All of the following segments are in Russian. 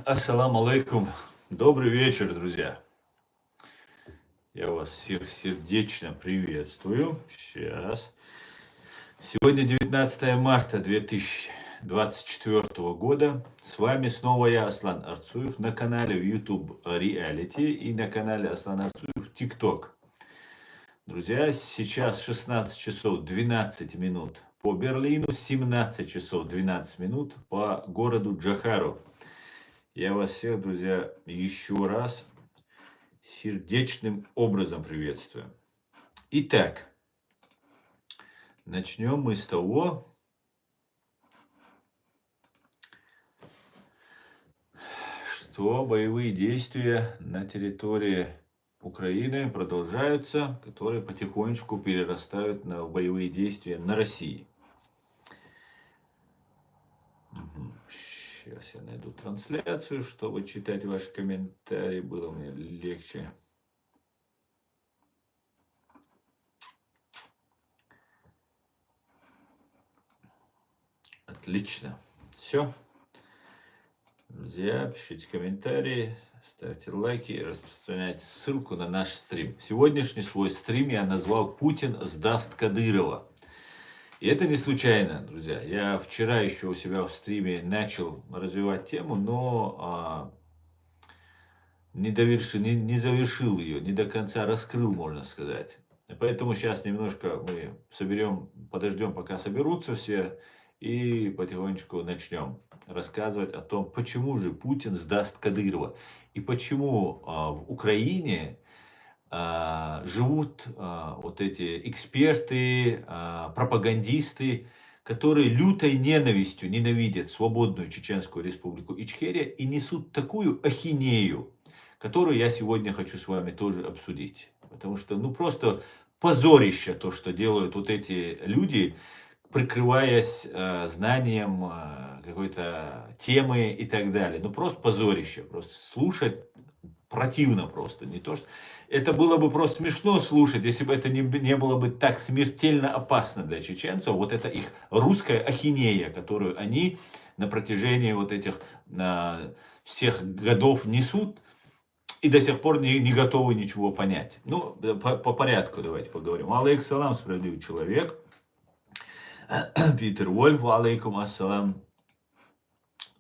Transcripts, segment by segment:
Ассаламу алейкум. Добрый вечер, друзья. Я вас всех сердечно приветствую. Сейчас. Сегодня 19 марта 2024 года. С вами снова я, Аслан Арцуев, на канале YouTube Reality и на канале Аслан Арцуев TikTok. Друзья, сейчас 16 часов 12 минут по Берлину, 17 часов 12 минут по городу Джохару. Я вас всех, друзья, еще раз сердечным образом приветствую. Итак, начнем мы с того, что боевые действия на территории Украины продолжаются, которые потихонечку перерастают на боевые действия на России. Сейчас я найду трансляцию, чтобы читать ваши комментарии, было мне легче. Отлично. Все. Друзья, пишите комментарии, ставьте лайки и распространяйте ссылку на наш стрим. Сегодняшний свой стрим я назвал «Путин сдаст Кадырова». И это не случайно, друзья. Я вчера еще у себя в стриме начал развивать тему, но не завершил ее, не до конца раскрыл, можно сказать. Поэтому сейчас немножко мы подождем, пока соберутся все, и потихонечку начнем рассказывать о том, почему же Путин сдаст Кадырова. И почему в Украине живут вот эти эксперты, пропагандисты, которые лютой ненавистью ненавидят свободную Чеченскую республику Ичкерия и несут такую ахинею, которую я сегодня хочу с вами тоже обсудить. Потому что, просто позорище то, что делают вот эти люди, прикрываясь знанием какой-то темы и так далее. Просто позорище. Просто слушать противно просто. Не то, что... Это было бы просто смешно слушать, если бы это не было бы так смертельно опасно для чеченцев. Вот это их русская ахинея, которую они на протяжении вот этих всех годов несут и до сих пор не готовы ничего понять. По порядку давайте поговорим. Алейкум салам, справедливый человек. Питер Вольф, алейкум ассалам.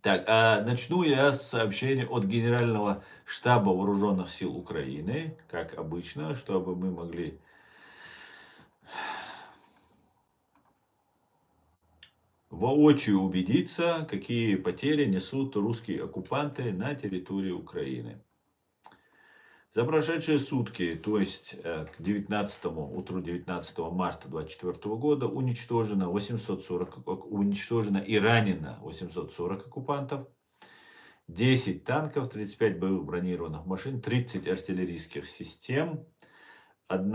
Так, начну я с сообщения от Генерального штаба Вооруженных сил Украины, как обычно, чтобы мы могли воочию убедиться, какие потери несут русские оккупанты на территории Украины. За прошедшие сутки, то есть к утру 19 марта 2024 года, уничтожено и ранено 840 оккупантов, 10 танков, 35 боевых бронированных машин, 30 артиллерийских систем, 1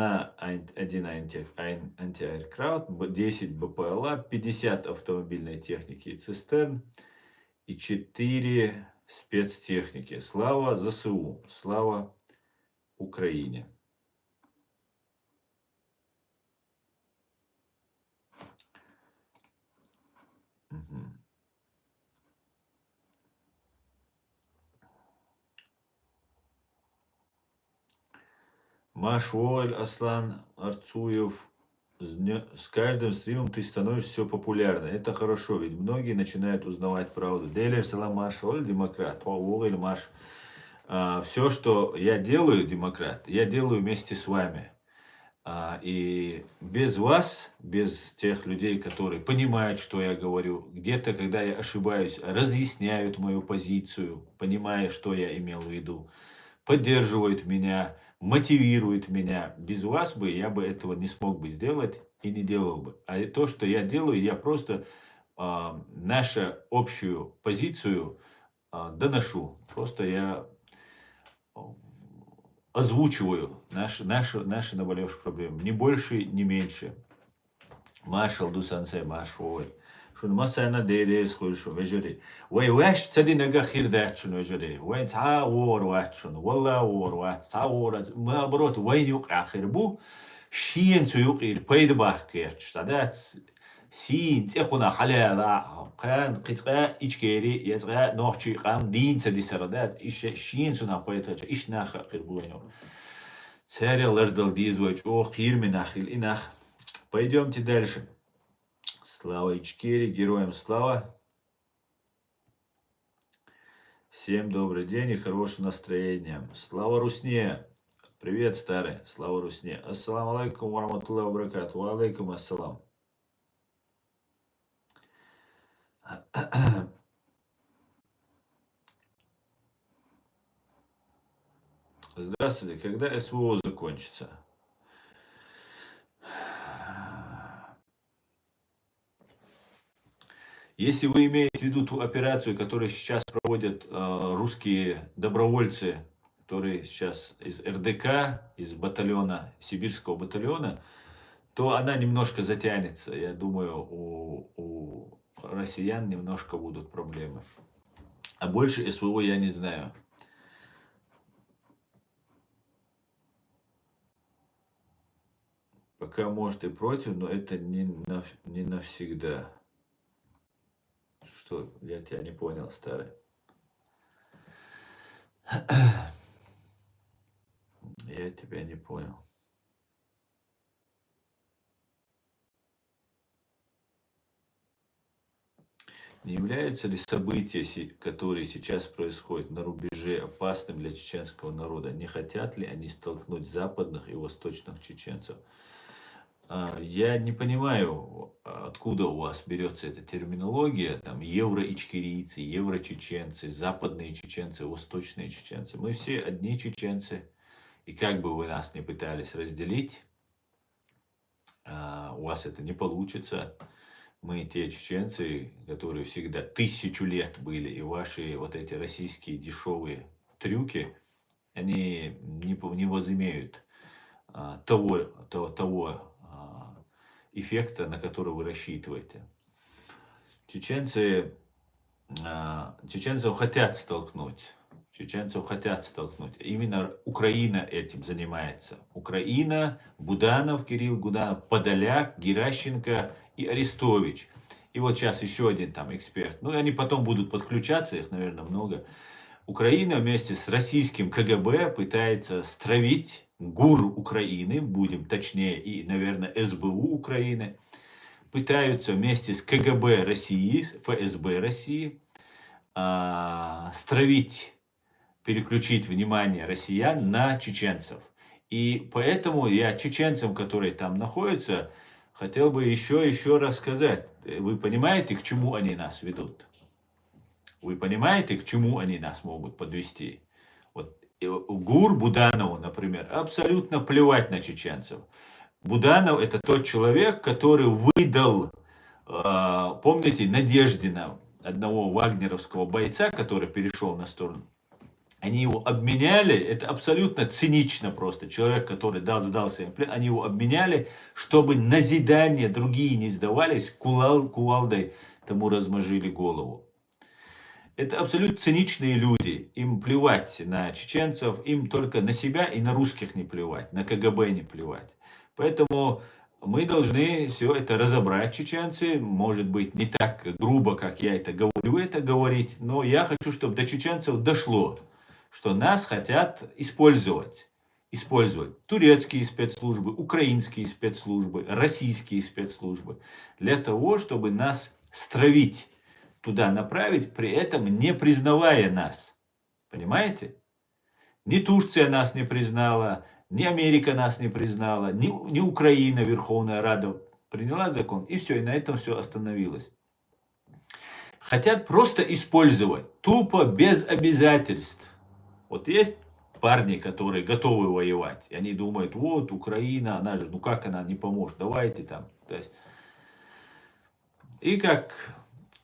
антиаэркрафт, 10 БПЛА, 50 автомобильной техники и цистерн и 4 спецтехники. Слава ЗСУ, слава Украине. Машволь, Аслан Арцуев, с каждым стримом ты становишься все популярнее. Это хорошо, ведь многие начинают узнавать правду. Делер салам Машволь, демократ. Маш. Все, что я делаю, демократ, я делаю вместе с вами. И без вас, без тех людей, которые понимают, что я говорю, где-то, когда я ошибаюсь, разъясняют мою позицию, понимая, что я имел в виду, поддерживают меня, мотивируют меня. Без вас я бы этого не смог бы сделать и не делал бы. А то, что я делаю, я просто нашу общую позицию доношу. Просто я озвучиваю наши наболевшие проблемы. Ни больше, ни меньше. Маршал Дусансе, Машвой. شون مثلا دیریز خودشون وجری وای وش تدی نگاه خیر دهشون وجری وای تعور واتشون والله وات تعور ما بروت وين يوقع آخر بو شين تو يوقع بيد باخيرش صدات Син, цехуна, халяла, қан, кицка, ичкери, язга, нохчи, кам, динца, дисарадат, ище, шинсуна, поэтача, ишнаха, кирбуэню. Царя лэрдал дизвоч, ох, хирминахил, инах. Пойдемте дальше. Слава Ичкери, героям слава. Всем добрый день и хорошего настроения. Слава Русне. Привет, старый. Слава Русне. Ассаламу алейкум, вараматуллахи ва баракатуху. Ва алейкум ассалам. Здравствуйте. Когда СВО закончится? Если вы имеете в виду ту операцию, которую сейчас проводят русские добровольцы, которые сейчас из РДК, из батальона, сибирского батальона, то она немножко затянется. Я думаю, у россиян немножко будут проблемы. А больше СВО я не знаю. Пока, может, и против, но это не навсегда. Что? Я тебя не понял, старый. Я тебя не понял. Не являются ли события, которые сейчас происходят на рубеже, опасным для чеченского народа? Не хотят ли они столкнуть западных и восточных чеченцев? Я не понимаю, откуда у вас берется эта терминология, там евроичкерийцы, еврочеченцы, западные чеченцы, восточные чеченцы. Мы все одни чеченцы, и как бы вы нас не пытались разделить, у вас это не получится. Мы те чеченцы, которые всегда 1000 лет были, и ваши вот эти российские дешевые трюки, они не возымеют того эффекта, на который вы рассчитываете. Чеченцев хотят столкнуть. Чеченцев хотят столкнуть. Именно Украина этим занимается. Украина, Буданов, Кирилл Буданов, Подоляк, Геращенко и Арестович. И вот сейчас еще один там эксперт. Ну, и они потом будут подключаться, их, наверное, много. Украина вместе с российским КГБ пытается стравить ГУР Украины, будем точнее, и, наверное, СБУ Украины, пытаются вместе с КГБ России, с ФСБ России, стравить, переключить внимание россиян на чеченцев. И поэтому я чеченцам, которые там находятся, хотел бы еще раз сказать. Вы понимаете, к чему они нас ведут? Вы понимаете, к чему они нас могут подвести? Вот ГУР Буданову, например, абсолютно плевать на чеченцев. Буданов — это тот человек, который выдал, помните, Надеждина, одного вагнеровского бойца, который перешел на сторону. Они его обменяли, это абсолютно цинично просто. Человек, который сдался им плен, они его обменяли, чтобы назидания другие не сдавались, кувалдой тому размажили голову. Это абсолютно циничные люди. Им плевать на чеченцев, им только на себя и на русских не плевать, на КГБ не плевать. Поэтому мы должны все это разобрать, чеченцы. Может быть, не так грубо, как я это говорю, это говорить. Но я хочу, чтобы до чеченцев дошло, что нас хотят использовать. Использовать турецкие спецслужбы, украинские спецслужбы, российские спецслужбы. Для того, чтобы нас стравить, туда направить, при этом не признавая нас. Понимаете? Ни Турция нас не признала, ни Америка нас не признала, ни Украина, Верховная Рада приняла закон, и все, и на этом все остановилось. Хотят просто использовать, тупо, без обязательств. Вот есть парни, которые готовы воевать, и они думают, вот Украина, она же, ну как она не поможет, давайте там. То есть, и как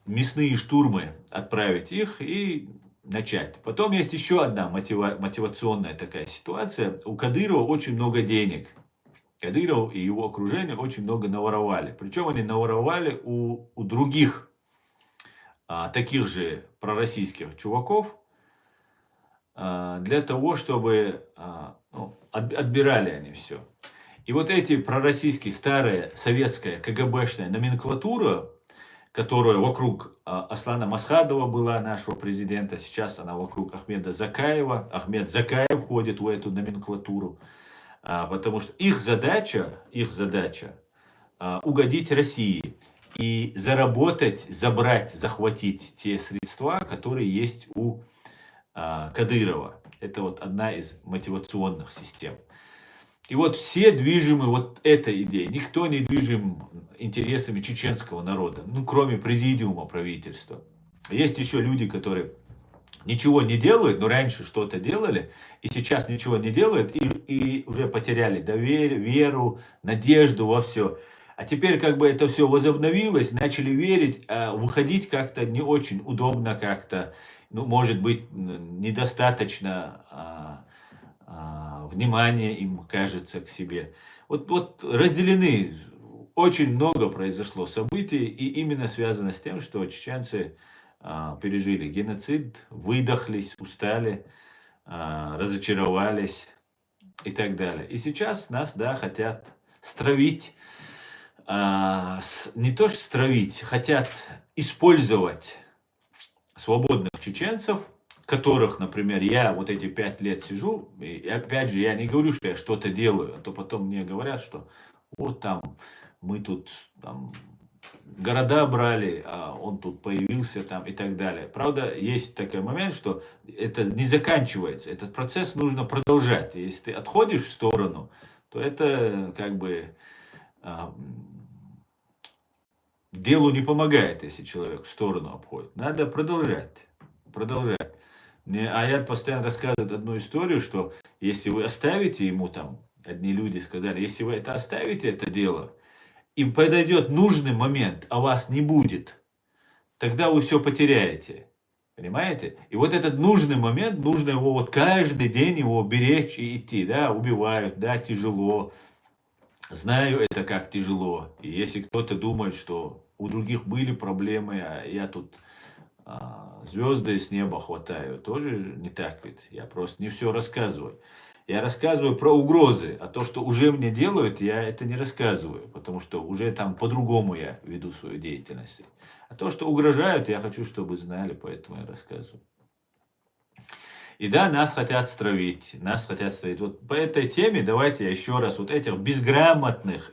мясные штурмы отправить их и начать. Потом есть еще одна мотивационная такая ситуация. У Кадырова очень много денег. Кадыров и его окружение очень много наворовали. Причем они наворовали у других таких же пророссийских чуваков для того, чтобы отбирали они все. И вот эти пророссийские, старая советская КГБшная номенклатура, которая вокруг Аслана Масхадова была, нашего президента, сейчас она вокруг Ахмеда Закаева. Ахмед Закаев входит в эту номенклатуру, потому что их задача угодить России и заработать, забрать, захватить те средства, которые есть у Кадырова. Это вот одна из мотивационных систем. И вот все движимы вот этой идеей. Никто не движим интересами чеченского народа, ну, кроме президиума правительства. Есть еще люди, которые ничего не делают, но раньше что-то делали, и сейчас ничего не делают, и уже потеряли доверие, веру, надежду во все. А теперь как бы это все возобновилось, начали верить, а выходить как-то не очень удобно как-то, ну, может быть, недостаточно внимания им кажется к себе. Вот разделены, очень много произошло событий, и именно связано с тем, что чеченцы пережили геноцид, выдохлись, устали, разочаровались и так далее. И сейчас нас, да, хотят стравить, не то что стравить, хотят использовать свободных чеченцев, которых, например, я вот эти 5 лет сижу, и опять же, я не говорю, что я что-то делаю, а то потом мне говорят, что вот там мы тут там города брали, а он тут появился там и так далее. Правда, есть такой момент, что это не заканчивается, этот процесс нужно продолжать. И если ты отходишь в сторону, то это как бы делу не помогает, если человек в сторону обходит. Надо продолжать. Мне Аят постоянно рассказывает одну историю, что если вы оставите ему там, одни люди сказали, если вы это оставите, это дело, и подойдет нужный момент, а вас не будет, тогда вы все потеряете. Понимаете? И вот этот нужный момент, нужно его вот каждый день его беречь и идти. Да, убивают, да, тяжело. Знаю это как тяжело. И если кто-то думает, что у других были проблемы, а я тут звезды с неба хватаю, тоже не так ведь. Я просто не все рассказываю. Я рассказываю про угрозы, а то, что уже мне делают, я это не рассказываю, потому что уже там по-другому я веду свою деятельность. А то, что угрожают, я хочу, чтобы знали, поэтому я рассказываю. И да, нас хотят стравить, Вот по этой теме давайте я еще раз вот этих безграмотных,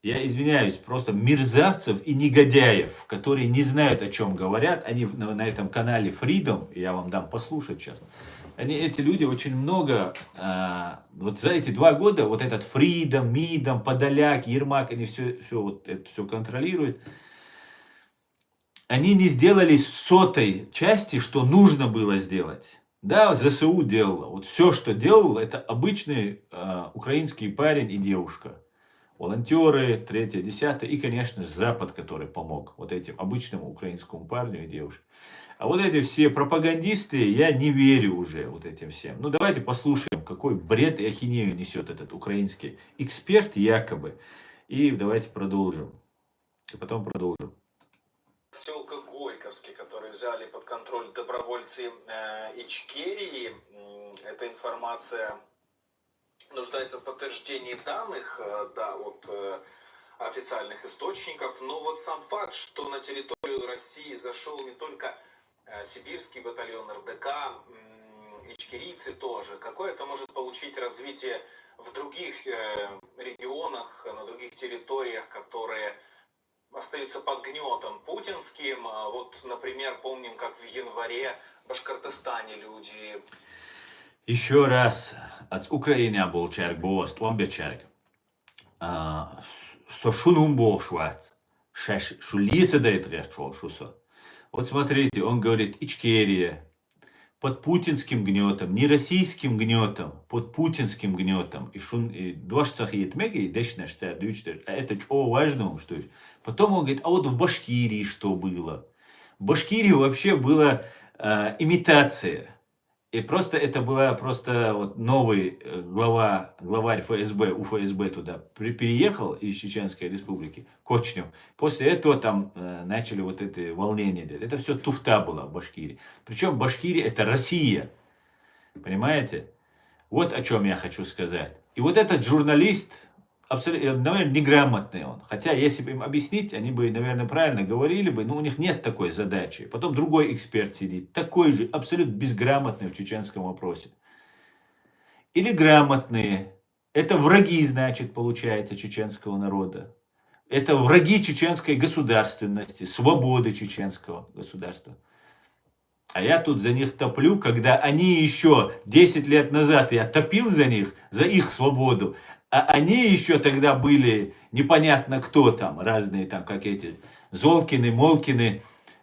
я извиняюсь, просто мерзавцев и негодяев, которые не знают, о чем говорят. Они на этом канале Freedom, я вам дам послушать сейчас. Эти люди очень много, вот за эти 2 года, вот этот Freedom, МИДом, Подоляк, Ермак, они все контролируют. Они не сделали 100-й части, что нужно было сделать. Да, ЗСУ делала. Вот все, что делал, это обычный украинский парень и девушка. Волонтеры, 3, 10, и, конечно же, Запад, который помог вот этим обычному украинскому парню и девушке. А вот эти все пропагандисты, я не верю уже вот этим всем. Ну, давайте послушаем, какой бред и ахинею несет этот украинский эксперт якобы. И давайте продолжим. И потом продолжим. Поселка Горьковский, который взяли под контроль добровольцы Ичкерии. Эта информация нуждается в подтверждении данных, да, от официальных источников. Но вот сам факт, что на территорию России зашел не только сибирский батальон РДК, ичкерийцы тоже. Какое это может получить развитие в других регионах, на других территориях, которые остаются под гнетом путинским? Вот, например, помним, как в январе в Башкортостане люди... Еще раз, от Украины был человек, был человек, что шунум был швац, что лица дает решил, что. Вот смотрите, он говорит, Ичкерия под путинским гнетом, не российским гнетом, под путинским гнетом. И шун, и двадцать етмеги, и дешнеш, а это что важно, что есть. Потом он говорит, а вот в Башкирии что было? В Башкирии вообще была имитация. И просто это была просто вот новый главарь ФСБ, у ФСБ туда переехал из Чеченской Республики, Кочнев. После этого там начали вот это волнение. Это все туфта была в Башкирии. Причем Башкирия это Россия. Понимаете? Вот о чем я хочу сказать. И вот этот журналист, абсолютно, наверное, неграмотный он. Хотя, если бы им объяснить, они бы, наверное, правильно говорили бы, но у них нет такой задачи. Потом другой эксперт сидит, такой же, абсолютно безграмотный в чеченском вопросе. Или грамотные. Это враги, значит, получается, чеченского народа. Это враги чеченской государственности, свободы чеченского государства. А я тут за них топлю, когда они еще 10 лет назад я топил за них, за их свободу, а они еще тогда были непонятно кто там, разные там, как эти Золкины, Молкины.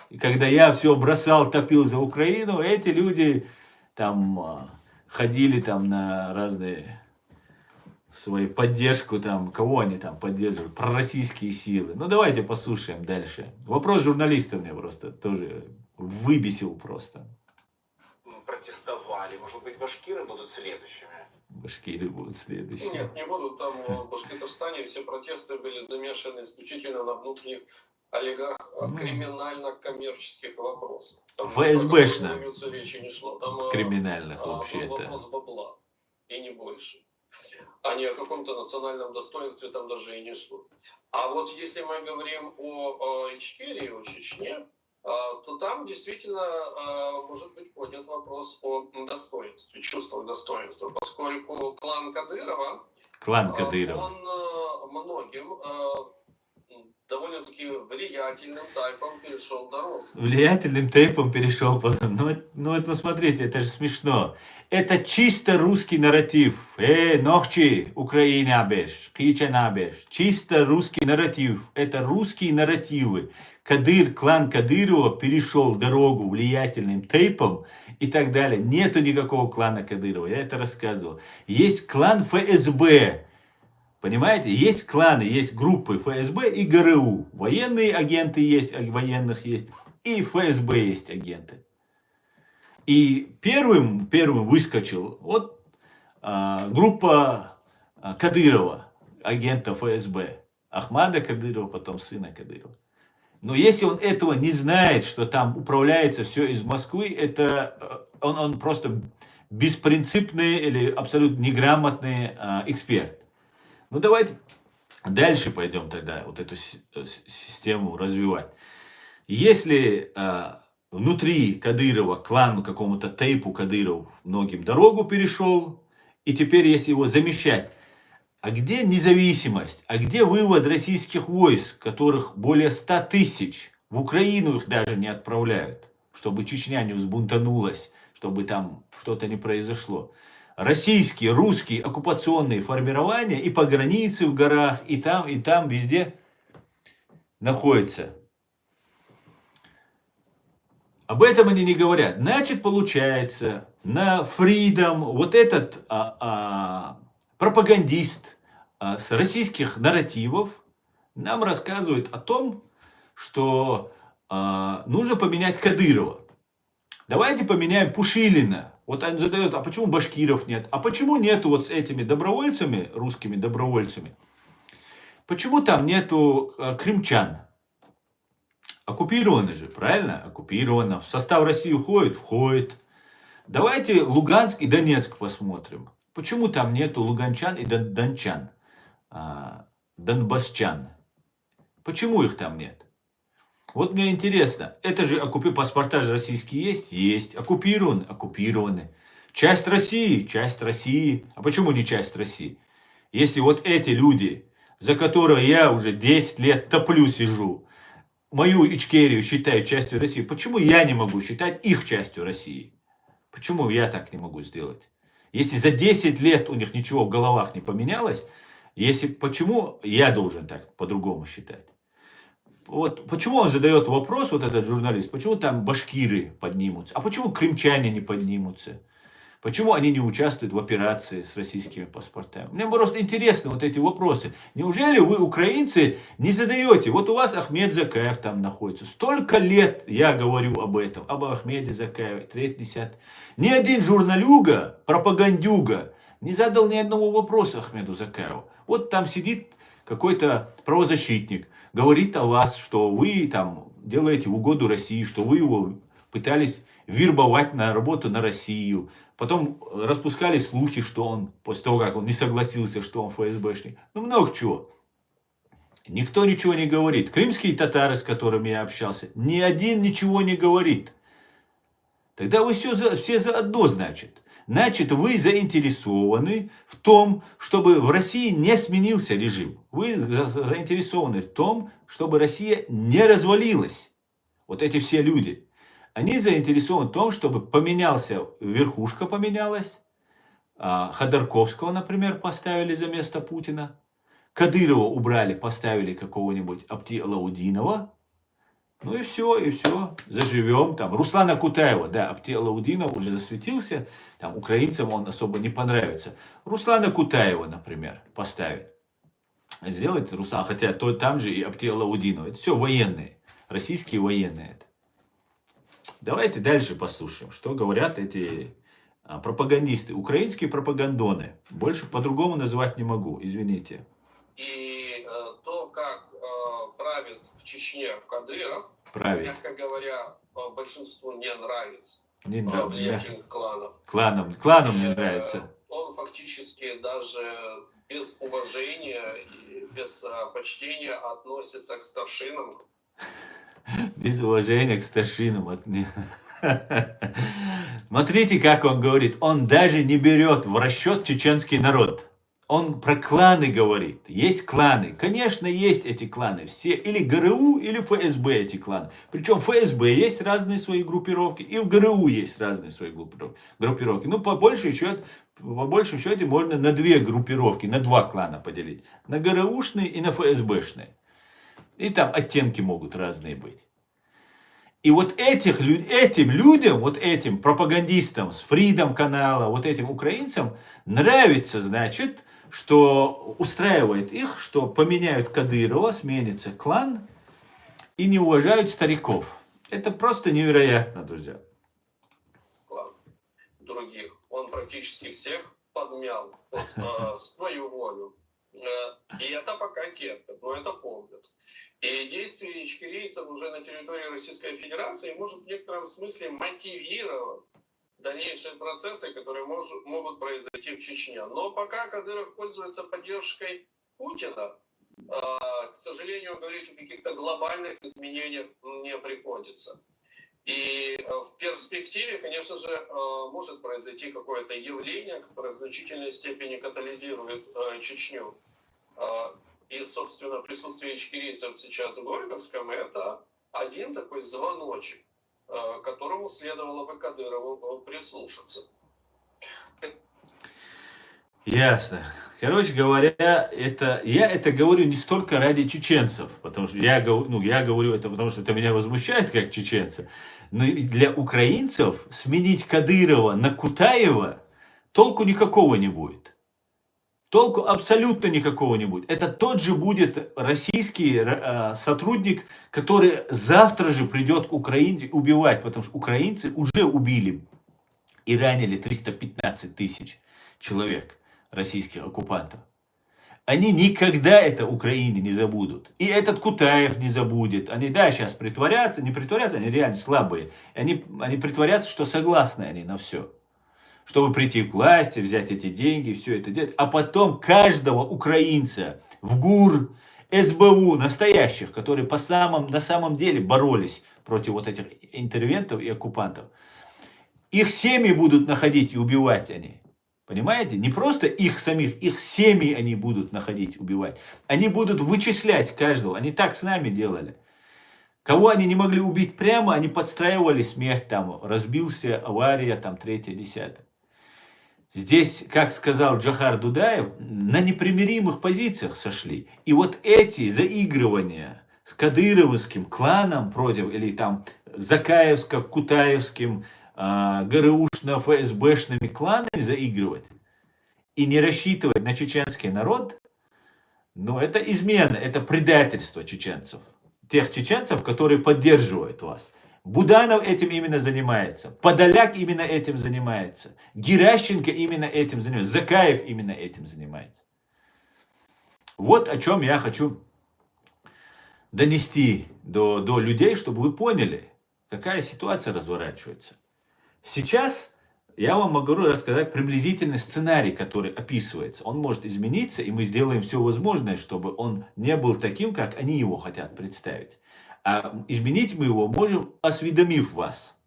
И когда я все бросал, топил за Украину, эти люди там ходили там на разные свою поддержку, там, кого они там поддерживают, пророссийские силы. Ну, давайте послушаем дальше. Вопрос журналиста меня просто тоже выбесил просто. Протестовали. Может быть, башкиры будут следующими? Башкиры будут следующими. Нет, не будут. Там в Башкортостане все протесты были замешаны исключительно на внутренних криминально-коммерческих вопросах. Там ФСБшно. Речи не шло. Там Криминальных был вообще-то. вопрос бабла. И не больше. А не о каком-то национальном достоинстве там даже и не шло. А вот если мы говорим о Ичкерии, о Чечне, то там действительно может быть поднят вопрос о достоинстве, чувствах достоинства, поскольку клан Кадырова, он многим довольно-таки влиятельным тайпом перешел дорогу. Влиятельным тейпом перешел. Ну, смотрите, это же смешно. Это чисто русский нарратив. Нохчи, Украина беш, Кичана беш. Чисто русский нарратив. Это русские нарративы. Клан Кадырова перешел дорогу влиятельным тейпом и так далее. Нету никакого клана Кадырова, я это рассказывал. Есть клан ФСБ. Понимаете, есть кланы, есть группы ФСБ и ГРУ. Военные агенты есть, военных есть, и ФСБ есть агенты. И первым выскочил вот группа Кадырова, агента ФСБ. Ахмада Кадырова, потом сына Кадырова. Но если он этого не знает, что там управляется все из Москвы, это он просто беспринципный или абсолютно неграмотный эксперт. Ну, давайте дальше пойдем тогда вот эту систему развивать. Если внутри Кадырова клан какому-то тейпу Кадыров многим дорогу перешел, и теперь если его замещать, а где независимость, а где вывод российских войск, которых более 100 тысяч, в Украину их даже не отправляют, чтобы Чечня не взбунтанулась, чтобы там что-то не произошло. Российские, русские оккупационные формирования и по границе в горах, и там везде находятся. Об этом они не говорят. Значит, получается, на Freedom вот этот пропагандист с российских нарративов нам рассказывает о том, что нужно поменять Кадырова. Давайте поменяем Пушилина. Вот он задает, а почему башкиров нет? А почему нету вот с этими добровольцами, русскими добровольцами? Почему там нету крымчан? Оккупированы же, правильно? Оккупировано. В состав России входит. Давайте Луганск и Донецк посмотрим. Почему там нету луганчан и дончан? Донбассчан. Почему их там нет? Вот мне интересно, это же паспорта же российские есть? Есть. Оккупированы. Часть России. А почему не часть России? Если вот эти люди, за которые я уже 10 лет топлю сижу, мою Ичкерию считают частью России, почему я не могу считать их частью России? Почему я так не могу сделать? Если за 10 лет у них ничего в головах не поменялось, почему я должен так по-другому считать? Вот почему он задает вопрос, вот этот журналист, почему там башкиры поднимутся, а почему крымчане не поднимутся? Почему они не участвуют в операции с российскими паспортами? Мне просто интересны вот эти вопросы. Неужели вы, украинцы, не задаете? Вот у вас Ахмед Закаев там находится. Столько лет я говорю об этом, об Ахмеде Закаеве, 3-10. Ни один журналюга, пропагандюга не задал ни одного вопроса Ахмеду Закаеву. Вот там сидит какой-то правозащитник, говорит о вас, что вы там делаете в угоду России, что вы его пытались вербовать на работу на Россию, Потом распускали слухи, что он, после того, как он не согласился, что он ФСБшник. Ну, много чего. Никто ничего не говорит. Крымские татары, с которыми я общался, ни один ничего не говорит. Тогда вы все заодно, значит. Значит, вы заинтересованы в том, чтобы в России не сменился режим. Вы заинтересованы в том, чтобы Россия не развалилась. Вот эти все люди. Они заинтересованы в том, чтобы поменялся, верхушка поменялась. Ходорковского, например, поставили за место Путина. Кадырова убрали, поставили какого-нибудь Абти-Алаудинова. Ну и все, заживем. Там Руслана Кутаева, да, Абти-Алаудинов уже засветился, там украинцам он особо не понравится. Руслана Кутаева, например, поставить. Сделать Руслан, хотя там же и Абти-Алаудинов. Это все военные, российские военные. Это. Давайте дальше послушаем, что говорят эти пропагандисты, украинские пропагандоны. Больше по-другому назвать не могу, извините. И то, как правит в Чечне Кадыров, мягко говоря, большинству не нравится. Не нравится. Влиятельных кланов. Кланам не нравится. Он фактически даже без уважения и без почтения относится к старшинам. Без уважения к старшинам. Смотрите, как он говорит. Он даже не берет в расчет чеченский народ. Он про кланы говорит. Есть кланы. Конечно, есть эти кланы. Все или ГРУ, или ФСБ эти кланы. Причем в ФСБ есть разные свои группировки. И в ГРУ есть разные свои группировки. Ну, по большей счете можно на две группировки, на два клана поделить. На ГРУшные и на ФСБшные. И там оттенки могут разные быть. И вот этим людям, вот этим пропагандистам с Freedom канала, вот этим украинцам нравится, значит, что устраивает их, что поменяют Кадырова, сменится клан и не уважают стариков. Это просто невероятно, друзья. Клан других. Он практически всех подмял под свою волю. И это пока терпят, но это помнят. И действия ичкерийцев уже на территории Российской Федерации может в некотором смысле мотивировать дальнейшие процессы, которые могут произойти в Чечне. Но пока Кадыров пользуется поддержкой Путина, к сожалению, говорить о каких-то глобальных изменениях не приходится. И в перспективе, конечно же, может произойти какое-то явление, которое в значительной степени катализирует Чечню. И, собственно, присутствие ичкерийцев сейчас в Горьковском – это один такой звоночек, к которому следовало бы Кадырову прислушаться. Ясно. Короче говоря, я это говорю не столько ради чеченцев, потому что я говорю это, потому что это меня возмущает как чеченца, но и для украинцев сменить Кадырова на Кутаева толку никакого не будет. Толку абсолютно никакого не будет. Это тот же будет российский сотрудник, который завтра же придет к Украине убивать, потому что украинцы уже убили и ранили 315 тысяч человек, российских оккупантов. Они никогда это Украине не забудут. И этот Кутаев не забудет. Они, да, сейчас притворятся, не притворятся, они реально слабые. Они притворятся, что согласны они на все. Чтобы прийти к власти, взять эти деньги, все это делать. А потом каждого украинца в ГУР, СБУ, настоящих, которые на самом деле боролись против вот этих интервентов и оккупантов, их семьи будут находить и убивать они. Понимаете? Не просто их самих, их семьи они будут находить, убивать. Они будут вычислять каждого. Они так с нами делали. Кого они не могли убить прямо, они подстраивали смерть, там, разбился, авария, там, 3-10. Здесь, как сказал Джохар Дудаев, на непримиримых позициях сошли. И вот эти заигрывания с кадыровским кланом против, или там Закаевско-Кутаевским, ГРУшно-ФСБшными кланами заигрывать и не рассчитывать на чеченский народ, ну это измена, это предательство чеченцев. Тех чеченцев, которые поддерживают вас. Буданов этим именно занимается. Подоляк именно этим занимается. Геращенко именно этим занимается. Закаев именно этим занимается. Вот о чем я хочу донести до людей, чтобы вы поняли, какая ситуация разворачивается. Сейчас я вам могу рассказать приблизительный сценарий, который описывается. Он может измениться, и мы сделаем все возможное, чтобы он не был таким, как они его хотят представить. А изменить мы его можем, осведомив вас.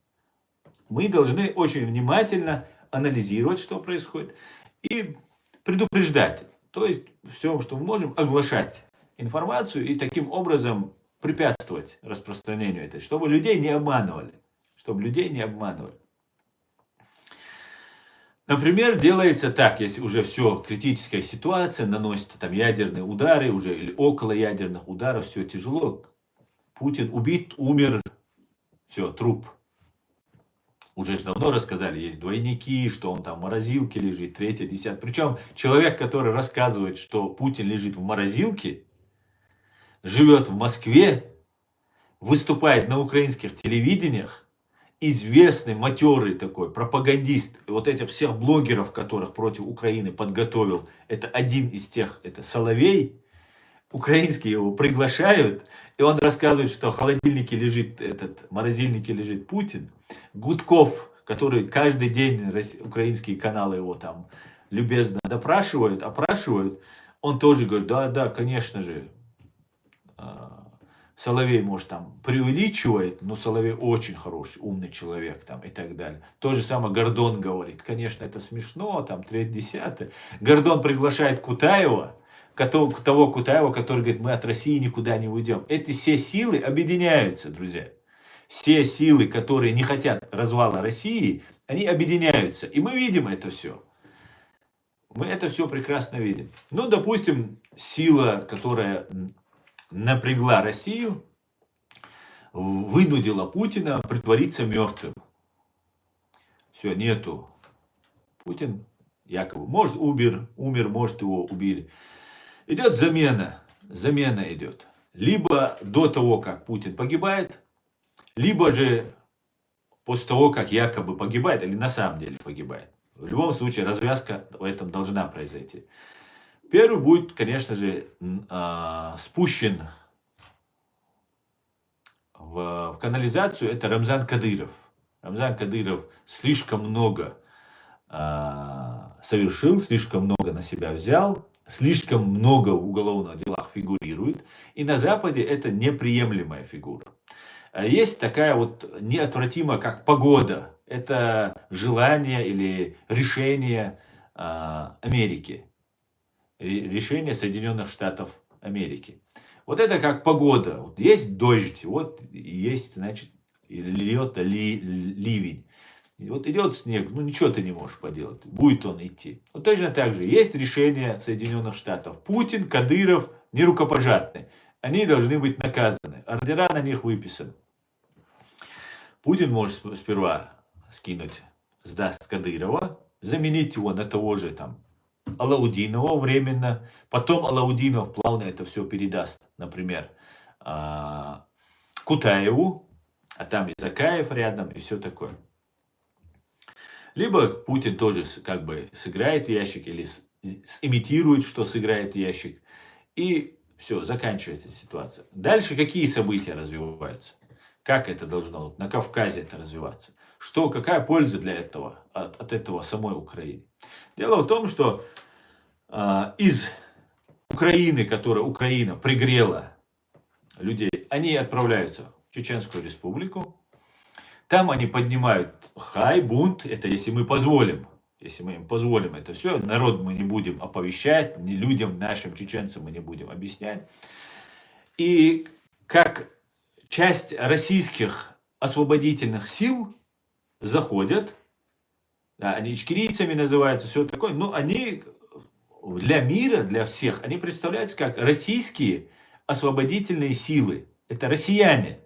Мы должны очень внимательно анализировать, что происходит, и предупреждать. То есть все, что мы можем, оглашать информацию и таким образом препятствовать распространению этой, чтобы людей не обманывали. Чтобы людей не обманывали. Например, делается так, если уже все, критическая ситуация, наносят там ядерные удары уже, или около ядерных ударов, все тяжело. Путин убит, умер, все, труп. Уже же давно рассказали, есть двойники, что он там в морозилке лежит, третье, десятое. Причем человек, который рассказывает, что Путин лежит в морозилке, живет в Москве, выступает на украинских телевидениях, известный, матерый такой, пропагандист, вот этих всех блогеров, которых против Украины подготовил, это один из тех, это Соловей, украинские его приглашают, и он рассказывает, что в холодильнике лежит, в морозильнике лежит Путин. Гудков, который каждый день украинские каналы его там любезно допрашивают, опрашивают, он тоже говорит, да, конечно же, Соловей, может, там преувеличивает, но Соловей очень хороший, умный человек там и так далее. То же самое Гордон говорит, конечно, это смешно, там, третье, десятое. Гордон приглашает Кутаева, того Кутаева, который говорит, мы от России никуда не уйдем. Эти все силы объединяются, друзья. Все силы, которые не хотят развала России, они объединяются. И мы видим это все. Мы это все прекрасно видим. Ну, допустим, сила, которая напрягла Россию, вынудила Путина притвориться мертвым. Все, нету. Путин якобы, может, умер, может, его убили. Идет замена идет. Либо до того, как Путин погибает, либо же после того, как якобы погибает, или на самом деле погибает. В любом случае, развязка в этом должна произойти. Первый будет, конечно же, спущен в канализацию, это Рамзан Кадыров. Рамзан Кадыров слишком много совершил, слишком много на себя взял, слишком много в уголовных делах фигурирует. И на Западе это неприемлемая фигура. Есть такая вот неотвратимая, как погода. Это желание или решение Америки. Решение Соединенных Штатов Америки. Вот это как погода. Вот есть дождь, вот есть, значит, льет ливень. И вот идет снег, ну ничего ты не можешь поделать, будет он идти. Вот точно так же есть решение Соединенных Штатов. Путин, Кадыров не рукопожатны. Они должны быть наказаны. Ордера на них выписаны. Путин может сперва скинуть, сдаст Кадырова, заменить его на того же там Алаудинова временно, потом Алаудинов плавно это все передаст, например, Кутаеву, а там и Закаев рядом, и все такое. Либо Путин тоже как бы сыграет в ящик, или имитирует, что сыграет в ящик, и все, заканчивается ситуация. Дальше какие события развиваются? Как это должно на Кавказе это развиваться? Какая польза для этого, от этого самой Украины? Дело в том, что из Украины, которую Украина пригрела людей, они отправляются в Чеченскую республику. Там они поднимают бунт, это если мы позволим. Если мы им позволим это все, народ мы не будем оповещать, ни людям, нашим чеченцам мы не будем объяснять. И как часть российских освободительных сил заходят, да, они ичкерийцами называются, все такое, но они для мира, для всех, они представляются как российские освободительные силы. Это россияне.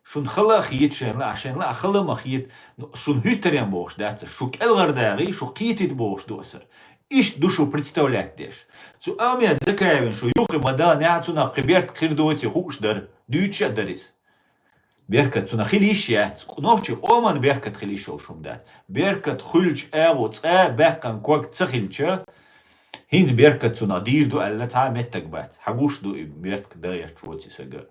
Шун халах ет шенла, шенла халамах ет, шун хютерем бошь, да, шук элгардари, шук китит бошь досар. Иш душу представлять деш. Цу амят закаевен, шу юхи мада неацунах хиберт хирдоти хушдар, дюча дарис. Беркат цунах хилишья, новчих оман беркат хилишол шумдат. Беркат хульч эвоц беккан квак цахильча. Хинз беркат цунадир ду алла тааметтак бат. Хагуш ду беркат да яшчоти сага.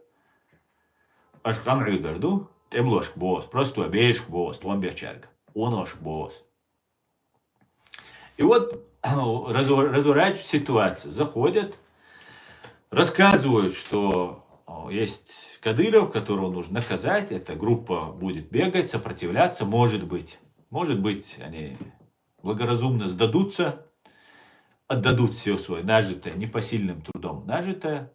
Аш гамры гарду, темлошк бос, просто обеешк бос, твон берчарга. Оношк бос. И вот разворачивается ситуация. Заходят, рассказывают, что есть Кадыров, которого нужно наказать. Эта группа будет бегать, сопротивляться, может быть. Может быть, они благоразумно сдадутся, отдадут все свое нажитое, непосильным трудом нажитое.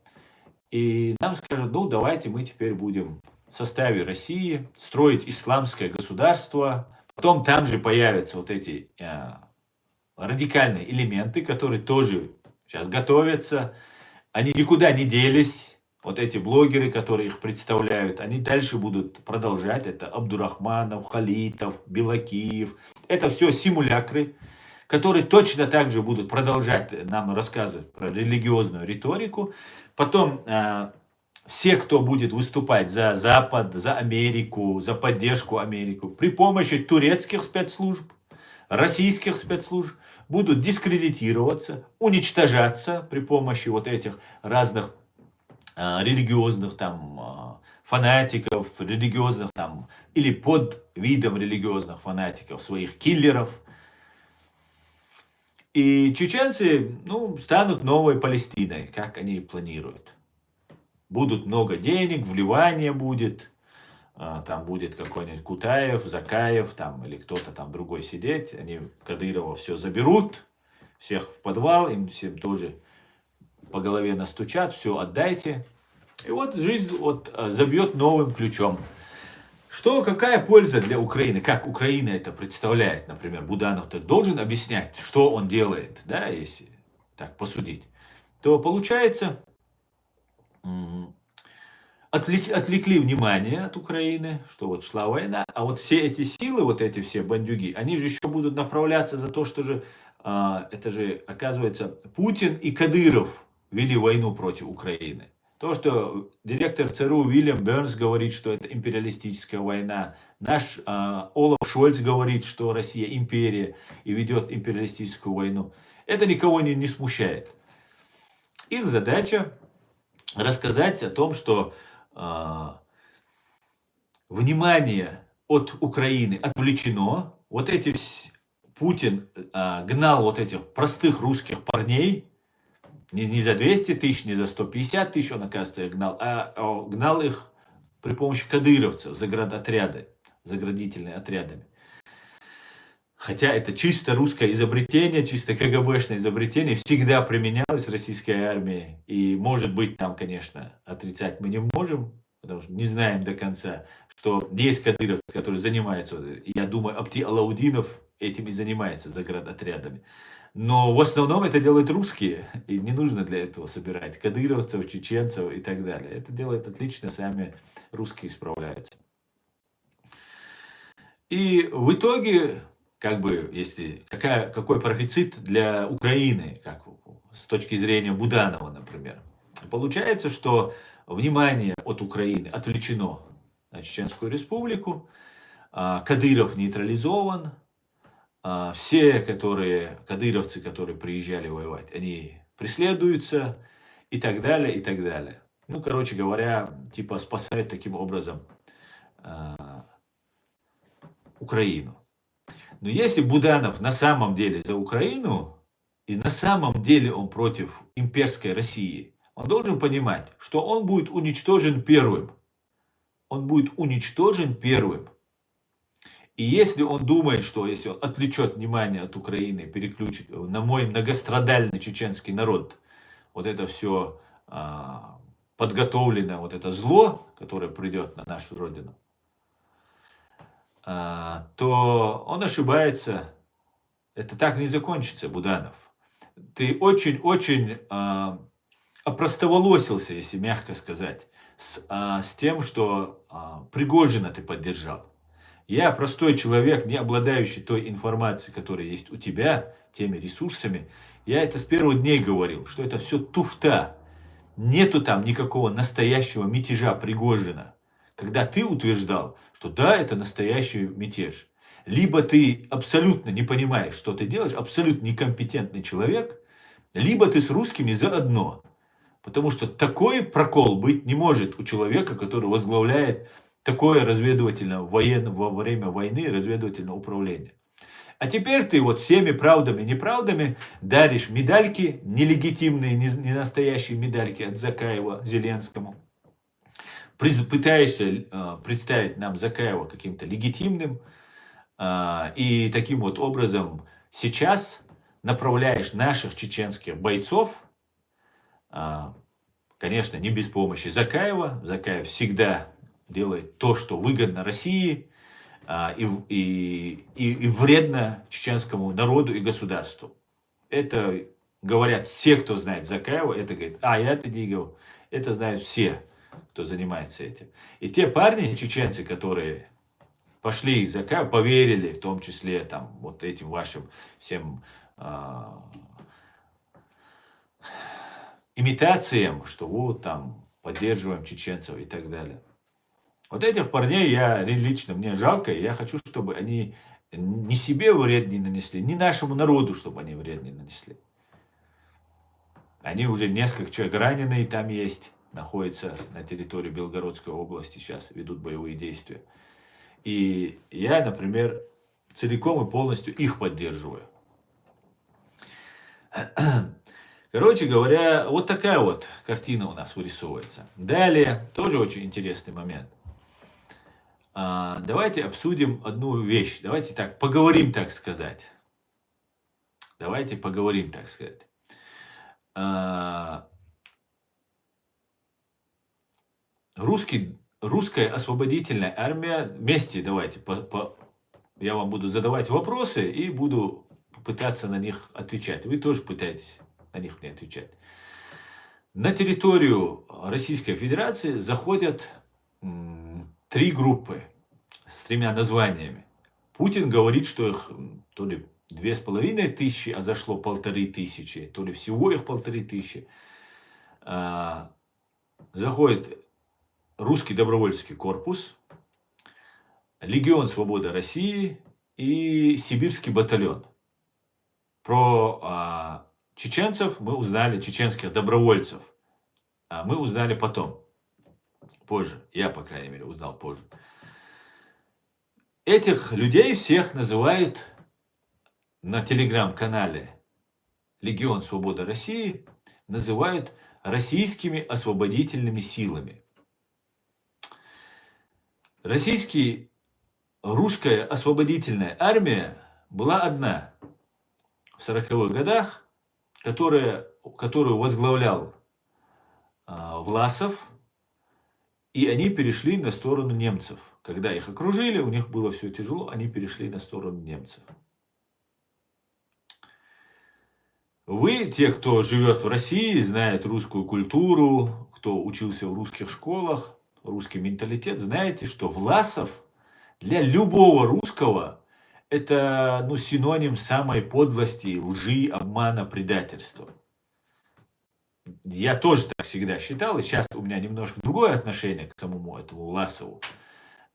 И нам скажут, ну давайте мы теперь будем в составе России строить исламское государство. Потом там же появятся вот эти радикальные элементы, которые тоже сейчас готовятся. Они никуда не делись. Вот эти блогеры, которые их представляют, они дальше будут продолжать. Это Абдурахманов, Халитов, Белакиев. Это все симулякры, которые точно так же будут продолжать нам рассказывать про религиозную риторику. Потом все, кто будет выступать за Запад, за Америку, за поддержку Америку, при помощи турецких спецслужб, российских спецслужб, будут дискредитироваться, уничтожаться при помощи вот этих разных религиозных там фанатиков, религиозных там, или под видом религиозных фанатиков, своих киллеров. И чеченцы, ну, станут новой Палестиной, как они планируют. Будут много денег, вливания будет, там будет какой-нибудь Кутаев, Закаев, там, или кто-то там другой сидеть, они Кадырова все заберут, всех в подвал, им всем тоже по голове настучат, все отдайте. И вот жизнь вот забьет новым ключом. Что, какая польза для Украины? Как Украина это представляет? Например, Буданов-то должен объяснять, что он делает, да, если так посудить. То получается, отвлекли внимание от Украины, что вот шла война, а вот все эти силы, вот эти все бандюги, они же еще будут направляться за то, что же, это же, оказывается, Путин и Кадыров вели войну против Украины. То, что директор ЦРУ Уильям Бернс говорит, что это империалистическая война. Наш Олаф Шольц говорит, что Россия империя и ведет империалистическую войну. Это никого не смущает. Их задача рассказать о том, что внимание от Украины отвлечено. Вот эти Путин гнал вот этих простых русских парней, не за 200 тысяч, не за 150 тысяч он, оказывается, их гнал, а гнал их при помощи кадыровцев, заградотряды, заградительными отрядами. Хотя это чисто русское изобретение, чисто КГБшное изобретение, всегда применялось российской армией. И может быть там, конечно, отрицать мы не можем, потому что не знаем до конца, что есть кадыровцы, которые занимаются, я думаю, Апти Алаудинов этим и занимается, заградотрядами. Но в основном это делают русские, и не нужно для этого собирать кадыровцев, чеченцев и так далее. Это делают отлично, сами русские справляются. И в итоге, как бы, если какой профицит для Украины, как с точки зрения Буданова, например, получается, что внимание от Украины отвлечено на Чеченскую республику, Кадыров нейтрализован, все кадыровцы, которые приезжали воевать, они преследуются и так далее, и так далее. Ну, короче говоря, типа спасают таким образом Украину. Но если Буданов на самом деле за Украину, и на самом деле он против имперской России, он должен понимать, что он будет уничтожен первым. Он будет уничтожен первым. И если он думает, что если он отвлечет внимание от Украины, переключит на мой многострадальный чеченский народ, вот это все подготовленное, вот это зло, которое придет на нашу родину, то он ошибается. Это так не закончится, Буданов. Ты очень-очень опростоволосился, если мягко сказать, с тем, что Пригожина ты поддержал. Я простой человек, не обладающий той информацией, которая есть у тебя, теми ресурсами. Я это с первых дней говорил, что это все туфта. Нету там никакого настоящего мятежа Пригожина. Когда ты утверждал, что да, это настоящий мятеж. Либо ты абсолютно не понимаешь, что ты делаешь, абсолютно некомпетентный человек, либо ты с русскими заодно. Потому что такой прокол быть не может у человека, который возглавляет такое разведывательное во время войны разведывательное управление. А теперь ты вот всеми правдами и неправдами даришь медальки, нелегитимные, не настоящие медальки от Закаева Зеленскому. Пытаешься представить нам Закаева каким-то легитимным, и таким вот образом сейчас направляешь наших чеченских бойцов, конечно, не без помощи Закаева. Закаев всегда делает то, что выгодно России и вредно чеченскому народу и государству. Это говорят все, кто знает Закаева. Это говорит, я это Дигов. Это знают все, кто занимается этим. И те парни, чеченцы, которые пошли за Закаева, поверили, в том числе там вот этим вашим всем имитациям, что вот там поддерживаем чеченцев и так далее. Вот этих парней лично мне жалко, и я хочу, чтобы они ни себе вред не нанесли, ни нашему народу, чтобы они вред не нанесли. Они уже несколько человек раненые там есть, находятся на территории Белгородской области, сейчас ведут боевые действия. И я, например, целиком и полностью их поддерживаю. Короче говоря, вот такая вот картина у нас вырисовывается. Далее, тоже очень интересный момент. Давайте обсудим одну вещь. Давайте так, поговорим, так сказать. Давайте поговорим, так сказать. Русская освободительная армия, вместе давайте, я вам буду задавать вопросы и буду пытаться на них отвечать. Вы тоже пытаетесь на них мне отвечать. На территорию Российской Федерации заходят 3 группы с 3 названиями. Путин говорит, что их то ли 2500, а зашло 1500, то ли всего их 1500. Заходит Русский добровольческий корпус, Легион Свободы России и Сибирский батальон. Про чеченцев мы узнали, чеченских добровольцев, мы узнали потом, позже. Я, по крайней мере, узнал позже. Этих людей всех называют на телеграм-канале Легион Свободы России, называют российскими освободительными силами. Русская освободительная армия была одна в 40-х годах, которую возглавлял Власов, и они перешли на сторону немцев. Когда их окружили, у них было все тяжело, они перешли на сторону немцев. Вы, те, кто живет в России, знает русскую культуру, кто учился в русских школах, русский менталитет, знаете, что Власов для любого русского это синоним самой подлости, лжи, обмана, предательства. Я тоже так всегда считал, и сейчас у меня немножко другое отношение к самому этому Власову,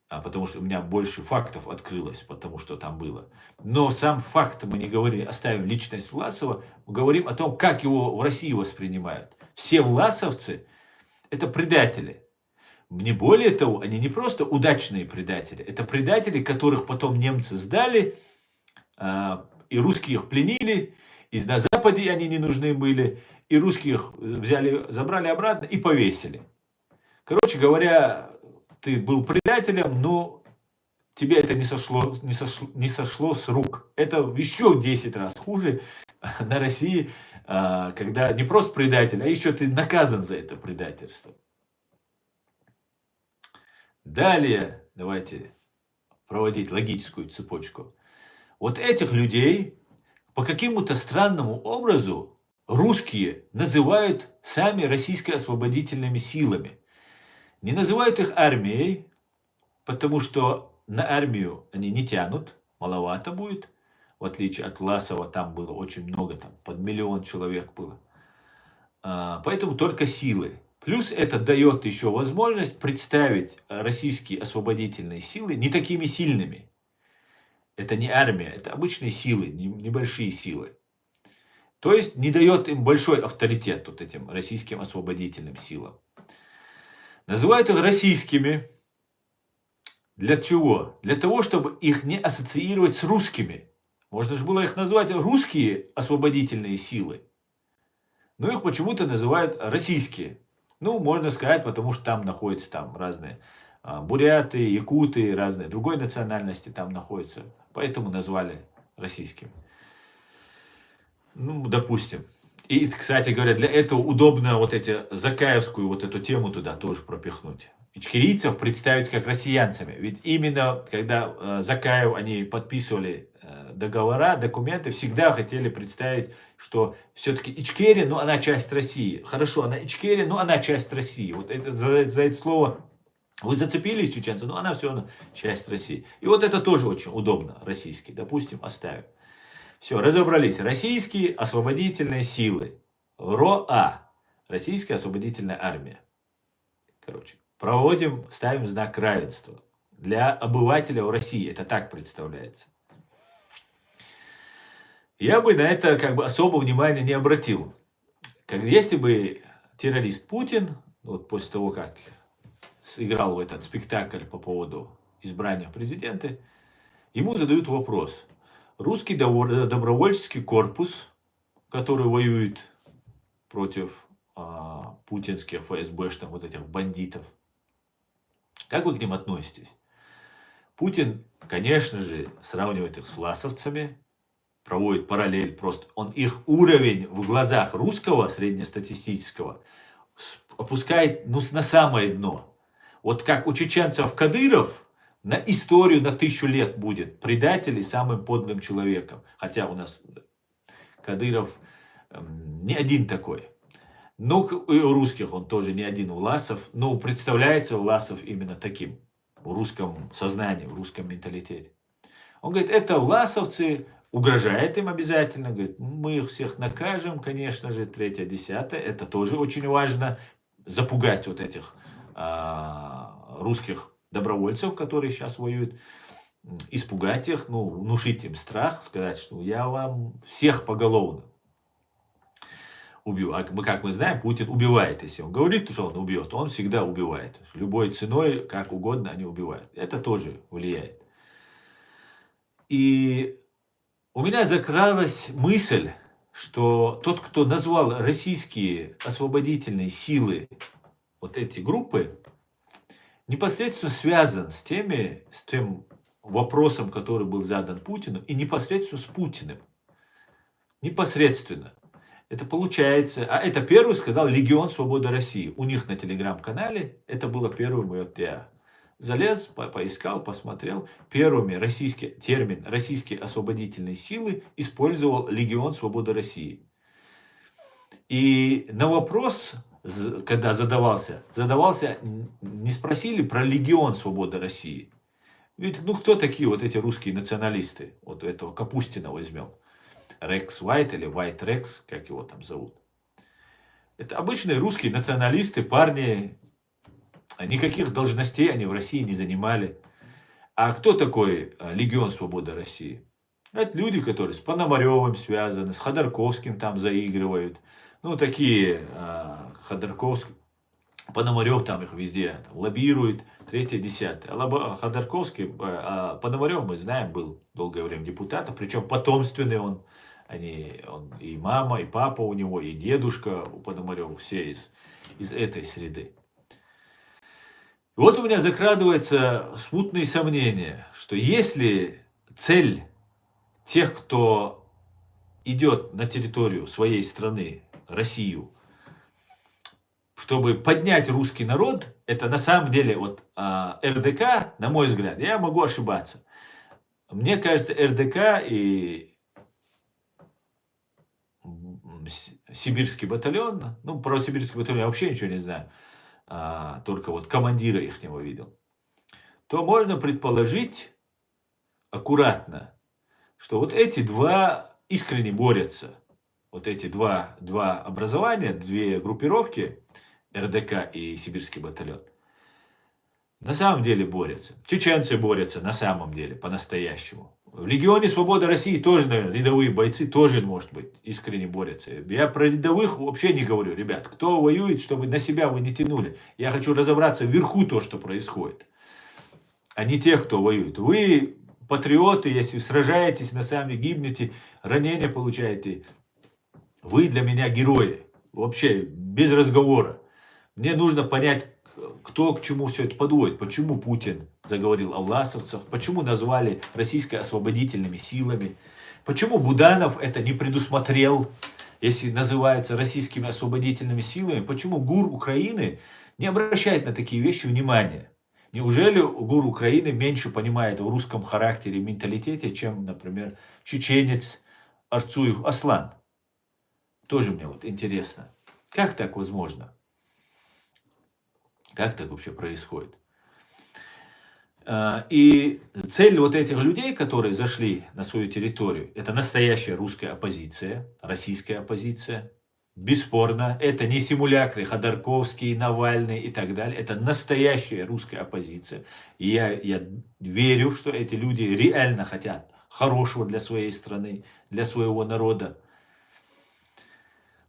потому что у меня больше фактов открылось, потому что там было. Но сам факт мы не говорим, оставим личность Власова, мы говорим о том, как его в России воспринимают. Все власовцы – это предатели. Не более того, они не просто удачные предатели, это предатели, которых потом немцы сдали, и русские их пленили, и на Западе они не нужны были, и русские их забрали обратно и повесили. Короче говоря, ты был предателем, но тебе это не сошло с рук. Это еще в 10 раз хуже на России, когда не просто предатель, а еще ты наказан за это предательство. Далее давайте проводить логическую цепочку. Вот этих людей по какому-то странному образу русские называют сами российско-освободительными силами. Не называют их армией, потому что на армию они не тянут, маловато будет. В отличие от Власова, там было очень много, там под 1 миллион человек было. Поэтому только силы. Плюс это дает еще возможность представить российские освободительные силы не такими сильными. Это не армия, это обычные силы, небольшие силы. То есть не дает им большой авторитет вот этим российским освободительным силам. Называют их российскими. Для чего? Для того, чтобы их не ассоциировать с русскими. Можно же было их назвать русские освободительные силы. Но их почему-то называют российские. Ну, можно сказать, потому что там находятся там разные буряты, якуты, разные другой национальности там находятся. Поэтому назвали российскими. Ну, допустим. И, кстати говоря, для этого удобно вот эти закаевскую вот эту тему туда тоже пропихнуть. Ичкерийцев представить как россиянцами. Ведь именно когда Закаев, они подписывали договора, документы, всегда хотели представить, что все-таки Ичкерия, ну она часть России. Хорошо, она Ичкерия, но она часть России. Вот это, за это слово вы зацепились, чеченцы, но она все равно часть России. И вот это тоже очень удобно, российский. Допустим, оставим. Все, разобрались. Российские освободительные силы. РОА. Российская освободительная армия. Короче, проводим, ставим знак равенства. Для обывателя в России это так представляется. Я бы на это как бы особо внимания не обратил. Если бы террорист Путин, вот после того, как сыграл в этот спектакль по поводу избрания президента, ему задают вопрос. Русский добровольческий корпус, который воюет против путинских ФСБшных вот этих бандитов, как вы к ним относитесь? Путин, конечно же, сравнивает их с власовцами, проводит параллель просто. Он их уровень в глазах русского среднестатистического опускает на самое дно. Вот как у чеченцев Кадыров на историю на 1000 лет будет предатель и самым подлым человеком. Хотя у нас Кадыров не один такой. Но и у русских он тоже не один Власов. Но представляется Власов именно таким. В русском сознании, в русском менталитете. Он говорит, это власовцы, угрожает им обязательно. Говорит, мы их всех накажем, конечно же, 3-е, 10-е. Это тоже очень важно. Запугать вот этих русских добровольцев, которые сейчас воюют, испугать их, ну, внушить им страх, сказать, что я вам всех поголовно убью. А как мы знаем, Путин убивает. Если он говорит, что он убьет, он всегда убивает. Любой ценой, как угодно, они убивают. Это тоже влияет. И у меня закралась мысль, что тот, кто назвал российские освободительные силы, вот эти группы, непосредственно связан с тем вопросом, который был задан Путину, и непосредственно с Путиным. Непосредственно. Это получается, а это первый сказал Легион Свободы России. У них на телеграм-канале это было первым, вот я залез, поискал, посмотрел. Первыми термин «российские освободительные силы» использовал Легион Свободы России. И на вопрос, когда задавался, не спросили про Легион Свободы России. Ведь, ну, кто такие вот эти русские националисты? Вот этого Капустина возьмем. Рекс Уайт или Уайт Рекс, как его там зовут. Это обычные русские националисты, парни. Никаких должностей они в России не занимали. А кто такой Легион Свободы России? Это люди, которые с Пономаревым связаны, с Ходорковским там заигрывают. Ну, такие Ходорковский, Пономарев там их везде там лоббирует, 3-е, 10-е. А Ходорковский, Пономарев, мы знаем, был долгое время депутатом, причем потомственный он и мама, и папа у него, и дедушка у Пономарева, все из этой среды. И вот у меня закрадываются смутные сомнения, что если цель тех, кто идет на территорию своей страны, Россию, чтобы поднять русский народ, это на самом деле вот РДК, на мой взгляд, я могу ошибаться. Мне кажется, РДК и Сибирский батальон, ну, про Сибирский батальон я вообще ничего не знаю, только вот командира ихнего видел, то можно предположить аккуратно, что вот эти два искренне борются. Вот эти два образования, две группировки, РДК и Сибирский батальон, на самом деле борются. Чеченцы борются на самом деле, по-настоящему. В Легионе Свободы России тоже, наверное, рядовые бойцы тоже, может быть, искренне борются. Я про рядовых вообще не говорю, ребят. Кто воюет, чтобы на себя вы не тянули. Я хочу разобраться вверху то, что происходит. А не тех, кто воюет. Вы патриоты, если сражаетесь, на самом деле гибнете, ранения получаете, вы для меня герои. Вообще, без разговора. Мне нужно понять, кто к чему все это подводит. Почему Путин заговорил о власовцах, почему назвали российско-освободительными силами, почему Буданов это не предусмотрел, если называется российскими освободительными силами, почему ГУР Украины не обращает на такие вещи внимания. Неужели ГУР Украины меньше понимает в русском характере и менталитете, чем, например, чеченец Арцуев Аслан? Тоже мне вот интересно. Как так возможно? Как так вообще происходит? И цель вот этих людей, которые зашли на свою территорию, это настоящая русская оппозиция, российская оппозиция. Бесспорно, это не симулякры Ходорковский, Навальный и так далее. Это настоящая русская оппозиция. И я верю, что эти люди реально хотят хорошего для своей страны, для своего народа.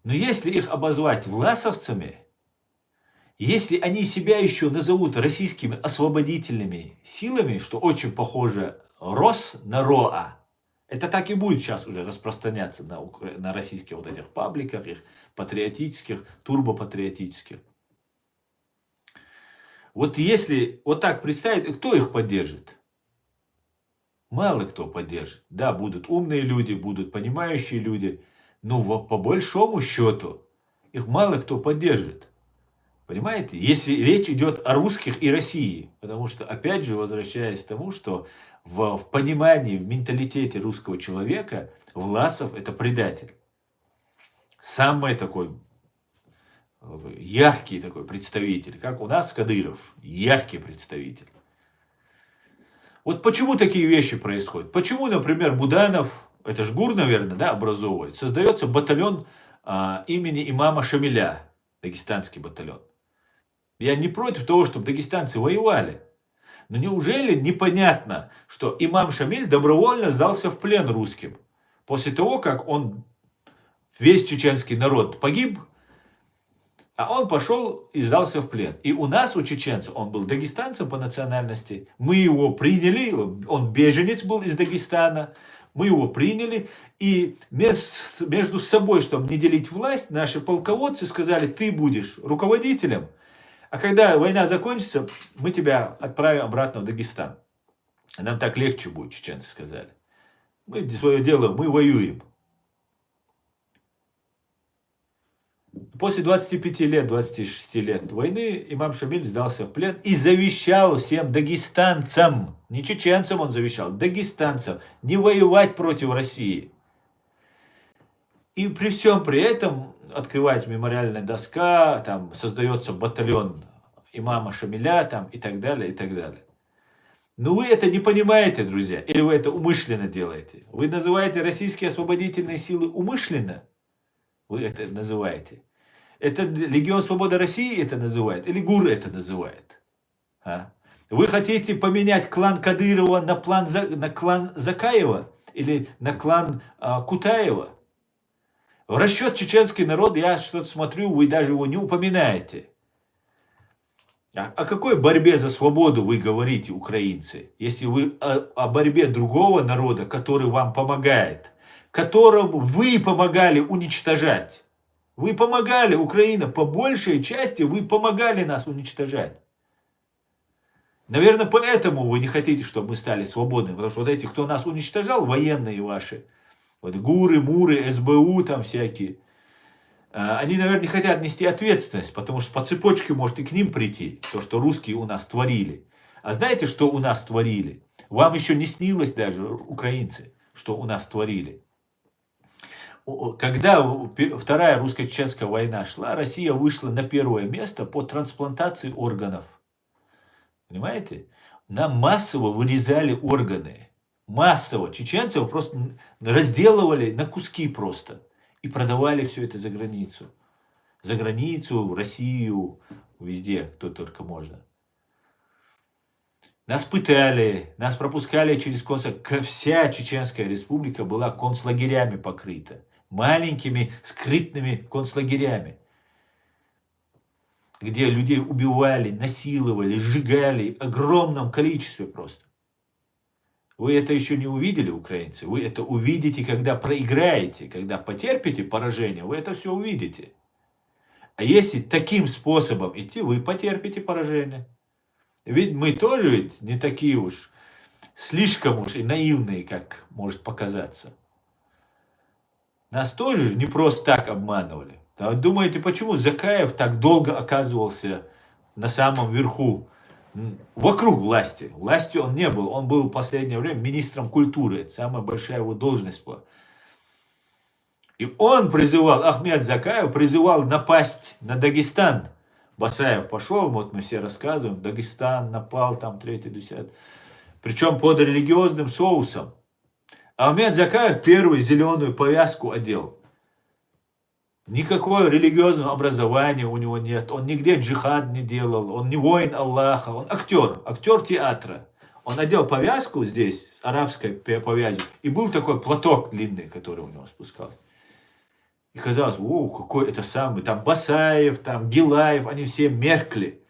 Но если их обозвать власовцами, если они себя еще назовут российскими освободительными силами, что очень похоже РОС на РОА, это так и будет сейчас уже распространяться на российских вот этих пабликах, их патриотических, турбопатриотических. Вот если вот так представить, кто их поддержит? Мало кто поддержит. Да, будут умные люди, будут понимающие люди, но по большому счету их мало кто поддержит. Понимаете? Если речь идет о русских и России. Потому что, опять же, возвращаясь к тому, что в понимании, в менталитете русского человека Власов это предатель. Самый такой яркий такой представитель. Как у нас Кадыров. Яркий представитель. Вот почему такие вещи происходят? Почему, например, Буданов, это ж ГУР, наверное, да, образовывает, создается батальон имени имама Шамиля, дагестанский батальон. Я не против того, чтобы дагестанцы воевали. Но неужели непонятно, что имам Шамиль добровольно сдался в плен русским? После того, как весь чеченский народ погиб, а он пошел и сдался в плен. И у нас, у чеченцев, он был дагестанцем по национальности, мы его приняли, он беженец был из Дагестана, мы его приняли, и между собой, чтобы не делить власть, наши полководцы сказали, ты будешь руководителем, а когда война закончится, мы тебя отправим обратно в Дагестан. Нам так легче будет, чеченцы сказали. Мы свое дело, мы воюем. После 25 лет, 26 лет войны имам Шамиль сдался в плен и завещал всем дагестанцам, не чеченцам он завещал, дагестанцам, не воевать против России. И при всем при этом открывается мемориальная доска, там создается батальон имама Шамиля там, и так далее, и так далее. Но вы это не понимаете, друзья, или вы это умышленно делаете? Вы называете российские освободительные силы умышленно? Вы это называете? Это Легион Свободы России это называет? Или ГУР это называет? Вы хотите поменять клан Кадырова на клан Закаева? Или на клан Кутаева? В расчет чеченский народ, я что-то смотрю, вы даже его не упоминаете. О какой борьбе за свободу вы говорите, украинцы? Если вы о борьбе другого народа, который вам помогает, которому вы помогали уничтожать. Вы помогали, Украина, по большей части вы помогали нас уничтожать. Наверное, поэтому вы не хотите, чтобы мы стали свободными. Потому что вот эти, кто нас уничтожал, военные ваши, вот ГУРы, МУРы, СБУ там всякие, они, наверное, не хотят нести ответственность, потому что по цепочке может и к ним прийти, то, что русские у нас творили. А знаете, что у нас творили? Вам еще не снилось даже, украинцы, что у нас творили. Когда Вторая русско-чеченская война шла, Россия вышла на первое место по трансплантации органов. Понимаете? Нам массово вырезали органы. Массово. Чеченцев просто разделывали на куски просто. И продавали все это за границу. За границу, в Россию, везде, кто только можно. Нас пытали, нас пропускали через концлагеря. Вся Чеченская республика была концлагерями покрыта. Маленькими скрытными концлагерями. Где людей убивали, насиловали, сжигали в огромном количестве просто. Вы это еще не увидели, украинцы. Вы это увидите, когда проиграете, когда потерпите поражение, вы это все увидите. А если таким способом идти, вы потерпите поражение. Ведь мы тоже ведь не такие уж, слишком уж и наивные, как может показаться. Нас тоже не просто так обманывали. А вы думаете, почему Закаев так долго оказывался на самом верху, вокруг власти? Властью он не был. Он был в последнее время министром культуры. Это самая большая его должность была. И он призывал, Ахмед Закаев призывал напасть на Дагестан. Басаев пошел, вот мы все рассказываем, Дагестан напал, там 3-10. Причем под религиозным соусом. Ахмед Закаев первую зеленую повязку одел. Никакого религиозного образования у него нет. Он нигде джихад не делал. Он не воин Аллаха. Он актер театра. Он надел повязку здесь, с арабской повязью. И был такой платок длинный, который у него спускался. И казалось, какой это самый, там Басаев, там Гилаев, они все меркли,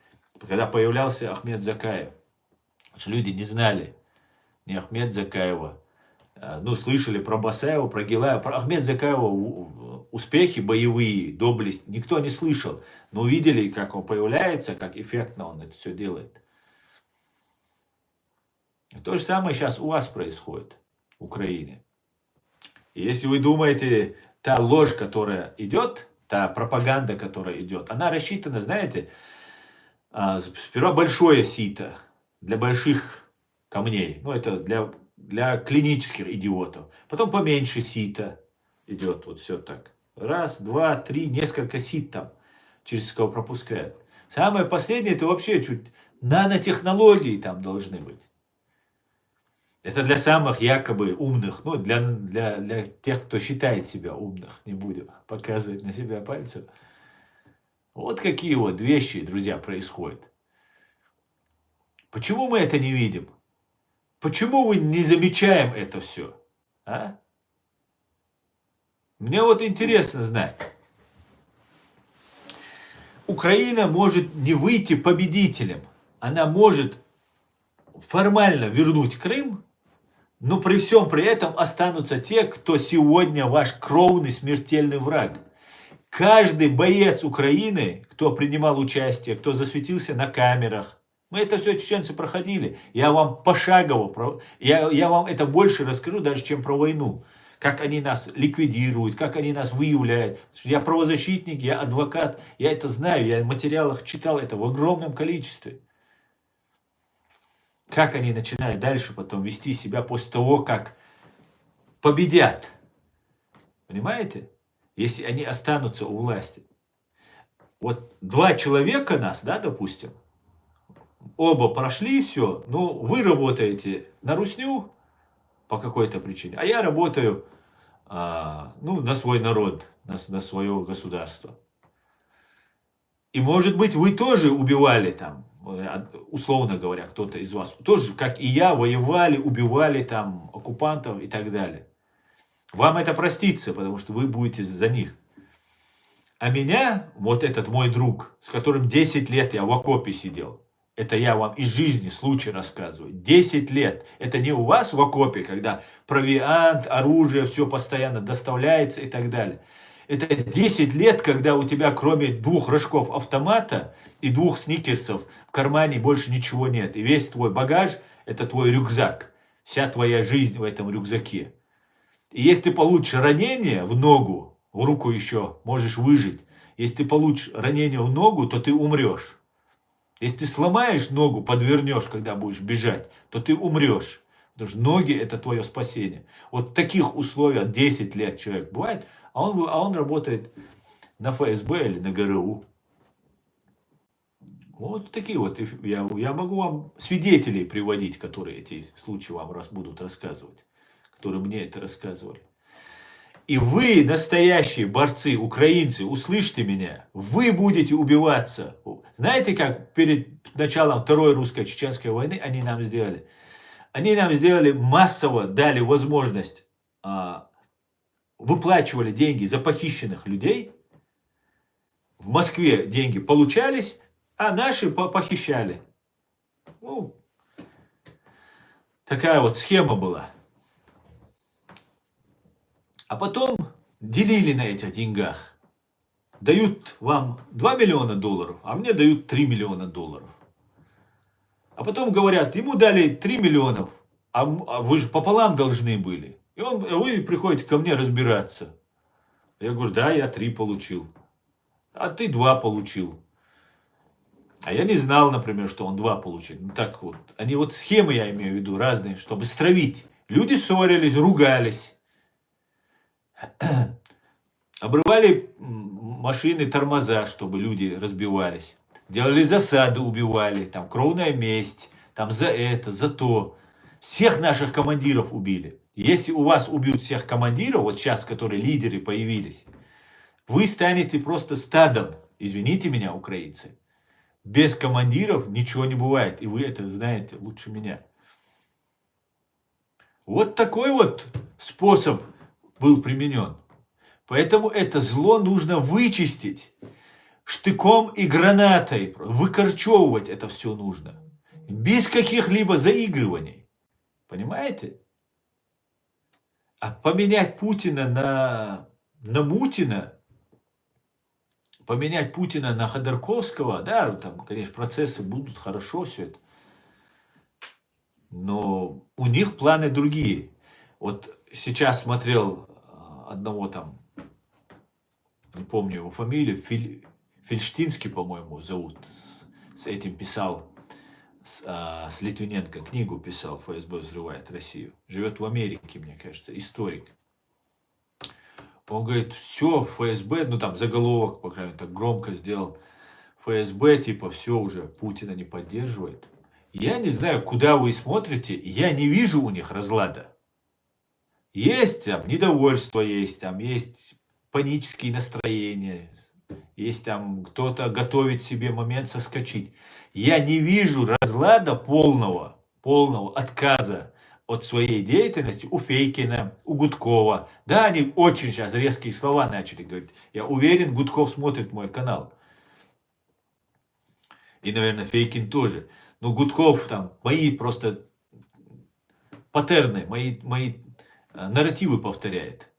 когда появлялся Ахмед Закаев. Потому что люди не знали ни Ахмед Закаева, ну, слышали про Басаева, про Гилаева, про Ахмед Закаева успехи боевые, доблесть, никто не слышал. Но увидели, как он появляется, как эффектно он это все делает. И то же самое сейчас у вас происходит в Украине. И если вы думаете, та ложь, которая идет, та пропаганда, которая идет, она рассчитана, знаете, сперва большое сито для больших камней. Ну, это для клинических идиотов. Потом поменьше сито идет, вот все так. Раз, два, три, несколько сит там, через кого пропускают. Самое последнее, это вообще чуть нанотехнологии там должны быть. Это для самых якобы умных, ну, для тех, кто считает себя умных, не будем показывать на себя пальцем. Вот какие вот вещи, друзья, происходят. Почему мы это не видим? Почему мы не замечаем это все? А? Мне вот интересно знать. Украина может не выйти победителем. Она может формально вернуть Крым, но при всем при этом останутся те, кто сегодня ваш кровный смертельный враг. Каждый боец Украины, кто принимал участие, кто засветился на камерах, мы это все, чеченцы, проходили. Я вам пошагово, я вам это больше расскажу, даже чем про войну. Как они нас ликвидируют, как они нас выявляют. Я правозащитник, я адвокат, я это знаю, я в материалах читал это в огромном количестве. Как они начинают дальше потом вести себя после того, как победят. Понимаете? Если они останутся у власти. Вот два человека нас, да, допустим, оба прошли все, ну, вы работаете на русню по какой-то причине, а я работаю, ну, на свой народ, на свое государство. И, может быть, вы тоже убивали там, условно говоря, кто-то из вас, тоже, как и я, воевали, убивали там оккупантов и так далее. Вам это простится, потому что вы будете за них. А меня, вот этот мой друг, с которым 10 лет я в окопе сидел, это я вам из жизни случай рассказываю. 10 лет. Это не у вас в окопе, когда провиант, оружие, все постоянно доставляется и так далее. Это 10 лет, когда у тебя кроме 2 рожков автомата и 2 сникерсов в кармане больше ничего нет. И весь твой багаж – это твой рюкзак. Вся твоя жизнь в этом рюкзаке. И если ты получишь ранение в ногу, в руку еще можешь выжить. Если ты получишь ранение в ногу, то ты умрешь. Если ты сломаешь ногу, подвернешь, когда будешь бежать, то ты умрешь. Потому что ноги – это твое спасение. Вот в таких условиях 10 лет человек бывает, а он работает на ФСБ или на ГРУ. Вот такие вот. Я могу вам свидетелей приводить, которые эти случаи вам будут рассказывать. Которые мне это рассказывали. И вы, настоящие борцы, украинцы, услышьте меня, вы будете убиваться. Знаете, как перед началом Второй русско-чеченской войны они нам сделали? Они нам сделали массово, дали возможность, выплачивали деньги за похищенных людей. В Москве деньги получались, а наши похищали. Ну, такая вот схема была. А потом делили на этих деньгах. Дают вам 2 миллиона долларов, а мне дают 3 миллиона долларов. А потом говорят, ему дали 3 миллионов, а вы же пополам должны были. И вы приходите ко мне разбираться. Я говорю, да, я 3 получил. А ты 2 получил. А я не знал, например, что он 2 получил. Ну так вот. Они вот схемы, я имею в виду, разные, чтобы стравить. Люди ссорились, ругались. Обрывали машины, тормоза, чтобы люди разбивались. Делали засады, убивали. Там кровная месть. Там за это, за то. Всех наших командиров убили. Если у вас убьют всех командиров, вот сейчас, которые лидеры появились, вы станете просто стадом. Извините меня, украинцы. Без командиров ничего не бывает. И вы это знаете лучше меня. Вот такой вот способ был применен. Поэтому это зло нужно вычистить штыком и гранатой. Выкорчевывать это все нужно. Без каких-либо заигрываний. Понимаете? А поменять Путина на Мутина, поменять Путина на Ходорковского, да, там, конечно, процессы будут, хорошо все это. Но у них планы другие. Вот сейчас смотрел одного там, не помню его фамилию, Фельштинский, по-моему, зовут, с этим писал, с Литвиненко книгу писал «ФСБ взрывает Россию». Живет в Америке, мне кажется, историк. Он говорит, все, ФСБ, ну там заголовок, по крайней мере, так громко сделал, ФСБ, типа, все уже, Путина не поддерживает. Я не знаю, куда вы смотрите, я не вижу у них разлада. Есть там недовольство, есть там, есть панические настроения, есть там кто-то готовит себе момент соскочить. Я не вижу разлада полного отказа от своей деятельности у Фейкина, у Гудкова. Да, они очень сейчас резкие слова начали говорить. Я уверен, Гудков смотрит мой канал. И, наверное, Фейкин тоже. Но Гудков там, мои просто паттерны, мои нарративы повторяет.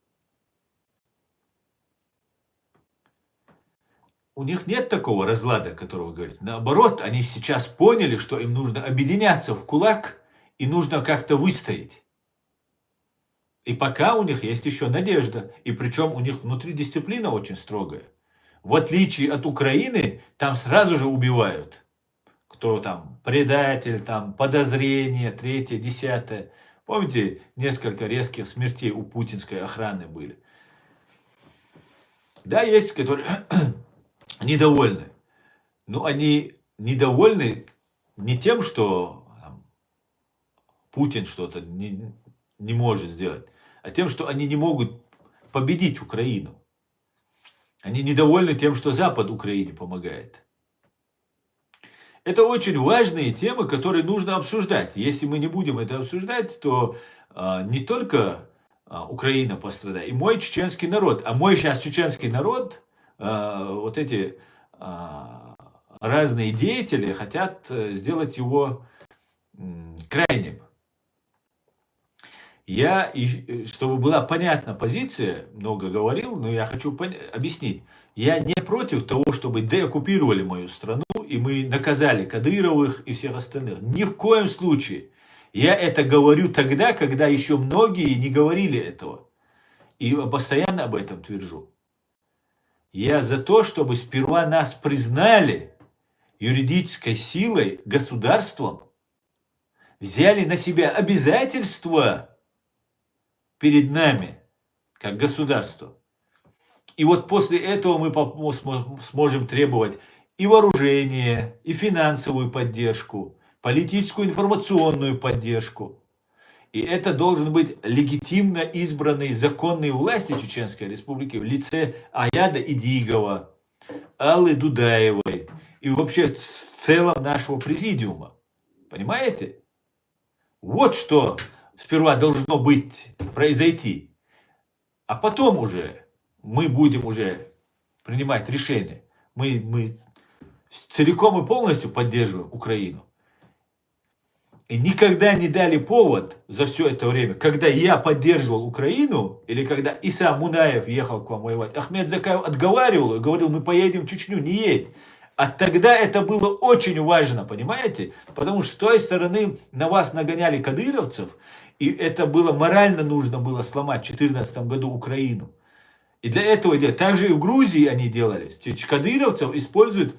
У них нет такого разлада, которого вы говорите. Наоборот, они сейчас поняли, что им нужно объединяться в кулак и нужно как-то выстоять. И пока у них есть еще надежда. И причем у них внутри дисциплина очень строгая. В отличие от Украины, там сразу же убивают. Кто там предатель, там подозрение, 3-е, 10-е. Помните, несколько резких смертей у путинской охраны были. Да, есть, которые недовольны. Но они недовольны не тем, что там, Путин что-то не может сделать, а тем, что они не могут победить Украину. Они недовольны тем, что Запад Украине помогает. Это очень важные темы, которые нужно обсуждать. Если мы не будем это обсуждать, то не только Украина пострадает, и мой чеченский народ. А мой сейчас чеченский народ, вот эти разные деятели хотят сделать его крайним. Я, чтобы была понятна позиция, много говорил, но я хочу объяснить. Я не против того, чтобы деоккупировали мою страну, и мы наказали Кадыровых и всех остальных. Ни в коем случае. Я это говорю тогда, когда еще многие не говорили этого. И постоянно об этом твержу. Я за то, чтобы сперва нас признали юридической силой, государством, взяли на себя обязательства перед нами, как государство. И вот после этого мы сможем требовать и вооружение, и финансовую поддержку, политическую информационную поддержку. И это должен быть легитимно избранный законные власти Чеченской Республики в лице Аяда Идигова, Аллы Дудаевой и вообще в целом нашего президиума. Понимаете? Вот что сперва должно произойти. А потом уже мы будем уже принимать решения. Мы целиком и полностью поддерживаем Украину. и никогда не дали повод за все это время, когда я поддерживал Украину, или когда Иса Мунаев ехал к вам воевать, Ахмед Закаев отговаривал и говорил, мы поедем в Чечню, не едь. А тогда это было очень важно, понимаете? Потому что с той стороны на вас нагоняли кадыровцев, и это было морально нужно было сломать в 2014 году Украину. И для этого делать. Также и в Грузии они делали. Кадыровцев используют,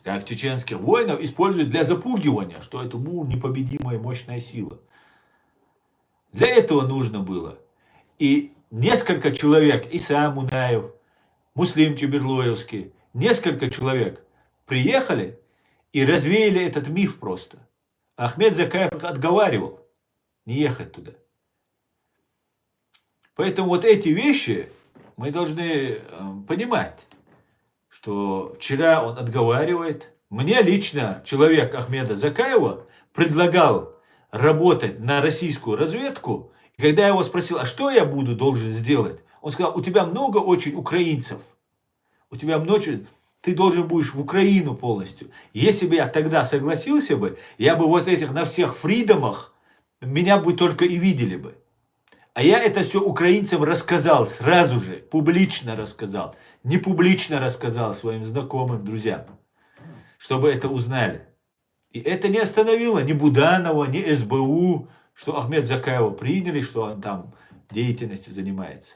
как чеченских воинов, используют для запугивания, что это была непобедимая мощная сила. Для этого нужно было. И несколько человек, Иса Мунаев, Муслим Чеберлоевский, несколько человек приехали и развеяли этот миф просто. Ахмед Закаев отговаривал не ехать туда. Поэтому вот эти вещи мы должны понимать, что вчера он отговаривает. Мне лично человек Ахмеда Закаева предлагал работать на российскую разведку. И когда я его спросил, а что я должен сделать? Он сказал, у тебя много очень украинцев. У тебя много, ты должен будешь в Украину полностью. Если бы я тогда согласился бы, я бы вот этих на всех фридомах, меня бы только и видели бы. А я это все украинцам рассказал сразу же, публично рассказал. Не публично рассказал своим знакомым, друзьям, чтобы это узнали. И это не остановило ни Буданова, ни СБУ, что Ахмед Закаева приняли, что он там деятельностью занимается.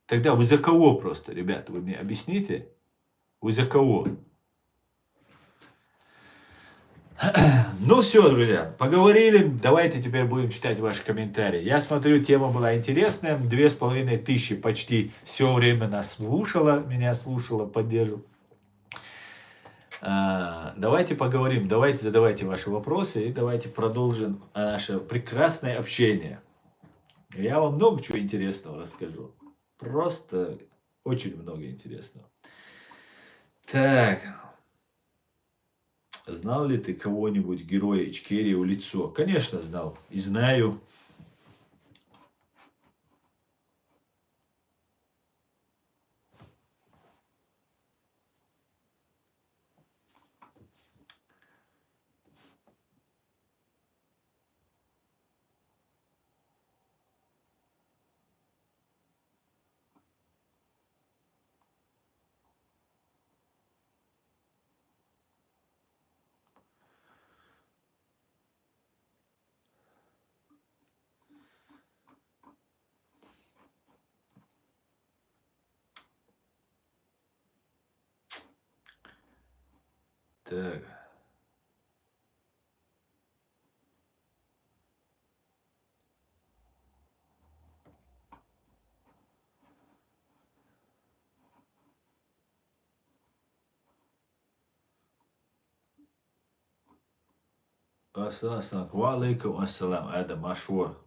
Тогда вы за кого просто, ребята, вы мне объясните? Вы за кого? Ну все, друзья, поговорили. Давайте теперь будем читать ваши комментарии. Я смотрю, тема была интересная. 2500 почти все время нас слушала, меня слушала, поддерживала. Давайте поговорим, давайте задавайте ваши вопросы и давайте продолжим наше прекрасное общение. Я вам много чего интересного расскажу. Просто очень много интересного. Так. Знал ли ты кого-нибудь, героя Ичкерии, в лицо? Конечно, знал. И знаю. Так. Ассалам. Валейкум ассалам. Адам Ашвор.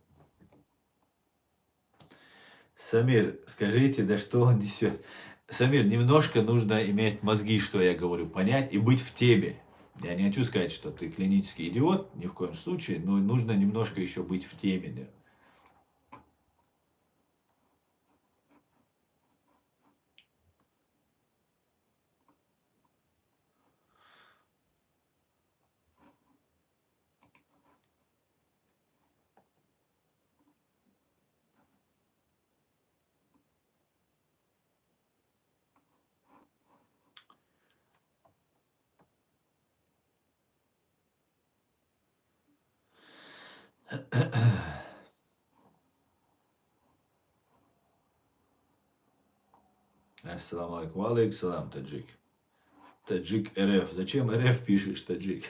Самир, скажите, да что он несет? Самир, немножко нужно иметь мозги, что я говорю, понять и быть в теме. Я не хочу сказать, что ты клинический идиот, ни в коем случае, но нужно немножко еще быть в теме. Да. Ассаламу алейкум. Валейкум салам, таджик. Таджик РФ. Зачем РФ пишешь, таджик?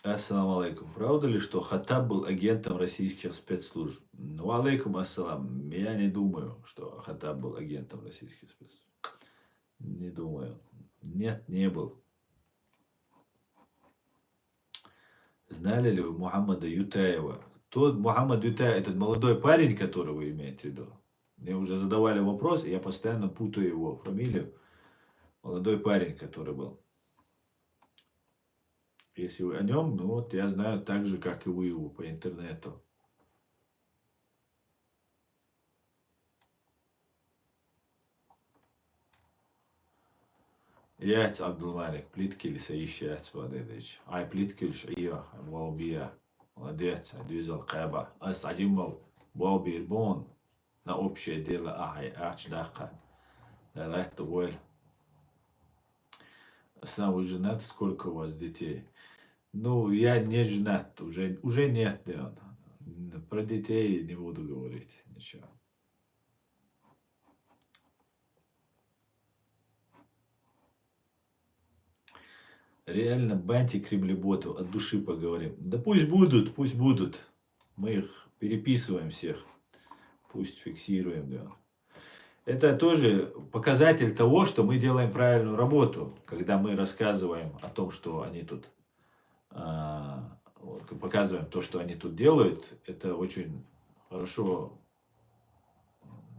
Ассаламу алейкум. Правда ли, что Хаттаб был агентом российских спецслужб? Ну, алейкум ассалам. Я не думаю, что Хаттаб был агентом российских спецслужб. Не думаю. Нет, не был. Знали ли вы Мухаммада Ютаева? Тот Мухаммад Ютаев, этот молодой парень, который вы имеете в виду? Мне уже задавали вопрос, и я постоянно путаю его фамилию. Молодой парень, который был. Если вы о нем, ну вот я знаю так же, как и вы его по интернету. Яц Абдулмалик, плиткились, яц Вадедыч. Ай, плиткилиш, iyo, Волбия. Молодец, Адюзал Каба. Ас Адимал, Волбир Бон. На общее дело, ахай, Ачдаха. Это воль. Сам вы женат, сколько у вас детей? Ну, я не женат, уже нет, Леон. Про детей не буду говорить ничего. Реально, баньте кремлеботов, от души поговорим. Да пусть будут, пусть будут. Мы их переписываем всех. Пусть фиксируем, да. Это тоже показатель того, что мы делаем правильную работу, когда мы рассказываем о том, что они тут, показываем то, что они тут делают. Это очень хорошо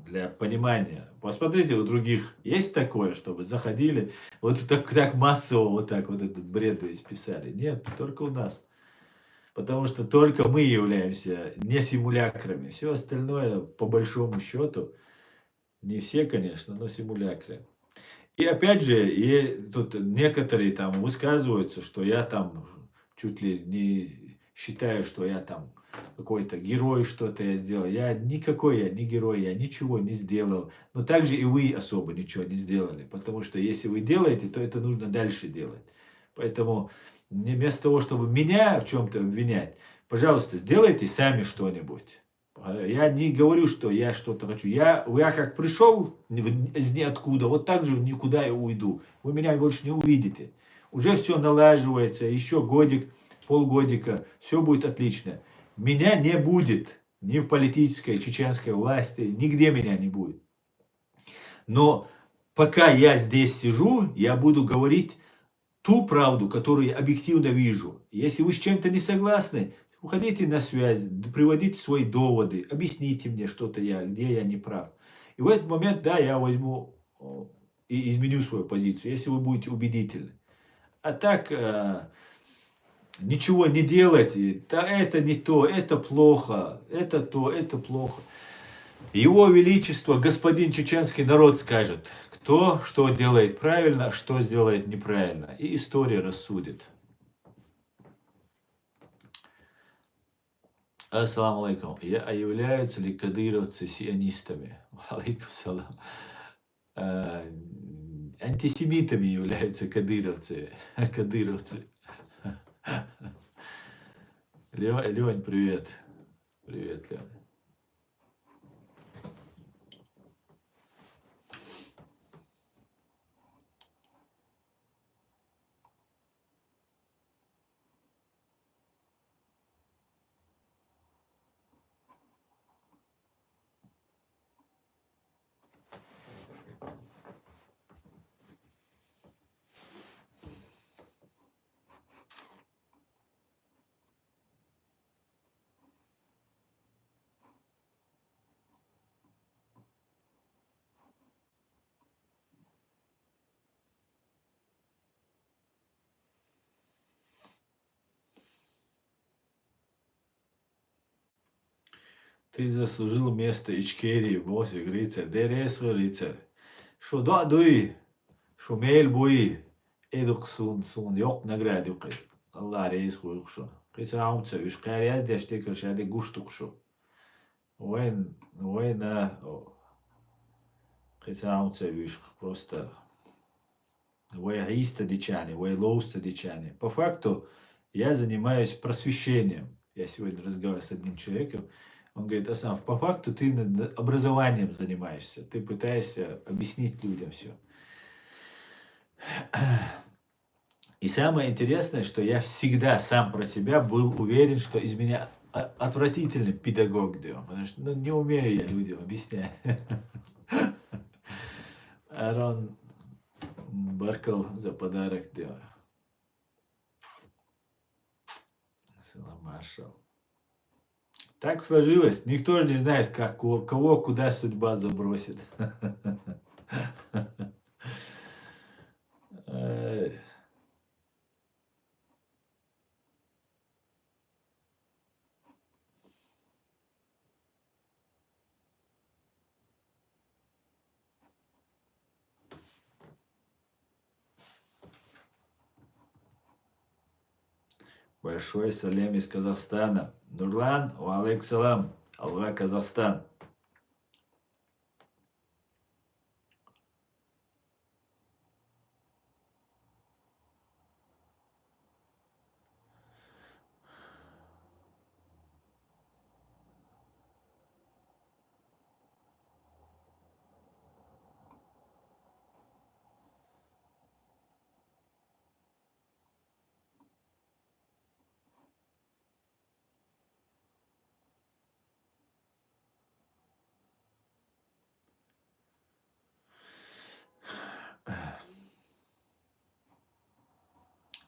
для понимания. Посмотрите, у других есть такое, чтобы заходили, вот так массово вот так вот этот бред писали. Нет, только у нас. Потому что только мы являемся не симулякрами. Все остальное, по большому счету, не все, конечно, но симулякры. И опять же, и тут некоторые там высказываются, что я там чуть ли не считаю, что я там какой-то герой, что-то я сделал. Я никакой, я не герой, я ничего не сделал. Но также и вы особо ничего не сделали. Потому что если вы делаете, то это нужно дальше делать. Поэтому вместо того, чтобы меня в чем-то обвинять, пожалуйста, сделайте сами что-нибудь. Я не говорю, что я что-то хочу. Я как пришел из ниоткуда, вот так же никуда и уйду. Вы меня больше не увидите. Уже все налаживается, еще годик, полгодика, все будет отлично. Меня не будет ни в политической чеченской власти, нигде меня не будет. Но пока я здесь сижу, я буду говорить ту правду, которую я объективно вижу. Если вы с чем-то не согласны, уходите на связь, приводите свои доводы, объясните мне что-то где я не прав. И в этот момент, да, я возьму и изменю свою позицию, если вы будете убедительны. А так, ничего не делать, да это не то, это плохо, это то, это плохо. Его Величество, господин чеченский народ скажет, кто что делает правильно, что сделает неправильно. И история рассудит. Ассаламу алейкум. Являются ли кадыровцы сионистами? Алейкум салам. Антисемитами являются кадыровцы. Лень, привет. Привет, Лень. Ты заслужил место Ичкерии в Мосик, рыцарь. Дересвы, рыцарь. Шо да дуй, шо мейл буй. Эдук сун, yok награди укай. Allah reis kuyukşu. Kısa amca, üç kere yaz deşte kırşade guştukşu. Войн, kısa amca, üç просто. Воягиста дичани, войлоуста дичани. По факту, я занимаюсь просвещением. Я сегодня разговаривал с одним человеком. Он говорит, Асан, по факту ты образованием занимаешься. Ты пытаешься объяснить людям все. И самое интересное, что я всегда сам про себя был уверен, что из меня отвратительный педагог, да, потому что не умею я людям объяснять. Арон Баркал за подарок, да. Маршал. Так сложилось. Никто же не знает, кого куда судьба забросит. Большой салям из Казахстана. Нурлан, валейк салам. Алга, Казахстан.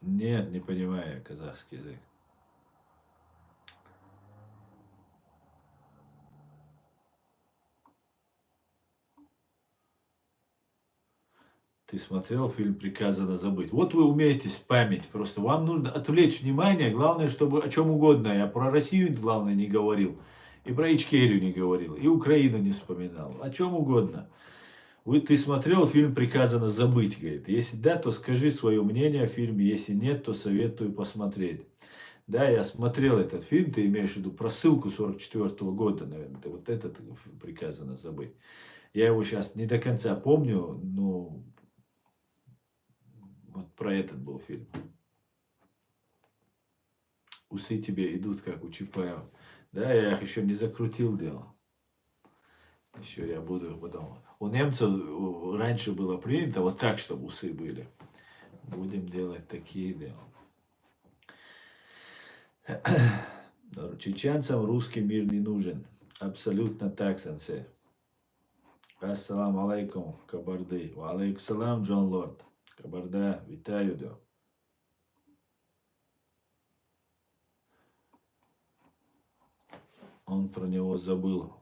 Нет, не понимаю казахский язык. Ты смотрел фильм «Приказано забыть». Вот вы умеете память. Просто вам нужно отвлечь внимание. Главное, чтобы о чем угодно. Я про Россию, главное, не говорил. И про Ичкерию не говорил. И Украину не вспоминал. О чем угодно. Ты смотрел фильм «Приказано забыть», говорит. Если да, то скажи свое мнение о фильме. Если нет, то советую посмотреть. Да, я смотрел этот фильм, ты имеешь в виду про ссылку 44-го года, наверное. Ты вот этот «Приказано забыть». Я его сейчас не до конца помню, но вот про этот был фильм. Усы тебе идут, как у Чапаева. Да, я их еще не закрутил дело. Еще я буду потом. У немцев раньше было принято вот так, чтобы усы были. Будем делать такие дела. Чеченцам русский мир не нужен. Абсолютно так, сенсей. Ассаламу алейкум, Кабарды. Ва алейкум салам, Джон Лорд. Кабарда, вітаю, да. Он про него забыл.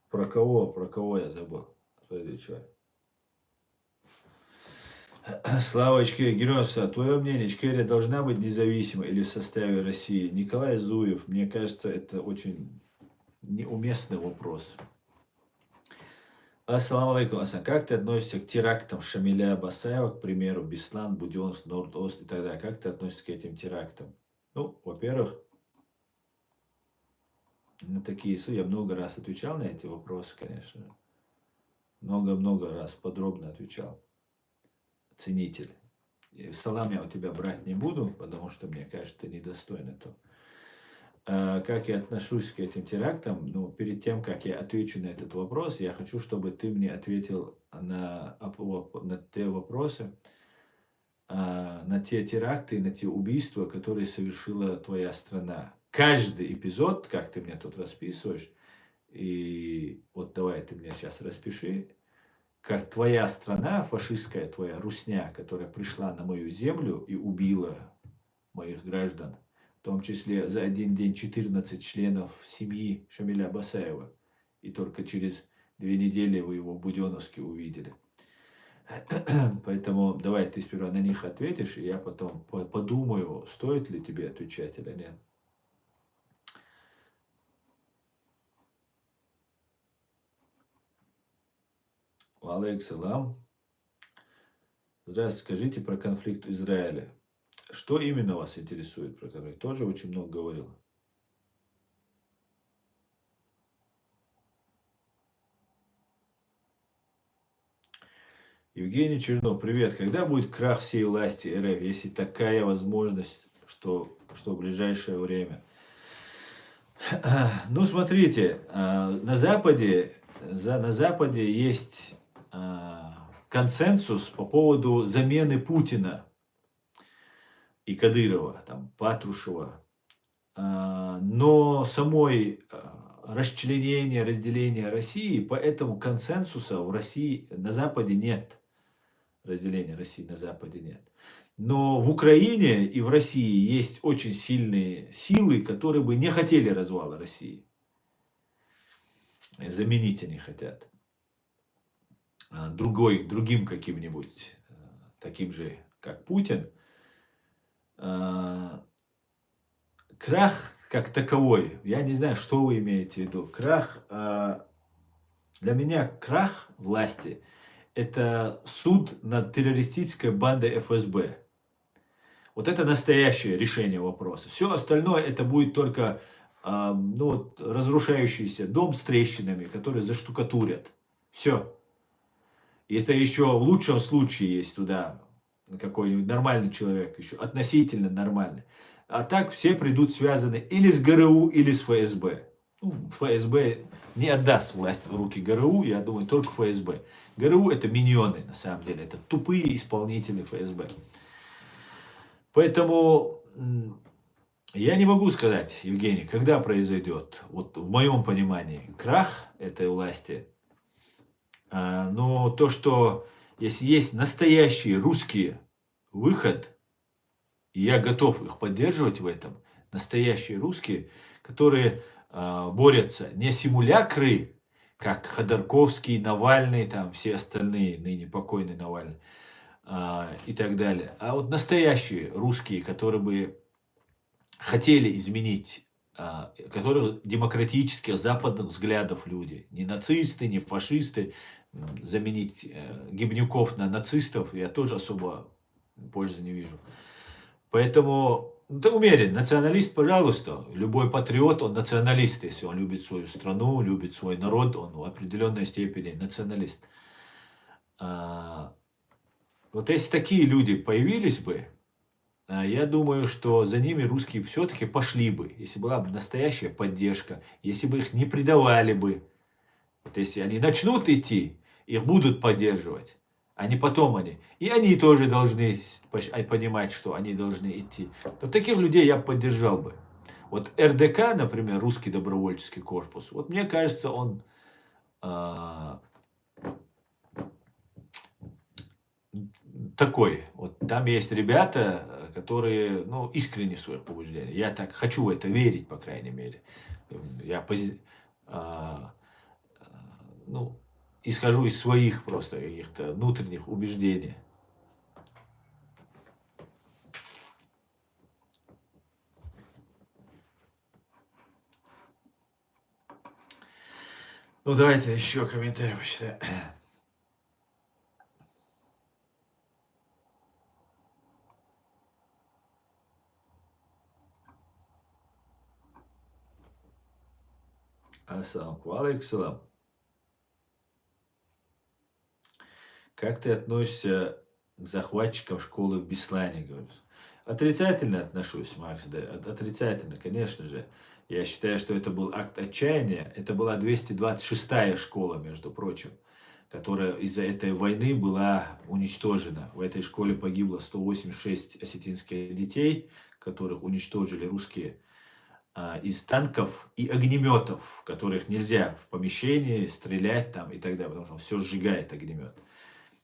Про кого? Про кого я забыл? Смотри, человек. Слава Ичкерия, Героевство, твое мнение, Ичкерия должна быть независимой или в составе России? Николай Зуев, мне кажется, это очень неуместный вопрос. Ассаламу алейкум, Асан. Как ты относишься к терактам Шамиля Басаева, к примеру, Беслан, Буденновск, Норд-Ост и так далее? Как ты относишься к этим терактам? Ну, во-первых, на такие суды я много раз отвечал на эти вопросы, конечно. Много-много раз подробно отвечал. Ценитель. Салам я у тебя брать не буду, потому что мне кажется, ты недостоин этого. Как я отношусь к этим терактам? Ну, перед тем, как я отвечу на этот вопрос, я хочу, чтобы ты мне ответил на те вопросы, на те теракты, на те убийства, которые совершила твоя страна. Каждый эпизод, как ты мне тут расписываешь, и вот давай ты мне сейчас распиши, как твоя страна, фашистская твоя русня, которая пришла на мою землю и убила моих граждан, в том числе за один день 14 членов семьи Шамиля Басаева, и только через 2 недели вы его в Буденновске увидели. Поэтому давай ты сперва на них ответишь, и я потом подумаю, стоит ли тебе отвечать или нет. Алейкум салам. Здравствуйте, скажите про конфликт Израиля. Что именно вас интересует про конфликт? Тоже очень много говорил. Евгений Чернов, привет. Когда будет крах всей власти РФ, если такая возможность, что в ближайшее время? Ну, смотрите, на Западе есть консенсус по поводу замены Путина и Кадырова, там, Патрушева. Но самой расчленения, разделения России, поэтому консенсуса в России на Западе нет. Разделения России на Западе нет. Но в Украине и в России есть очень сильные силы, которые бы не хотели развала России. Заменить они хотят другим каким-нибудь, таким же, как Путин. Крах как таковой, я не знаю, что вы имеете в виду. Крах, для меня крах власти – это суд над террористической бандой ФСБ. Вот это настоящее решение вопроса. Все остальное это будет только разрушающийся дом с трещинами, которые заштукатурят. Все. И это еще в лучшем случае есть туда какой-нибудь нормальный человек, еще относительно нормальный. А так все придут связаны или с ГРУ, или с ФСБ. ФСБ не отдаст власть в руки ГРУ, я думаю, только ФСБ. ГРУ это миньоны, на самом деле, это тупые исполнители ФСБ. Поэтому я не могу сказать, Евгений, когда произойдет, вот в моем понимании, крах этой власти. Но то, что если есть настоящий русский выход, и я готов их поддерживать в этом, настоящие русские, которые борются не симулякры, как Ходорковский, Навальный, там все остальные, ныне покойный Навальный и так далее, а вот настоящие русские, которые бы хотели изменить, которые демократических западных взглядов люди, не нацисты, не фашисты, заменить гибнюков на нацистов я тоже особо пользы не вижу. Поэтому ты умерен, националист, пожалуйста, любой патриот, он националист, если он любит свою страну, любит свой народ, он в определенной степени националист. Вот если такие люди появились бы, я думаю, что за ними русские все-таки пошли бы, если была бы настоящая поддержка, если бы их не предавали бы. Вот если они начнут идти, их будут поддерживать, а не потом они. И они тоже должны понимать, что они должны идти. Но таких людей я поддержал бы. Вот РДК, например, Русский добровольческий корпус, вот мне кажется, он такой. Вот там есть ребята, которые искренне в своих побуждениях. Я так хочу в это верить, по крайней мере. Я исхожу из своих просто каких-то внутренних убеждений. Ну, давайте еще комментарий почитаем. Ассаламу алейкум. Как ты относишься к захватчикам школы в Беслане, говорю? Отрицательно отношусь, Макс, да, отрицательно, конечно же. Я считаю, что это был акт отчаяния. Это была 226-я школа, между прочим, которая из-за этой войны была уничтожена. В этой школе погибло 186 осетинских детей, которых уничтожили русские из танков и огнеметов, в которых нельзя в помещении стрелять там и так далее, потому что все сжигает огнемет,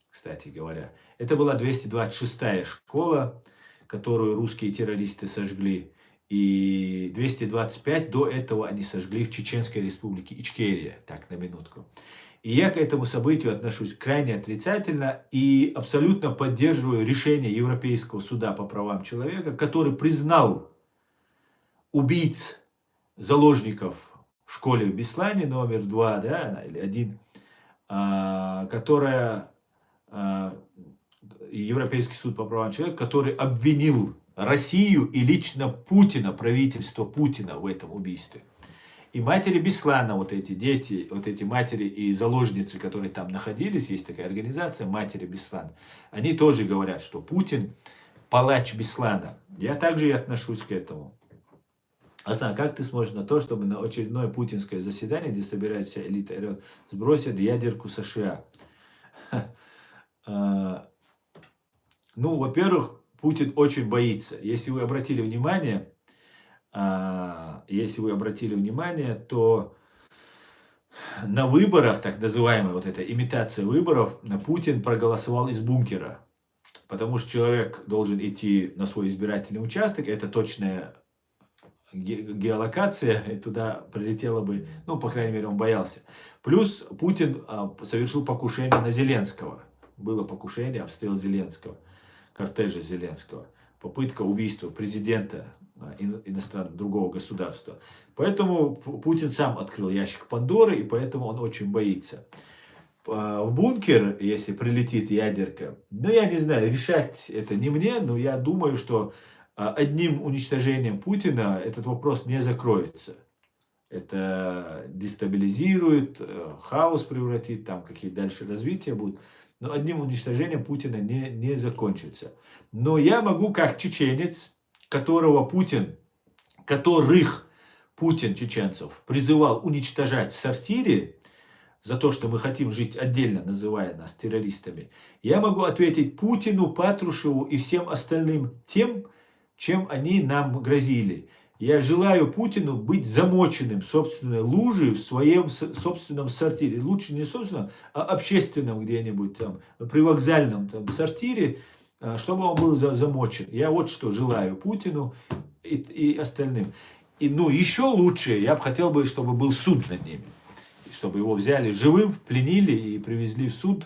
кстати говоря. Это была 226-я школа, которую русские террористы сожгли. И 225 до этого они сожгли в Чеченской республике Ичкерия, так на минутку. И я к этому событию отношусь крайне отрицательно и абсолютно поддерживаю решение Европейского суда по правам человека, который признал убийц заложников в школе в Беслане номер 2, да, или 1, которая Европейский суд по правам человека, который обвинил Россию и лично Путина, правительство Путина в этом убийстве. И матери Беслана, вот эти дети, вот эти матери и заложницы, которые там находились, есть такая организация, матери Беслана, они тоже говорят, что Путин палач Беслана. Я также и отношусь к этому. Асан, как ты смотришь на то, чтобы на очередное путинское заседание, где собирается элита РФ, сбросят ядерку США? Ну, во-первых, Путин очень боится. Если вы обратили внимание, то на выборах, так называемой вот этой имитации выборов, Путин проголосовал из бункера. Потому что человек должен идти на свой избирательный участок, это точная геолокация, и туда прилетело бы, ну, по крайней мере, он боялся. Плюс Путин совершил покушение на Зеленского. Было покушение, обстрел Зеленского, кортежа Зеленского. Попытка убийства президента иностранного, другого государства. Поэтому Путин сам открыл ящик Пандоры, и поэтому он очень боится. В бункер, если прилетит ядерка, ну, я не знаю, решать это не мне, но я думаю, что одним уничтожением Путина этот вопрос не закроется. Это дестабилизирует, хаос превратит, там какие дальше развития будут. Но одним уничтожением Путина не закончится. Но я могу, как чеченец, которых Путин, чеченцев, призывал уничтожать в сортире, за то, что мы хотим жить отдельно, называя нас террористами, я могу ответить Путину, Патрушеву и всем остальным тем, чем они нам грозили. Я желаю Путину быть замоченным в собственной луже, в своем собственном сортире. Лучше не собственном, а общественном где-нибудь там, привокзальном там, сортире, чтобы он был замочен. Я вот что желаю Путину и остальным. И, ну, еще лучше, я бы хотел, чтобы был суд над ними. Чтобы его взяли живым, пленили и привезли в суд.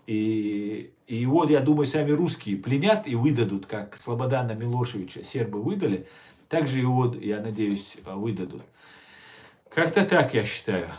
И его, я думаю, сами русские пленят и выдадут, как Слободана Милошевича сербы выдали. Также его, я надеюсь, выдадут. Как-то так, я считаю.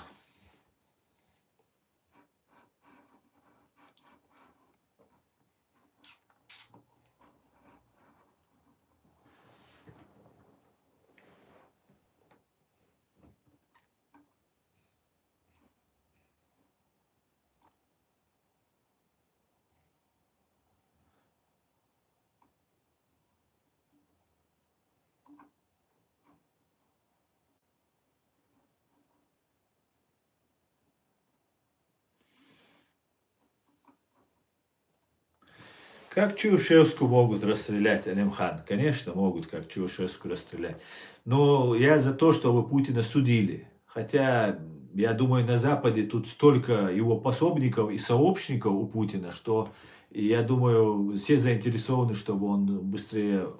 Как Чаушеску могут расстрелять, Алимхан? Конечно, могут как Чаушеску расстрелять. Но я за то, чтобы Путина судили. Хотя, я думаю, на Западе тут столько его пособников и сообщников у Путина, что, я думаю, все заинтересованы, чтобы он быстрее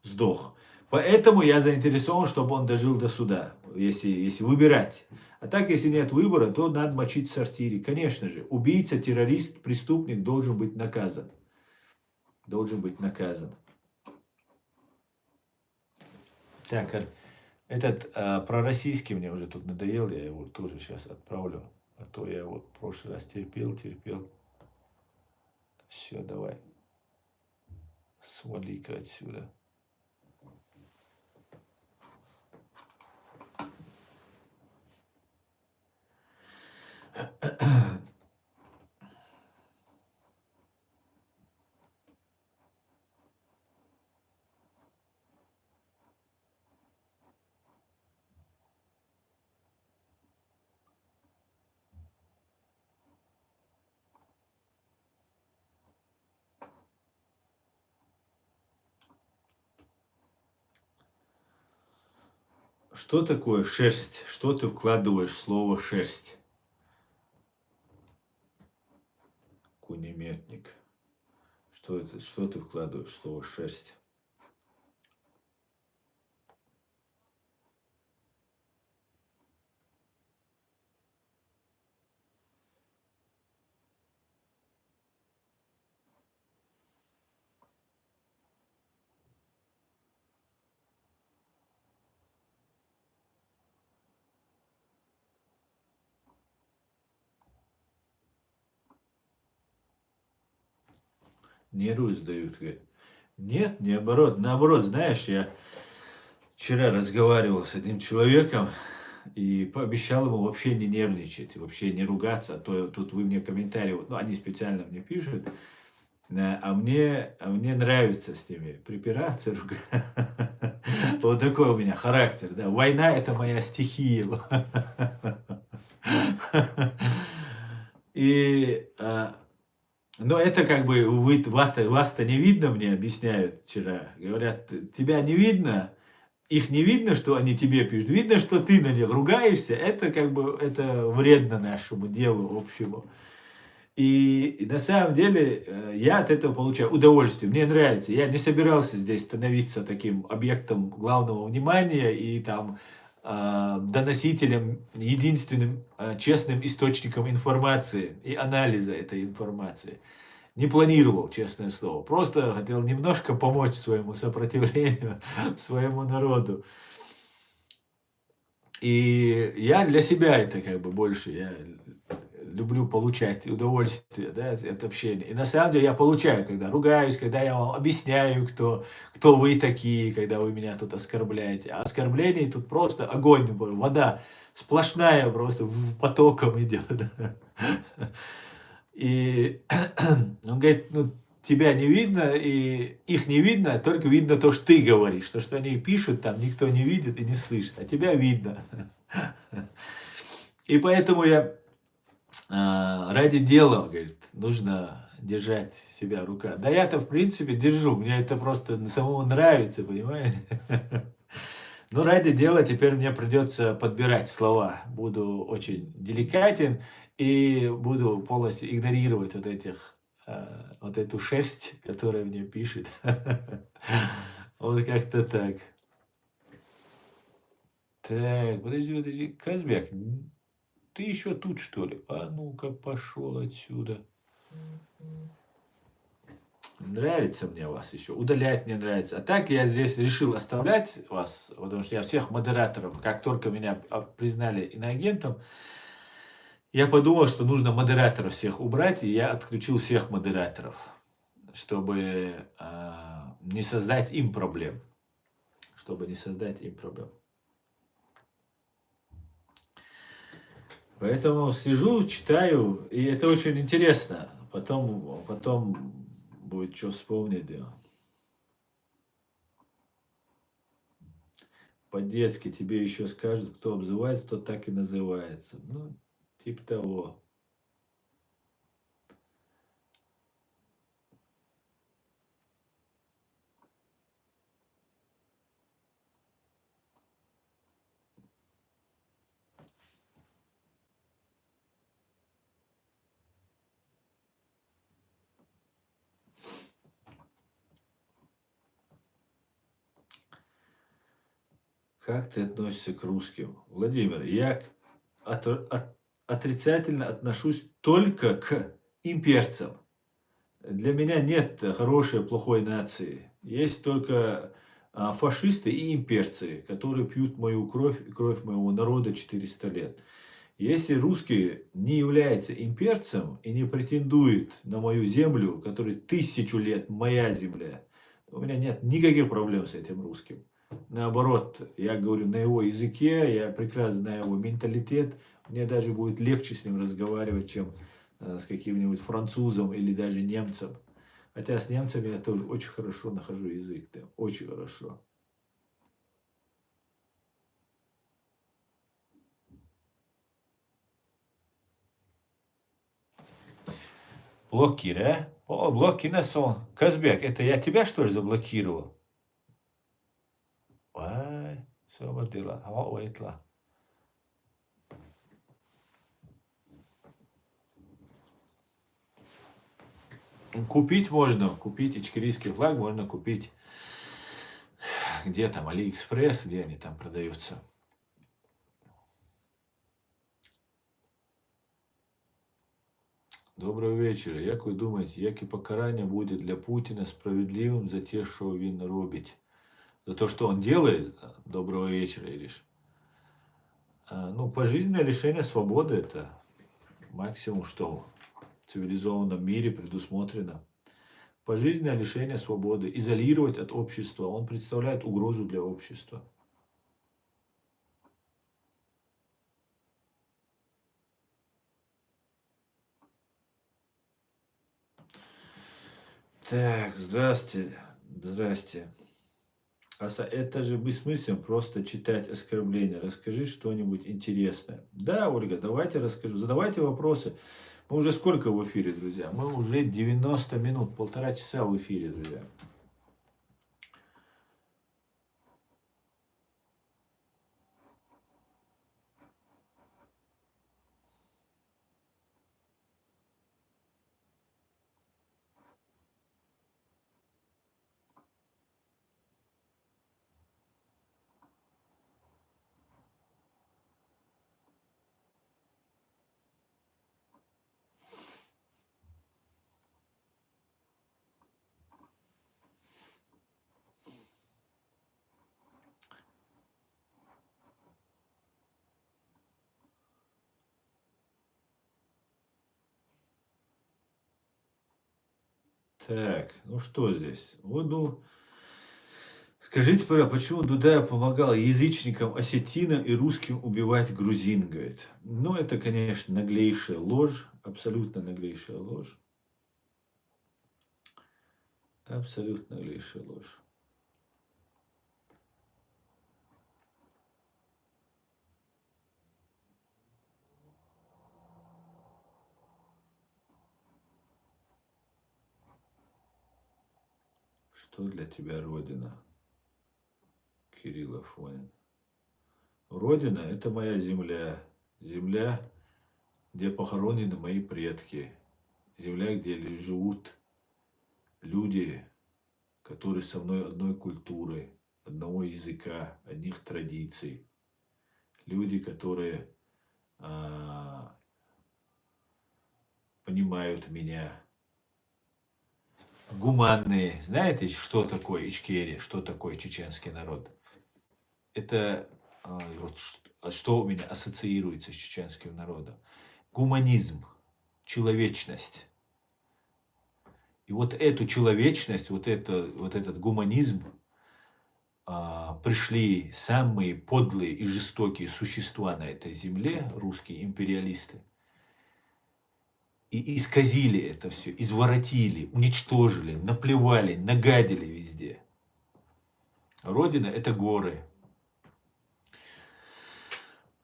сдох. Поэтому я заинтересован, чтобы он дожил до суда, если выбирать. А так, если нет выбора, то надо мочить в сортире. Конечно же, убийца, террорист, преступник должен быть наказан. Должен быть наказан. Так, этот пророссийский мне уже тут надоел, я его тоже сейчас отправлю. А то я его в прошлый раз терпел. Все, давай. Свали-ка отсюда. Что такое шерсть? Что ты вкладываешь в слово шерсть? Кунеметник. Что ты вкладываешь в слово шерсть? Нервы сдают, говорит. Нет, наоборот, знаешь, я вчера разговаривал с одним человеком и пообещал ему вообще не нервничать, вообще не ругаться, а то тут вы мне комментарии, ну, они специально мне пишут, а мне нравится с ними припираться, ругаться. Вот такой у меня характер, да. Война — это моя стихия. И Но это как бы вас-то не видно, мне объясняют вчера. Говорят, тебя не видно, их не видно, что они тебе пишут. Видно, что ты на них ругаешься. Это как бы это вредно нашему делу общему. И на самом деле я от этого получаю удовольствие. Мне нравится. Я не собирался здесь становиться таким объектом главного внимания и там доносителем, единственным честным источником информации и анализа этой информации. Не планировал, честное слово. Просто хотел немножко помочь своему сопротивлению, своему народу. И я для себя это как бы больше, я люблю получать удовольствие, да, от общения. И на самом деле я получаю, когда ругаюсь, когда я вам объясняю, кто вы такие, когда вы меня тут оскорбляете. А оскорблений тут просто огонь, вода сплошная просто потоком идет. И он говорит, ну, тебя не видно, и их не видно, только видно то, что ты говоришь. То, что они пишут, там никто не видит и не слышит, а тебя видно. И поэтому я ради дела, говорит, нужно держать себя в руках. Да я-то, в принципе, держу, мне это просто самому нравится, понимаете? Но ради дела теперь мне придется подбирать слова. Буду очень деликатен и буду полностью игнорировать вот эту шерсть, которая мне пишет. Вот как-то так. Так, подожди, Казбек, ты еще тут, что ли? А ну-ка, пошел отсюда. Нравится мне вас еще. Удалять мне нравится. А так я здесь решил оставлять вас, потому что я всех модераторов, как только меня признали иноагентом, я подумал, что нужно модераторов всех убрать, и я отключил всех модераторов, чтобы не создать им проблем. Чтобы не создать им проблем. Поэтому сижу, читаю, и это очень интересно. Потом будет что вспомнить. Да. По-детски тебе еще скажут, кто обзывается, тот так и называется. Ну, типа того. Как ты относишься к русским? Владимир, я отрицательно отношусь только к имперцам. Для меня нет хорошей, плохой нации. Есть только фашисты и имперцы, которые пьют мою кровь и кровь моего народа 400 лет. Если русский не является имперцем и не претендует на мою землю, которая 1000 лет моя земля, у меня нет никаких проблем с этим русским. Наоборот, я говорю на его языке, я прекрасно знаю его менталитет, мне даже будет легче с ним разговаривать, чем с каким-нибудь французом или даже немцем. Хотя с немцами я тоже очень хорошо нахожу язык, да, очень хорошо. Блокируй, а? О, блоки на сон. Казбек, это я тебя что ли заблокировал? Vay, sabırla. Ha, o etla. Купить можно, купить ичкерийский флаг можно купить, где там, Алиэкспресс, где они там продаются. Доброго вечора. Як ви думаєте, яке покарання буде для Путина справедливим за те, що він робить? За то, что он делает? Доброго вечера, Ириш. Ну, пожизненное лишение свободы – это максимум, что в цивилизованном мире предусмотрено. Пожизненное лишение свободы, изолировать от общества. Он представляет угрозу для общества. Так, здрасте. Здрасте. Это же бессмысленно просто читать оскорбления. Расскажи что-нибудь интересное. Да, Ольга, давайте расскажу. Задавайте вопросы. Мы уже сколько в эфире, друзья? Мы уже 90 минут, 1,5 часа в эфире, друзья. Так, ну что здесь? Скажите, пожалуйста, почему Дудаев помогал язычникам осетина и русским убивать грузин, говорит. Ну, это, конечно, наглейшая ложь, абсолютно наглейшая ложь. Абсолютно наглейшая ложь. Что для тебя Родина? Кирилл Афонин. Родина – это моя земля. Земля, где похоронены мои предки. Земля, где живут люди, которые со мной одной культуры, одного языка, одних традиций. Люди, которые понимают меня. Гуманные. Знаете, что такое Ичкерия, что такое чеченский народ? Это что у меня ассоциируется с чеченским народом? Гуманизм, человечность. И вот эту человечность, вот этот гуманизм пришли самые подлые и жестокие существа на этой земле, русские империалисты, и исказили это все, изворотили, уничтожили, наплевали, нагадили везде. Родина – это горы.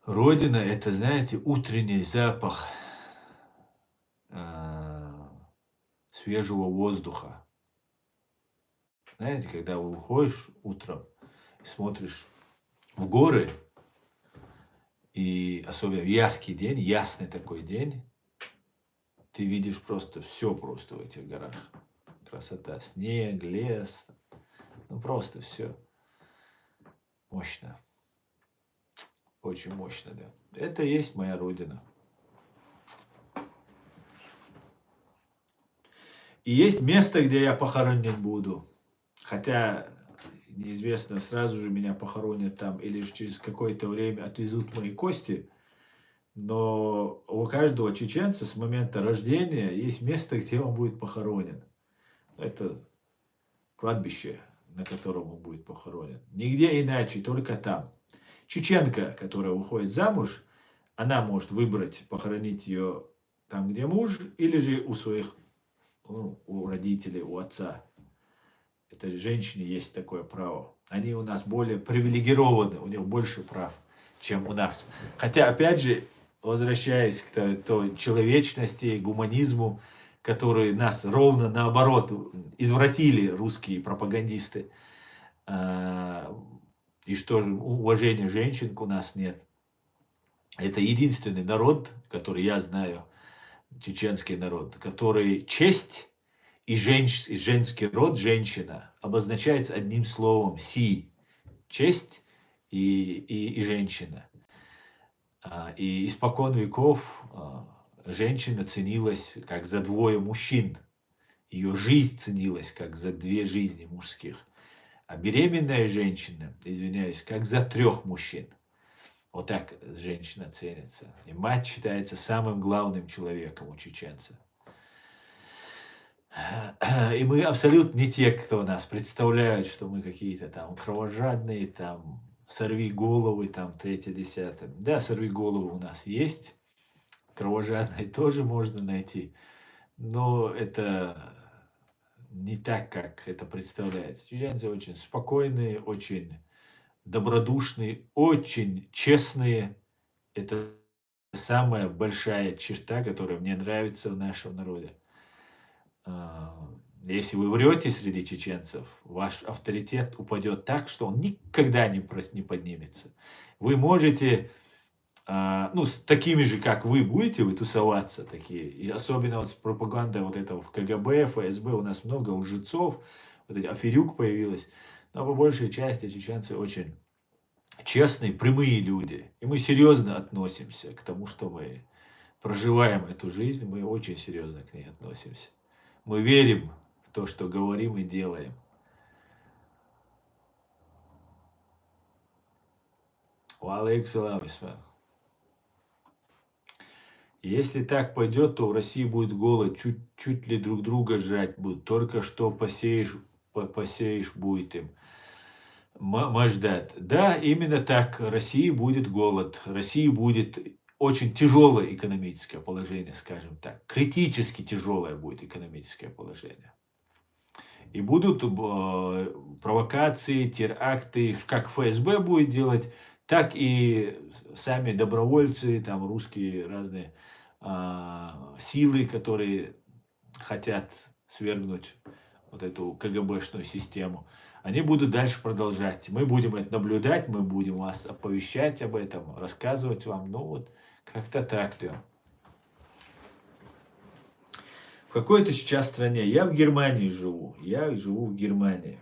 Родина – это, знаете, утренний запах свежего воздуха. Знаете, когда вы выходишь утром и смотришь в горы, и особенно в яркий день, ясный такой день, ты видишь просто все просто в этих горах. Красота, снег, лес, ну просто все. Мощно. Очень мощно, да. Это и есть моя родина. И есть место, где я похоронен буду. Хотя неизвестно, сразу же меня похоронят там или же через какое-то время отвезут мои кости. Но у каждого чеченца с момента рождения есть место, где он будет похоронен. Это кладбище, на котором он будет похоронен. Нигде иначе, только там. Чеченка, которая уходит замуж, она может выбрать похоронить ее там, где муж, или же у своих, у родителей, у отца. Это женщине есть такое право. Они у нас более привилегированы, у них больше прав, чем у нас. Хотя, опять же, возвращаясь к той человечности, гуманизму, который нас ровно наоборот извратили русские пропагандисты. И что же, уважения женщин у нас нет. Это единственный народ, который я знаю, чеченский народ, который честь и женский род, женщина, обозначается одним словом «си». Честь и женщина. И испокон веков женщина ценилась как за двое мужчин. Ее жизнь ценилась как за две жизни мужских. А беременная женщина, извиняюсь, как за 3 мужчин. Вот так женщина ценится. И мать считается самым главным человеком у чеченцев. И мы абсолютно не те, кто нас представляют, что мы какие-то там кровожадные, там сорвиголовы, там 3-10. Да, сорвиголовы у нас есть. Кровожадные тоже можно найти. Но это не так, как это представляется. Чеченцы очень спокойные, очень добродушные, очень честные. Это самая большая черта, которая мне нравится в нашем народе. Если вы врете среди чеченцев, ваш авторитет упадет так, что он никогда не поднимется. Вы можете, ну, с такими же, как вы, будете вы тусоваться, такие, и особенно вот с пропагандой вот этого в КГБ, ФСБ, у нас много лжецов, вот эти аферюк появилась, но по большей части чеченцы очень честные, прямые люди, и мы серьезно относимся к тому, что мы проживаем эту жизнь, мы очень серьезно к ней относимся. Мы верим в то, что говорим и делаем. Валейкум салам, Исмаил. Если так пойдет, то в России будет голод, чуть ли друг друга жрать будут. Только что посеешь будет им. Маждат. Да, именно так. России будет голод. России будет очень тяжелое экономическое положение, скажем так. Критически тяжелое будет экономическое положение. И будут провокации, теракты, как ФСБ будет делать, так и сами добровольцы, там русские разные силы, которые хотят свергнуть вот эту КГБшную систему. Они будут дальше продолжать. Мы будем это наблюдать, мы будем вас оповещать об этом, рассказывать вам. Ну вот, как-то так-то. В какой ты сейчас стране? Я в Германии живу. Я живу в Германии.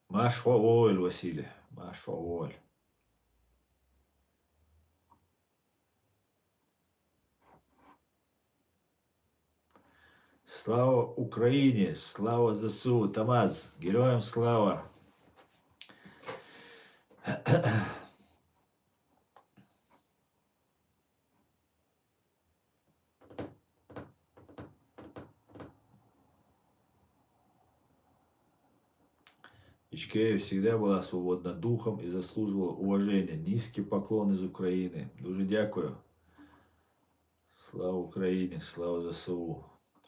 Машваоль, Василий. Машваоль. Слава Украине, слава ЗСУ, Тамаз, героям слава. Ичкерия всегда была свободна духом и заслуживала уважения. Низкий поклон из України. Дуже дякую. Слава Україні, слава ЗСУ.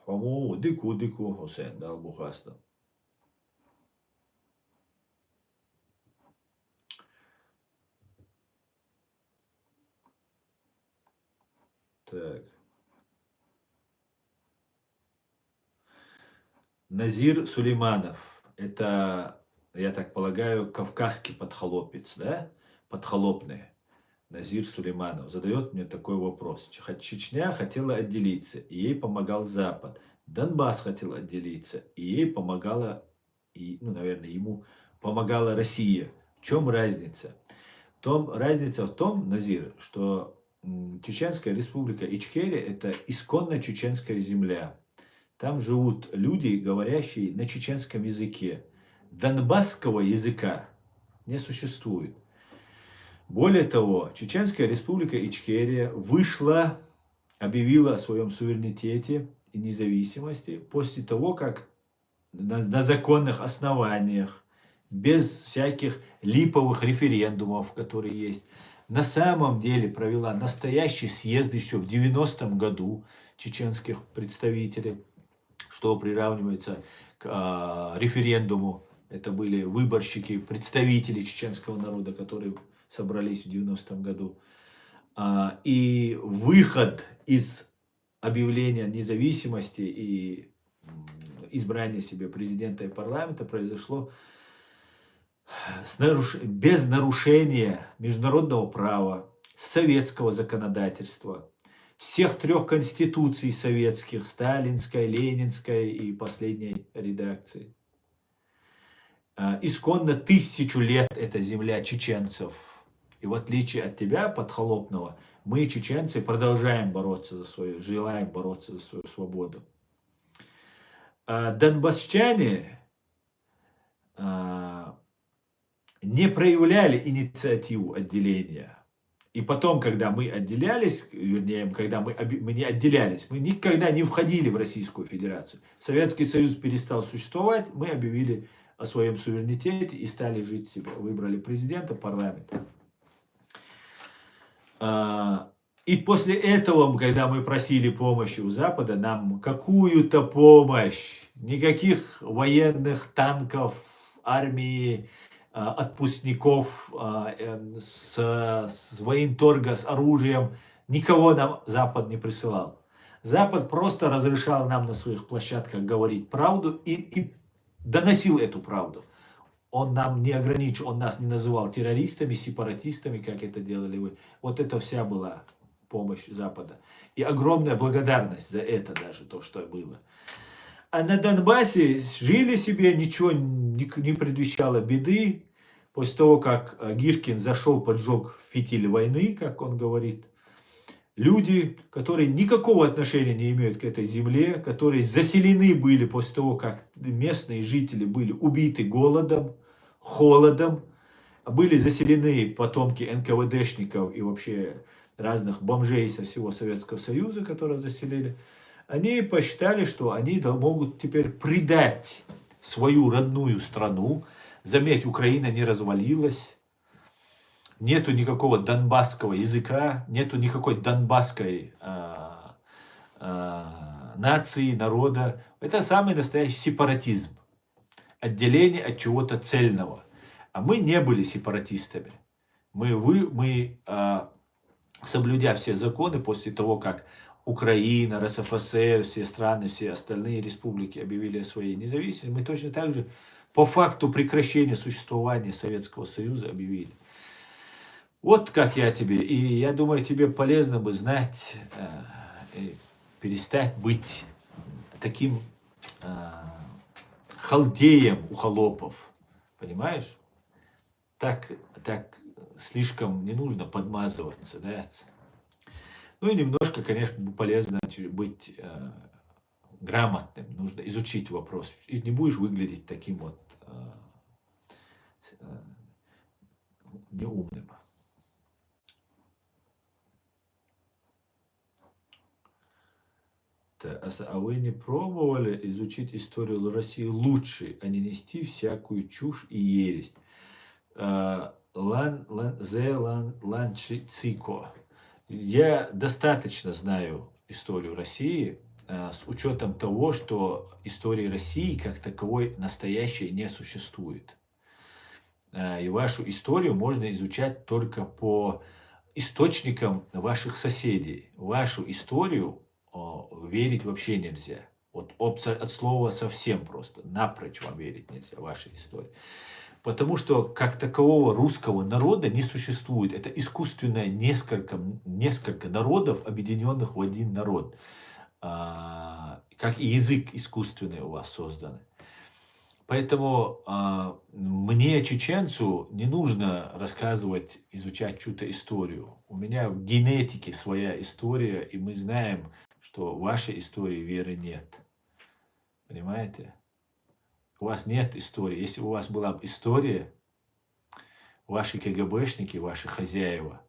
Тому дику, усе, дал бухаста. Так. Назир Сулейманов. Это, я так полагаю, кавказский подхолопец, да? Подхолопный. Назир Сулейманов задает мне такой вопрос. Чечня хотела отделиться, и ей помогал Запад. Донбасс хотел отделиться, и ей помогала, ну, наверное, ему помогала Россия. В чем разница? Разница в том, Назир, что Чеченская республика Ичкерия – это исконно чеченская земля. Там живут люди, говорящие на чеченском языке. Донбасского языка не существует. Более того, Чеченская республика Ичкерия объявила о своем суверенитете и независимости после того, как на законных основаниях, без всяких липовых референдумов, которые есть, на самом деле провела настоящий съезд еще в 90-м году чеченских представителей, что приравнивается к референдуму. Это были выборщики, представители чеченского народа, которые собрались в 90-м году. И выход из объявления независимости и избрания себе президента и парламента произошло без нарушения международного права, советского законодательства, всех трех конституций советских, сталинской, ленинской и последней редакции. Исконно 1000 лет эта земля чеченцев. И в отличие от тебя, подхолопного, мы, чеченцы, продолжаем бороться желаем бороться за свою свободу. Донбассчане не проявляли инициативу отделения. И потом, когда мы отделялись, вернее, когда мы не отделялись, мы никогда не входили в Российскую Федерацию. Советский Союз перестал существовать, мы объявили о своем суверенитете и стали жить себе. Выбрали президента, парламент. И после этого, когда мы просили помощи у Запада, нам какую-то помощь, никаких военных танков, армии, отпускников, с военторга, с оружием, никого нам Запад не присылал. Запад просто разрешал нам на своих площадках говорить правду и доносил эту правду. Он нам не ограничил, он нас не называл террористами, сепаратистами, как это делали вы. Вот это вся была помощь Запада. И огромная благодарность за это даже, то, что было. А на Донбассе жили себе, ничего не предвещало беды. После того, как Гиркин зашел, поджег фитиль войны, как он говорит, люди, которые никакого отношения не имеют к этой земле, которые заселены были после того, как местные жители были убиты голодом, холодом, были заселены потомки НКВДшников и вообще разных бомжей со всего Советского Союза, которые заселили, они посчитали, что они могут теперь предать свою родную страну. Заметь, Украина не развалилась, нету никакого донбасского языка, нету никакой донбасской нации, народа. Это самый настоящий сепаратизм, отделение от чего-то цельного. А мы не были сепаратистами. Мы соблюдя все законы после того, как Украина, РСФСР, все страны, все остальные республики объявили о своей независимости, мы точно так же по факту прекращения существования Советского Союза объявили. Вот как я тебе. И я думаю, тебе полезно бы знать, перестать быть таким халдеем у холопов. Понимаешь? Так слишком не нужно подмазываться, да? Ну и немножко, конечно, полезно быть грамотным. Нужно изучить вопрос. И не будешь выглядеть таким вот неумным. А вы не пробовали изучить историю России лучше, а не нести всякую чушь и ересь? Ланчицико. Я достаточно знаю историю России, с учетом того, что истории России как таковой настоящей не существует. И вашу историю можно изучать только по источникам ваших соседей. Вашу историю верить вообще нельзя. Вот от слова совсем просто. Напрочь вам верить нельзя, вашей истории. Потому что как такового русского народа не существует. Это искусственное несколько народов, объединенных в один народ. Как и язык искусственный у вас создан. Поэтому мне, чеченцу, не нужно рассказывать, изучать чью-то историю. У меня в генетике своя история, и мы знаем, что в вашей истории веры нет. Понимаете? У вас нет истории. Если у вас была бы история, ваши КГБшники, ваши хозяева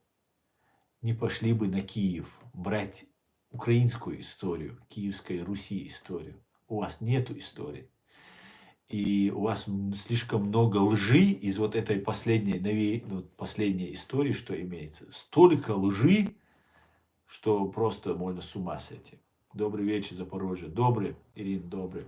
не пошли бы на Киев брать украинскую историю, Киевской Руси историю. У вас нету истории. И у вас слишком много лжи из вот этой последней истории, что имеется. Столько лжи, что просто можно с ума сойти. Добрый вечер, Запорожье. Добрый, Ирина, добрый.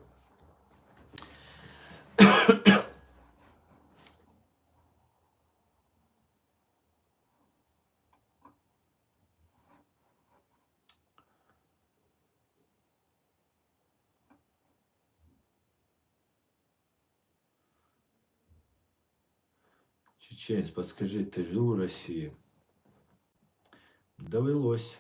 Чеченец, подскажи, ты жил в России? Довелось.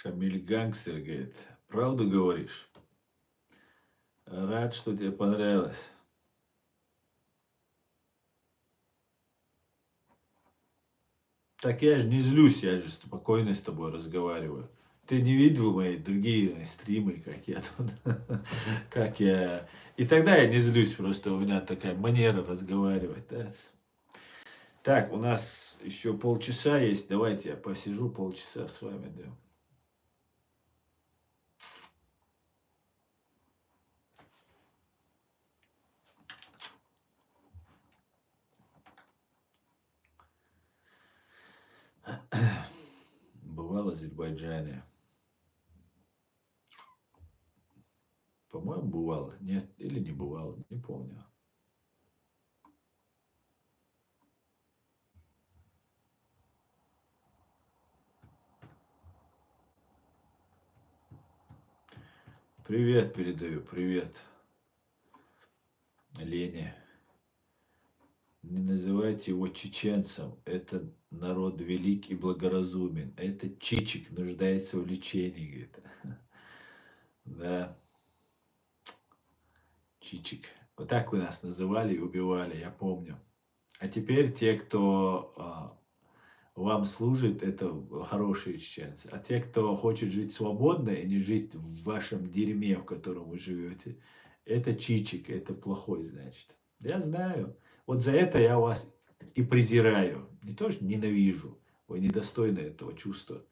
Шамиль Гангстер говорит, правду говоришь? Рад, что тебе понравилось. Так я же не злюсь, я же спокойно с тобой разговариваю. Ты не видел мои другие стримы, как я тут, как я... И тогда я не злюсь, просто у меня такая манера разговаривать, да. Так, у нас еще полчаса есть, давайте я посижу полчаса с вами, да. Бывал в Азербайджане. По-моему, бывал. Нет, или не бывал, не помню. Привет передаю, привет. Лене. Не называйте его чеченцем. Это народ велик и благоразумен. Это чичик нуждается в лечении, говорит. Да. Чичик. Вот так вы нас называли и убивали, я помню. А теперь те, кто вам служит, это хорошие чеченцы. А те, кто хочет жить свободно и не жить в вашем дерьме, в котором вы живете, это чичик, это плохой, значит. Я знаю. Вот за это я вас и презираю. Не то, что ненавижу. Вы недостойны этого чувства.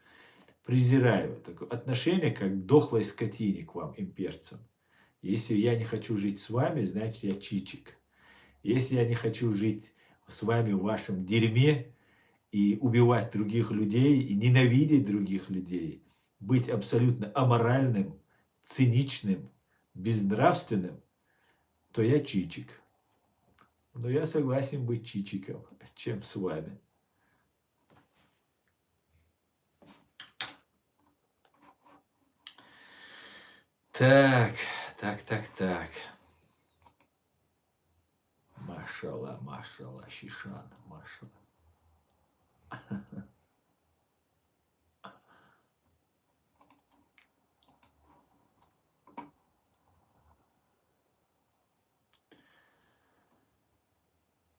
Презираю. Такое отношение, как к дохлой скотине к вам, имперцам. Если я не хочу жить с вами, значит я чичик. Если я не хочу жить с вами в вашем дерьме и убивать других людей, и ненавидеть других людей, быть абсолютно аморальным, циничным, безнравственным, то я чичик. Но я согласен быть чичиком, чем с вами. Так. Машалла, Шишан, машалла.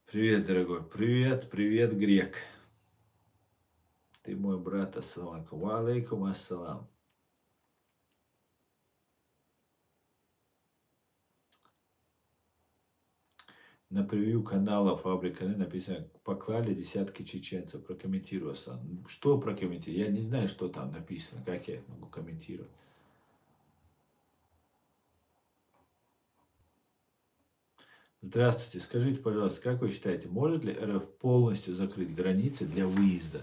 Привет, дорогой. Привет, грек. Ты мой брат, ассалам. Ва алейкум ассалам. На превью канала Фабрика написано, поклали десятки чеченцев. Прокомментирую, Асан. Что прокомментировать? Я не знаю, что там написано. Как я могу комментировать? Здравствуйте. Скажите, пожалуйста, как вы считаете, может ли РФ полностью закрыть границы для выезда?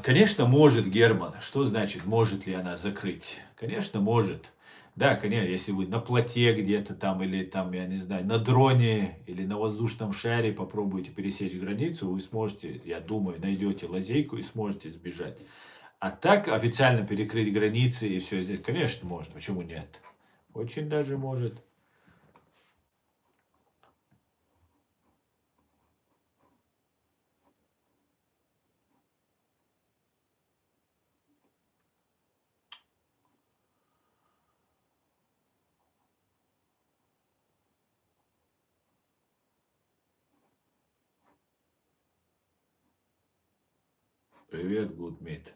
Конечно, может, Герман. Что значит, может ли она закрыть? Конечно, может. Да, конечно, если вы на плоте где-то там, или там, я не знаю, на дроне, или на воздушном шаре попробуете пересечь границу, вы сможете, я думаю, найдете лазейку и сможете сбежать. А так официально перекрыть границы и все здесь, конечно, может. Почему нет? Очень даже может. Привет, Гудмит.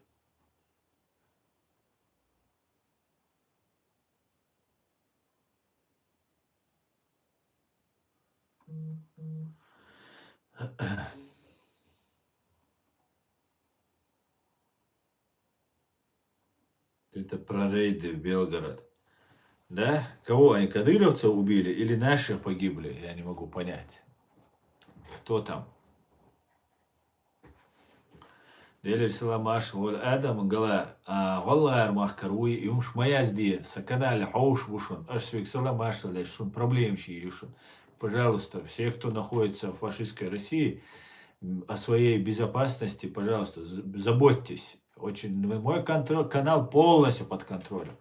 Это про рейды в Белгород. Да? Кого они, кадыровцев убили или наши погибли? Я не могу понять. Кто там? Делер Саламаш, вот Адам Гала, Галлар Махкаруи, и умш моя здесь, Саканали, Хауш Бушун, Ашвик Саламаш, Лешун, проблем Ширишун. Пожалуйста, все, кто находится в фашистской России, о своей безопасности, пожалуйста, заботьтесь. Очень, мой канал полностью под контролем.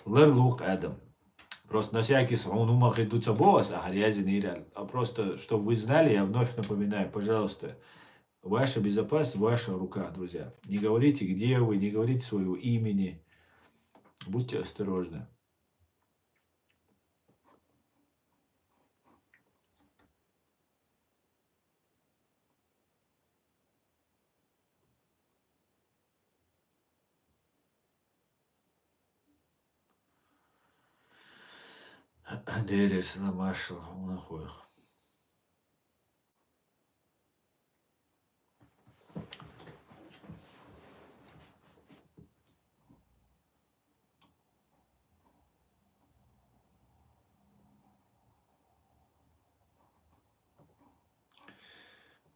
Лерлук Адам. Просто на всякий случай, он умах идутся босс, а грязи не реально. А просто, чтобы вы знали, я вновь напоминаю, пожалуйста, Ваша безопасность, ваша рука, друзья. Не говорите, где вы, не говорите своего имени. Будьте осторожны. Делись на маршал, нахуй.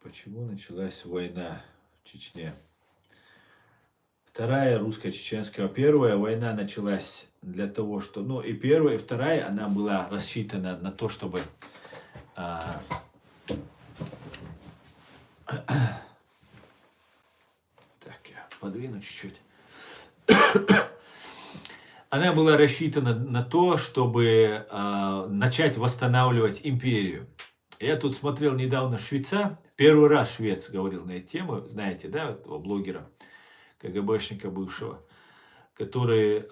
Почему началась война в Чечне? Вторая русско-чеченская, первая война началась для того, что, ну и первая, и вторая, она была рассчитана на то, чтобы так, я подвину чуть-чуть. Она была рассчитана на то, чтобы начать восстанавливать империю. Я тут смотрел недавно швеца, первый раз швец говорил на эту тему, знаете, да, этого блогера, КГБшника бывшего, который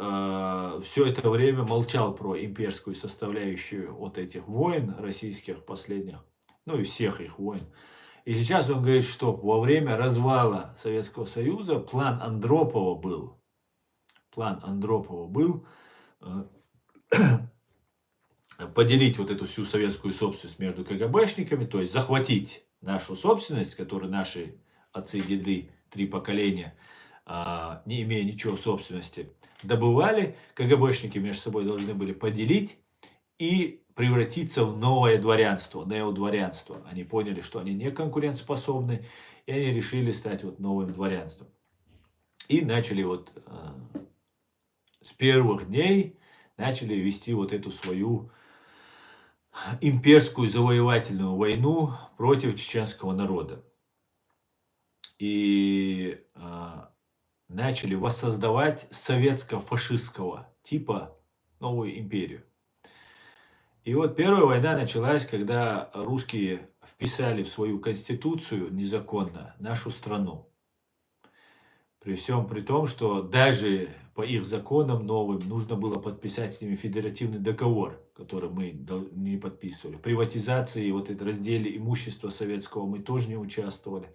все это время молчал про имперскую составляющую вот этих войн российских последних, ну и всех их войн. И сейчас он говорит, что во время развала Советского Союза план Андропова был поделить вот эту всю советскую собственность между КГБшниками, то есть захватить нашу собственность, которую наши отцы и деды, 3 поколения, не имея ничего собственности, добывали, КГБшники между собой должны были поделить и превратиться в новое дворянство, неодворянство. Они поняли, что они не конкурентоспособны, и они решили стать вот новым дворянством. И начали вот с первых дней начали вести вот эту свою имперскую завоевательную войну против чеченского народа. И начали воссоздавать советско-фашистского типа новую империю. И вот первая война началась, когда русские вписали в свою конституцию незаконно нашу страну. При всем при том, что даже по их законам новым нужно было подписать с ними федеративный договор, который мы не подписывали. Приватизации, вот это разделе имущества советского мы тоже не участвовали.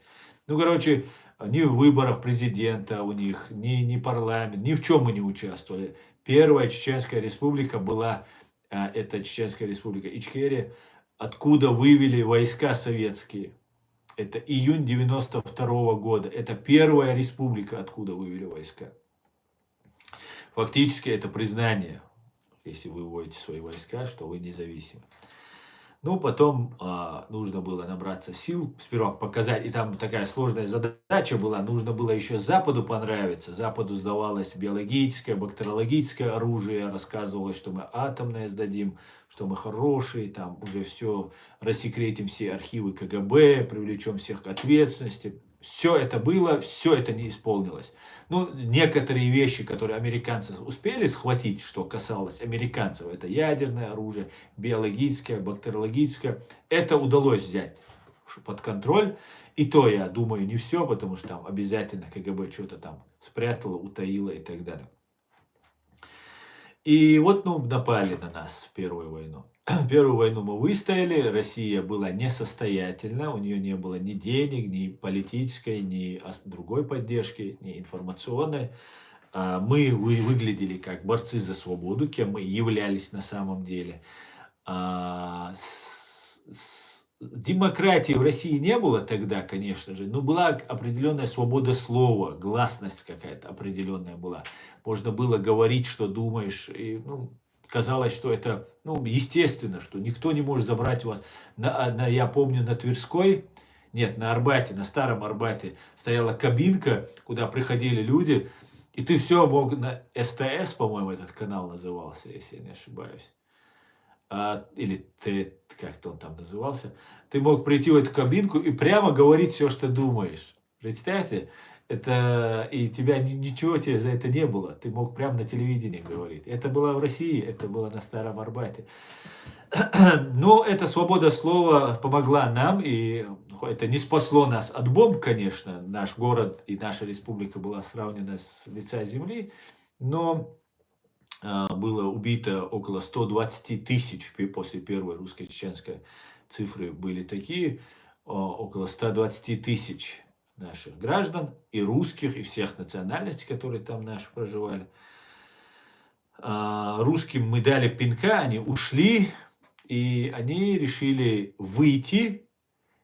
Ну, короче, ни в выборах президента у них, ни парламент, ни в чем мы не участвовали. Первая Чеченская республика была, это Чеченская республика Ичкерия, откуда вывели войска советские. Это июнь 92 года. Это первая республика, откуда вывели войска. Фактически это признание, если вы выводите свои войска, что вы независимы. Ну, потом нужно было набраться сил, сперва показать, и там такая сложная задача была, нужно было еще Западу понравиться. Западу сдавалось биологическое, бактериологическое оружие, рассказывалось, что мы атомное сдадим, что мы хорошие, там уже все, рассекретим все архивы КГБ, привлечем всех к ответственности. Все это было, все это не исполнилось. Ну, некоторые вещи, которые американцы успели схватить, что касалось американцев, это ядерное оружие, биологическое, бактериологическое, это удалось взять под контроль. И то, я думаю, не все, потому что там обязательно КГБ что-то там спрятало, утаило и так далее. И вот, ну, напали на нас в первую войну. Первую войну мы выстояли, Россия была несостоятельна, у нее не было ни денег, ни политической, ни другой поддержки, ни информационной. Мы выглядели как борцы за свободу, кем мы являлись на самом деле. Демократии в России не было тогда, конечно же, но была определенная свобода слова, гласность какая-то определенная была. Можно было говорить, что думаешь, и, ну, казалось, что это, ну, естественно, что никто не может забрать у вас. Я помню, на Тверской, нет, на Арбате, на Старом Арбате стояла кабинка, куда приходили люди, и ты все мог, на СТС, по-моему, этот канал назывался, если я не ошибаюсь. Или как-то он там назывался, ты мог прийти в эту кабинку и прямо говорить все, что думаешь. Представьте, это, и тебя ничего тебе за это не было. Ты мог прямо на телевидении говорить. Это было в России, это было на Старом Арбате. Но эта свобода слова помогла нам, и это не спасло нас от бомб, конечно. Наш город и наша республика была сравнена с лица земли, но было убито около 120 тысяч после первой русско-чеченской цифры были такие, около 120 тысяч наших граждан, и русских, и всех национальностей, которые там наши проживали. Русским мы дали пинка, они ушли, и они решили выйти,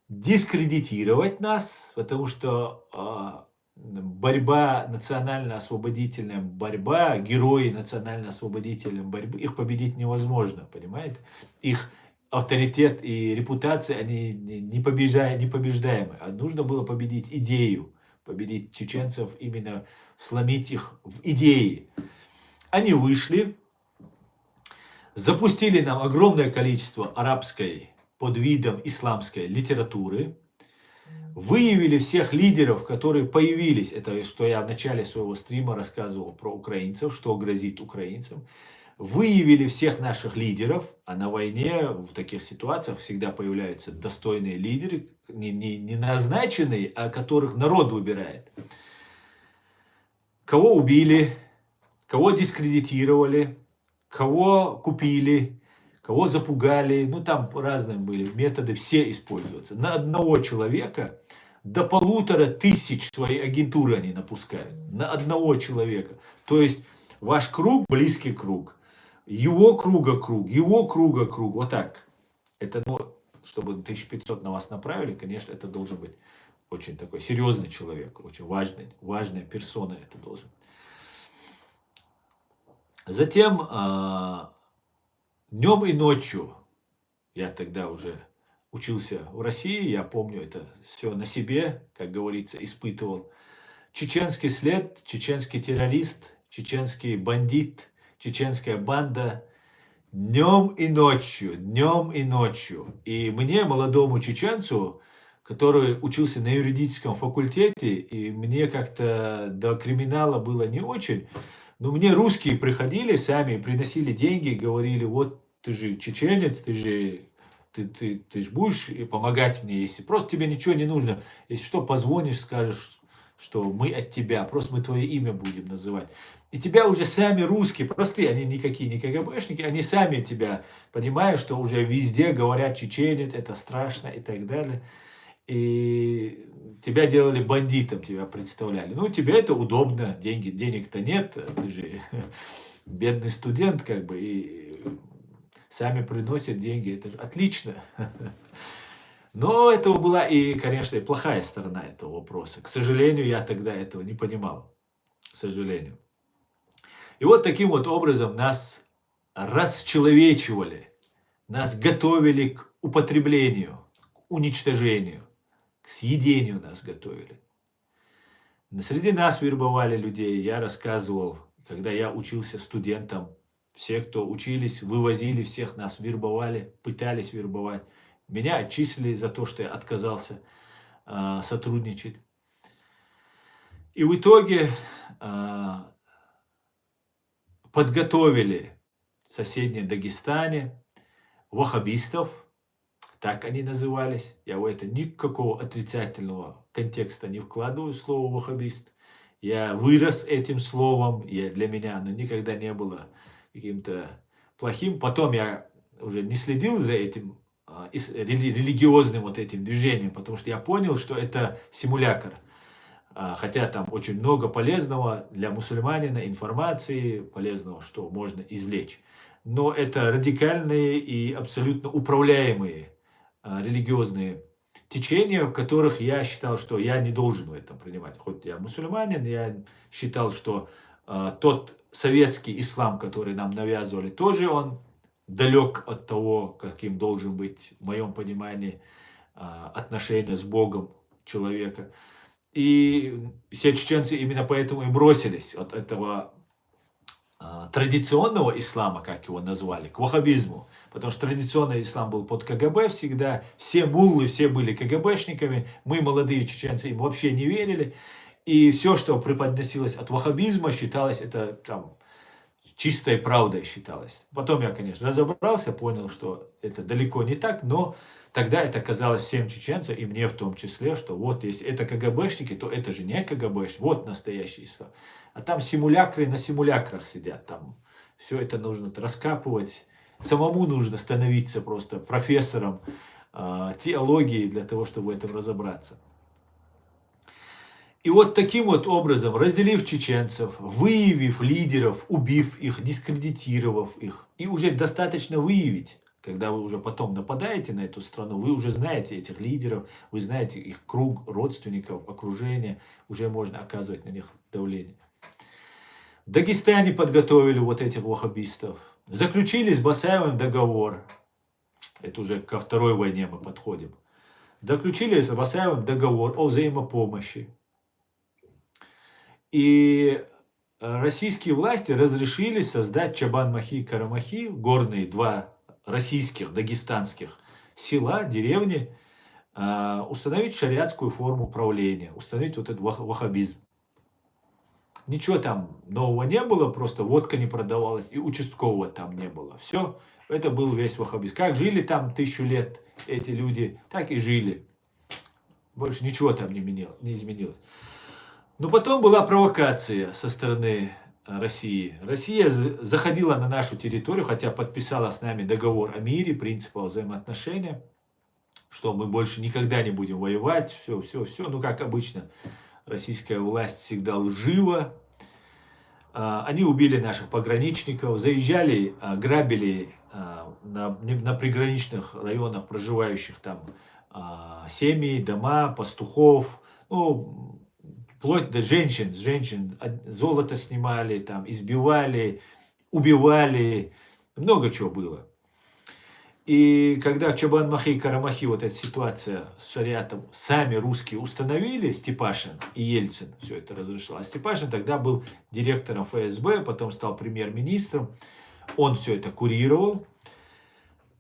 дискредитировать нас, потому что борьба, национально-освободительная борьба, герои национально-освободительной борьбы, их победить невозможно, понимаете? Их авторитет и репутация, они непобеждаемы. А нужно было победить идею, победить чеченцев, именно сломить их в идее. Они вышли, запустили нам огромное количество арабской под видом исламской литературы, выявили всех лидеров, которые появились, это что я в начале своего стрима рассказывал про украинцев, что грозит украинцам, выявили всех наших лидеров, а на войне в таких ситуациях всегда появляются достойные лидеры, не назначенные, а которых народ выбирает. Кого убили, кого дискредитировали, кого купили, кого запугали, ну там разные были методы, все используются. На одного человека до 1500 своей агентуры они напускают. На одного человека. То есть ваш круг, близкий круг, его круга круг, его круга круг, вот так. Это, ну, чтобы 1500 на вас направили, конечно, это должен быть очень такой серьезный человек, очень важная персона это должен. Затем днем и ночью, я тогда уже учился в России, я помню это все на себе, как говорится, испытывал. Чеченский след, чеченский террорист, чеченский бандит, чеченская банда. Днем и ночью, днем и ночью. И мне, молодому чеченцу, который учился на юридическом факультете, и мне как-то до криминала было не очень, но мне русские приходили сами, приносили деньги, говорили, вот ты же чеченец, ты же будешь помогать мне, если просто тебе ничего не нужно, если что, позвонишь, скажешь, что мы от тебя, просто мы твое имя будем называть. И тебя уже сами русские, простые, они никакие не КГБшники, они сами тебя понимают, что уже везде говорят чеченец, это страшно и так далее. И тебя делали бандитом, тебя представляли. Ну, тебе это удобно, денег-то нет, ты же бедный студент, как бы, и сами приносят деньги, это же отлично. Но это была и, конечно, и плохая сторона этого вопроса. К сожалению, я тогда этого не понимал. К сожалению. И вот таким вот образом нас расчеловечивали, нас готовили к употреблению, к уничтожению, к съедению нас готовили. Среди нас вербовали людей, я рассказывал, когда я учился студентам, все, кто учились, вывозили всех нас, вербовали, пытались вербовать. Меня отчислили за то, что я отказался сотрудничать. И в итоге подготовили в соседнем Дагестане ваххабистов, так они назывались. Я в это никакого отрицательного контекста не вкладываю, слово ваххабист. Я вырос этим словом, для меня оно никогда не было каким-то плохим. Потом я уже не следил за этим религиозным вот этим движением, потому что я понял, что это симулятор. Хотя там очень много полезного для мусульманина, информации, полезного, что можно извлечь. Но это радикальные и абсолютно управляемые религиозные течения, в которых я считал, что я не должен в этом принимать. Хоть я мусульманин, я считал, что тот советский ислам, который нам навязывали, тоже он далек от того, каким должен быть, в моем понимании, отношения с Богом человека. И все чеченцы именно поэтому и бросились от этого традиционного ислама, как его назвали, к ваххабизму. Потому что традиционный ислам был под КГБ всегда. Все муллы, все были КГБшниками. Мы, молодые чеченцы, им вообще не верили. И все, что преподносилось от ваххабизма, считалось это там чистой правдой считалось. Потом я, конечно, разобрался, понял, что это далеко не так, но Тогда это казалось всем чеченцам, и мне в том числе, что вот если это КГБшники, то это же не КГБшники, вот настоящий ислам. А там симулякры на симулякрах сидят, там все это нужно раскапывать. Самому нужно становиться просто профессором теологии для того, чтобы в этом разобраться. И вот таким вот образом, разделив чеченцев, выявив лидеров, убив их, дискредитировав их, и уже достаточно выявить, когда вы уже потом нападаете на эту страну, вы уже знаете этих лидеров, вы знаете их круг родственников, окружения, уже можно оказывать на них давление. В Дагестане подготовили вот этих ваххабистов, заключили с Басаевым договор, это уже ко второй войне мы подходим, заключили с Басаевым договор о взаимопомощи. И российские власти разрешили создать Чабан-Махи и Карамахи, горные два российских, дагестанских села, деревни, установить шариатскую форму правления, установить вот этот ваххабизм. Ничего там нового не было, просто водка не продавалась, и участкового там не было. Все, это был весь ваххабизм. Как жили там 1000 лет эти люди, так и жили. Больше ничего там не изменилось. Но потом была провокация со стороны России. Россия заходила на нашу территорию, хотя подписала с нами договор о мире, принципах взаимоотношения, что мы больше никогда не будем воевать, все. Ну, как обычно, российская власть всегда лжива. Они убили наших пограничников, заезжали, грабили на приграничных районах проживающих там семьи, дома, пастухов, ну, вплоть до женщин, золото снимали, там, избивали, убивали, много чего было. И когда Чабан-Махи и Карамахи, вот эта ситуация с шариатом, сами русские установили, Степашин и Ельцин все это разрешил. А Степашин тогда был директором ФСБ, потом стал премьер-министром, он все это курировал.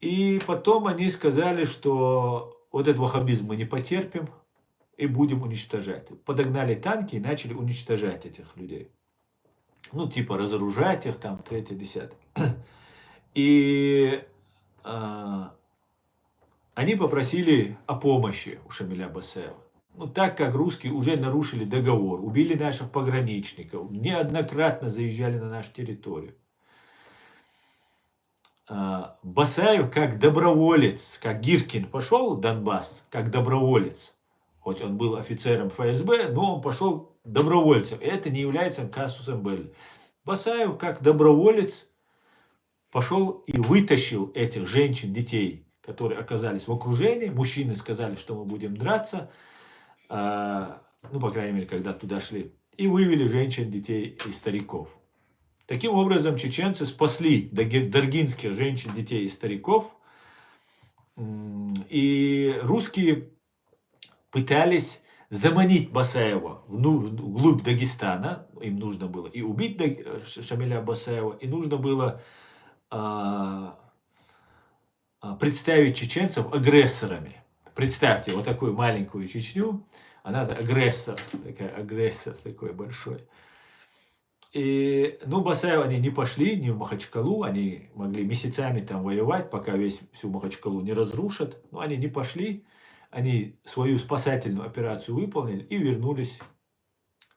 И потом они сказали, что вот этот ваххабизм мы не потерпим, и будем уничтожать. Подогнали танки и начали уничтожать этих людей. Ну, типа разоружать их, там, 3-10. И они попросили о помощи у Шамиля Басаева. Ну, так как русские уже нарушили договор, убили наших пограничников, неоднократно заезжали на нашу территорию. Басаев как доброволец, как Гиркин пошел в Донбасс, как доброволец, хоть он был офицером ФСБ, но он пошел добровольцем. И это не является казусом белли. Басаев, как доброволец, пошел и вытащил этих женщин, детей, которые оказались в окружении. Мужчины сказали, что мы будем драться. Ну, по крайней мере, когда туда шли. И вывели женщин, детей и стариков. Таким образом, чеченцы спасли даргинских женщин, детей и стариков. И русские пытались заманить Басаева вглубь Дагестана. Им нужно было и убить Шамиля Басаева, и нужно было представить чеченцев агрессорами. Представьте вот такую маленькую Чечню, она агрессор такой большой. И, ну, Басаева они не пошли, не в Махачкалу, они могли месяцами там воевать, пока всю Махачкалу не разрушат, но они не пошли. Они свою спасательную операцию выполнили и вернулись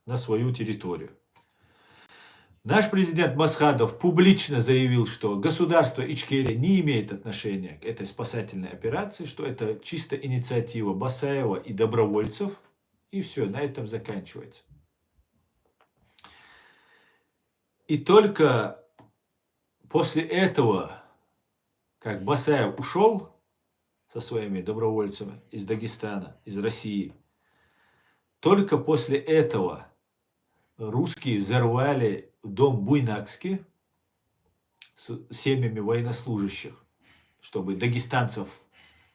на свою территорию. Наш президент Масхадов публично заявил, что государство Ичкерия не имеет отношения к этой спасательной операции, что это чисто инициатива Басаева и добровольцев. И все, на этом заканчивается. И только после этого, как Басаев ушел со своими добровольцами из Дагестана, из России, только после этого русские взорвали дом Буйнакский с семьями военнослужащих, чтобы дагестанцев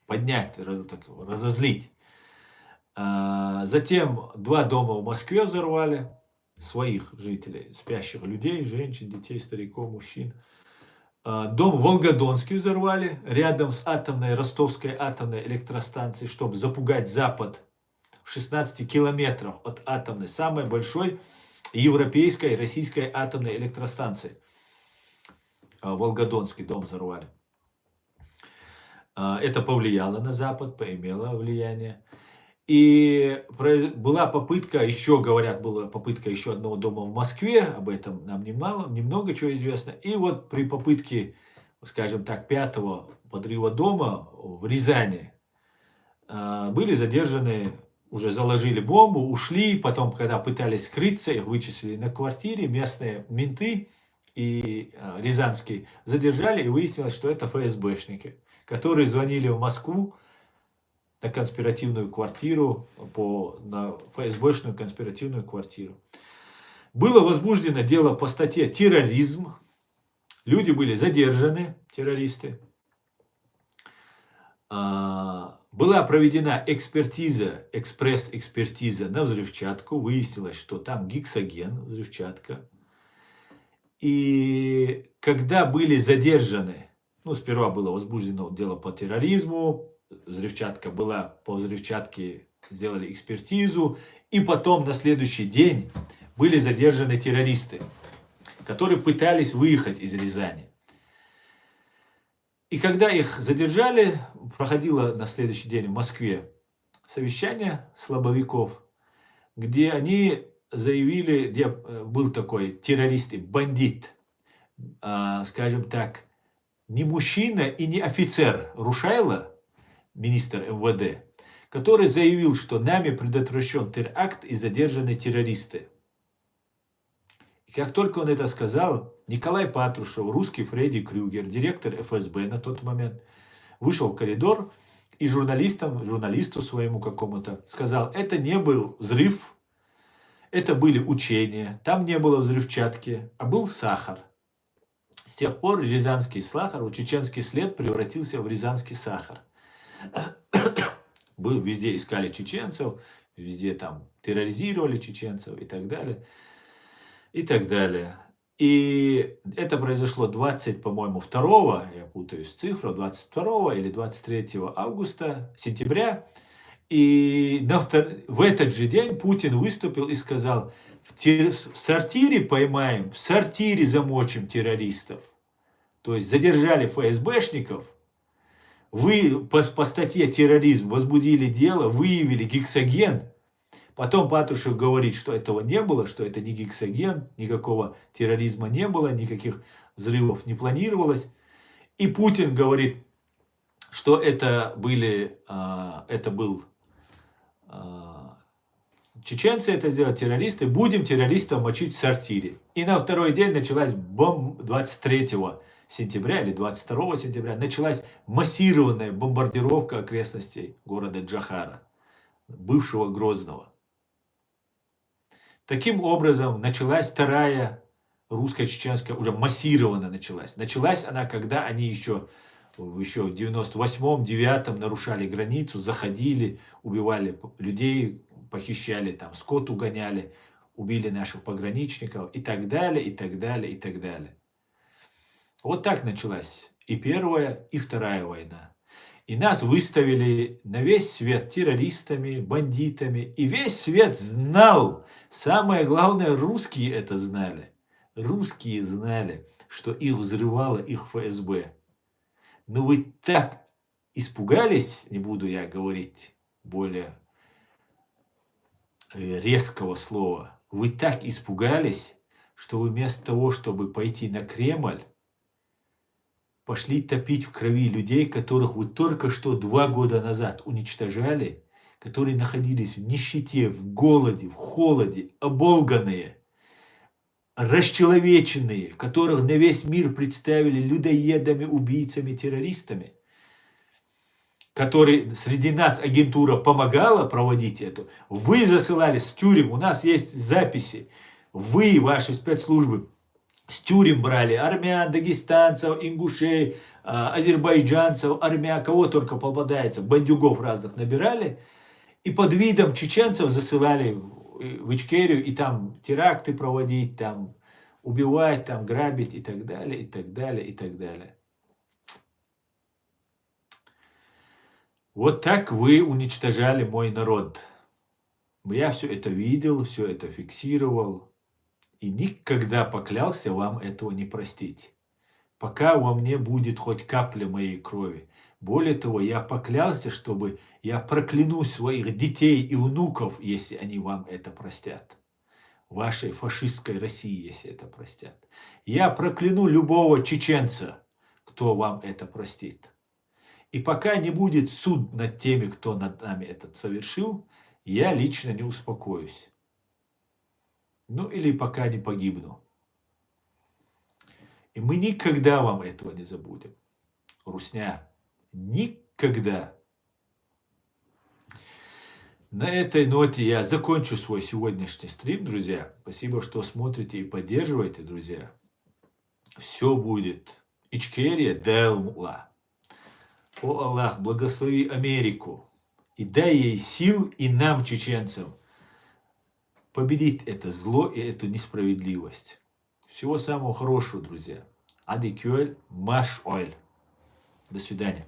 поднять, разозлить. Затем 2 дома в Москве взорвали, своих жителей, спящих людей, женщин, детей, стариков, мужчин. Дом Волгодонский взорвали рядом с Ростовской атомной электростанцией, чтобы запугать Запад. В 16 километрах от атомной, самой большой европейской и российской атомной электростанции. Волгодонский дом взорвали. Это повлияло на Запад, поимело влияние. И была попытка, еще говорят, была попытка еще одного дома в Москве, об этом нам немного чего известно. И вот при попытке, скажем так, 5-го подрыва дома в Рязани были задержаны, уже заложили бомбу, ушли, потом, когда пытались скрыться, их вычислили на квартире, местные менты и рязанские задержали, и выяснилось, что это ФСБшники, которые звонили в Москву на конспиративную квартиру, на ФСБшную конспиративную квартиру. Было возбуждено дело по статье «Терроризм». Люди были задержаны, террористы. Была проведена экспертиза, экспресс-экспертиза на взрывчатку. Выяснилось, что там гексоген, взрывчатка. И когда были задержаны, сперва было возбуждено дело по терроризму, взрывчатка была, по взрывчатке сделали экспертизу, и потом на следующий день были задержаны террористы, которые пытались выехать из Рязани. И когда их задержали, проходило на следующий день в Москве совещание слабовиков, где они заявили, где был такой террорист и бандит, скажем так, не мужчина и не офицер Рушайло, министр МВД, который заявил, что нами предотвращен теракт и задержаны террористы. И как только он это сказал, Николай Патрушев, русский Фредди Крюгер, директор ФСБ на тот момент, вышел в коридор и журналисту своему какому-то сказал, это не был взрыв, это были учения, там не было взрывчатки, а был сахар. С тех пор рязанский сахар, чеченский след превратился в рязанский сахар. Везде искали чеченцев, везде там терроризировали чеченцев и так далее. И так далее. И это произошло 2, я путаюсь цифру, 22 или 23 сентября. И в этот же день Путин выступил и сказал, в сортире поймаем, в сортире замочим террористов. То есть задержали ФСБшников, вы по статье терроризм возбудили дело, выявили гексоген. Потом Патрушев говорит, что этого не было, что это не гексоген, никакого терроризма не было, никаких взрывов не планировалось. И Путин говорит, что чеченцы это сделали, террористы, будем террористов мочить в сортире. И на второй день началась 23 сентября или 22 сентября началась массированная бомбардировка окрестностей города Джохара, бывшего Грозного. Таким образом, началась вторая русско-чеченская, уже массированно началась. Началась она, когда они еще в 98-м, 9-м нарушали границу, заходили, убивали людей, похищали, там, скот угоняли, убили наших пограничников и так далее, и так далее, и так далее. Вот так началась и Первая, и Вторая война. И нас выставили на весь свет террористами, бандитами. И весь свет знал, самое главное, русские это знали. Русские знали, что их взрывало их ФСБ. Но вы так испугались, не буду я говорить более резкого слова, вы так испугались, что вы вместо того, чтобы пойти на Кремль, пошли топить в крови людей, которых вы только что 2 года назад уничтожали, которые находились в нищете, в голоде, в холоде, оболганные, расчеловеченные, которых на весь мир представили людоедами, убийцами, террористами, которые среди нас агентура помогала проводить это. Вы засылали с тюрем, у нас есть записи, вы, ваши спецслужбы, с тюрем брали армян, дагестанцев, ингушей, азербайджанцев, армян, кого только попадается, бандюгов разных набирали. И под видом чеченцев засылали в Ичкерию, и там теракты проводить, там убивать, там грабить и так далее, и так далее, и так далее. Вот так вы уничтожали мой народ. Я все это видел, все это фиксировал. И никогда поклялся вам этого не простить. Пока во мне будет хоть капля моей крови. Более того, я поклялся, чтобы я прокляну своих детей и внуков, если они вам это простят. Вашей фашистской России, если это простят. Я прокляну любого чеченца, кто вам это простит. И пока не будет суд над теми, кто над нами это совершил, я лично не успокоюсь. Ну или пока не погибну. И мы никогда вам этого не забудем. Русня. Никогда. На этой ноте я закончу свой сегодняшний стрим, друзья. Спасибо, что смотрите и поддерживаете, друзья. Все будет. Ичкерия Делмула. О Аллах, благослови Америку и дай ей сил и нам, чеченцам, победить это зло и эту несправедливость. Всего самого хорошего, друзья. Ади кюэль, маш ойль. До свидания.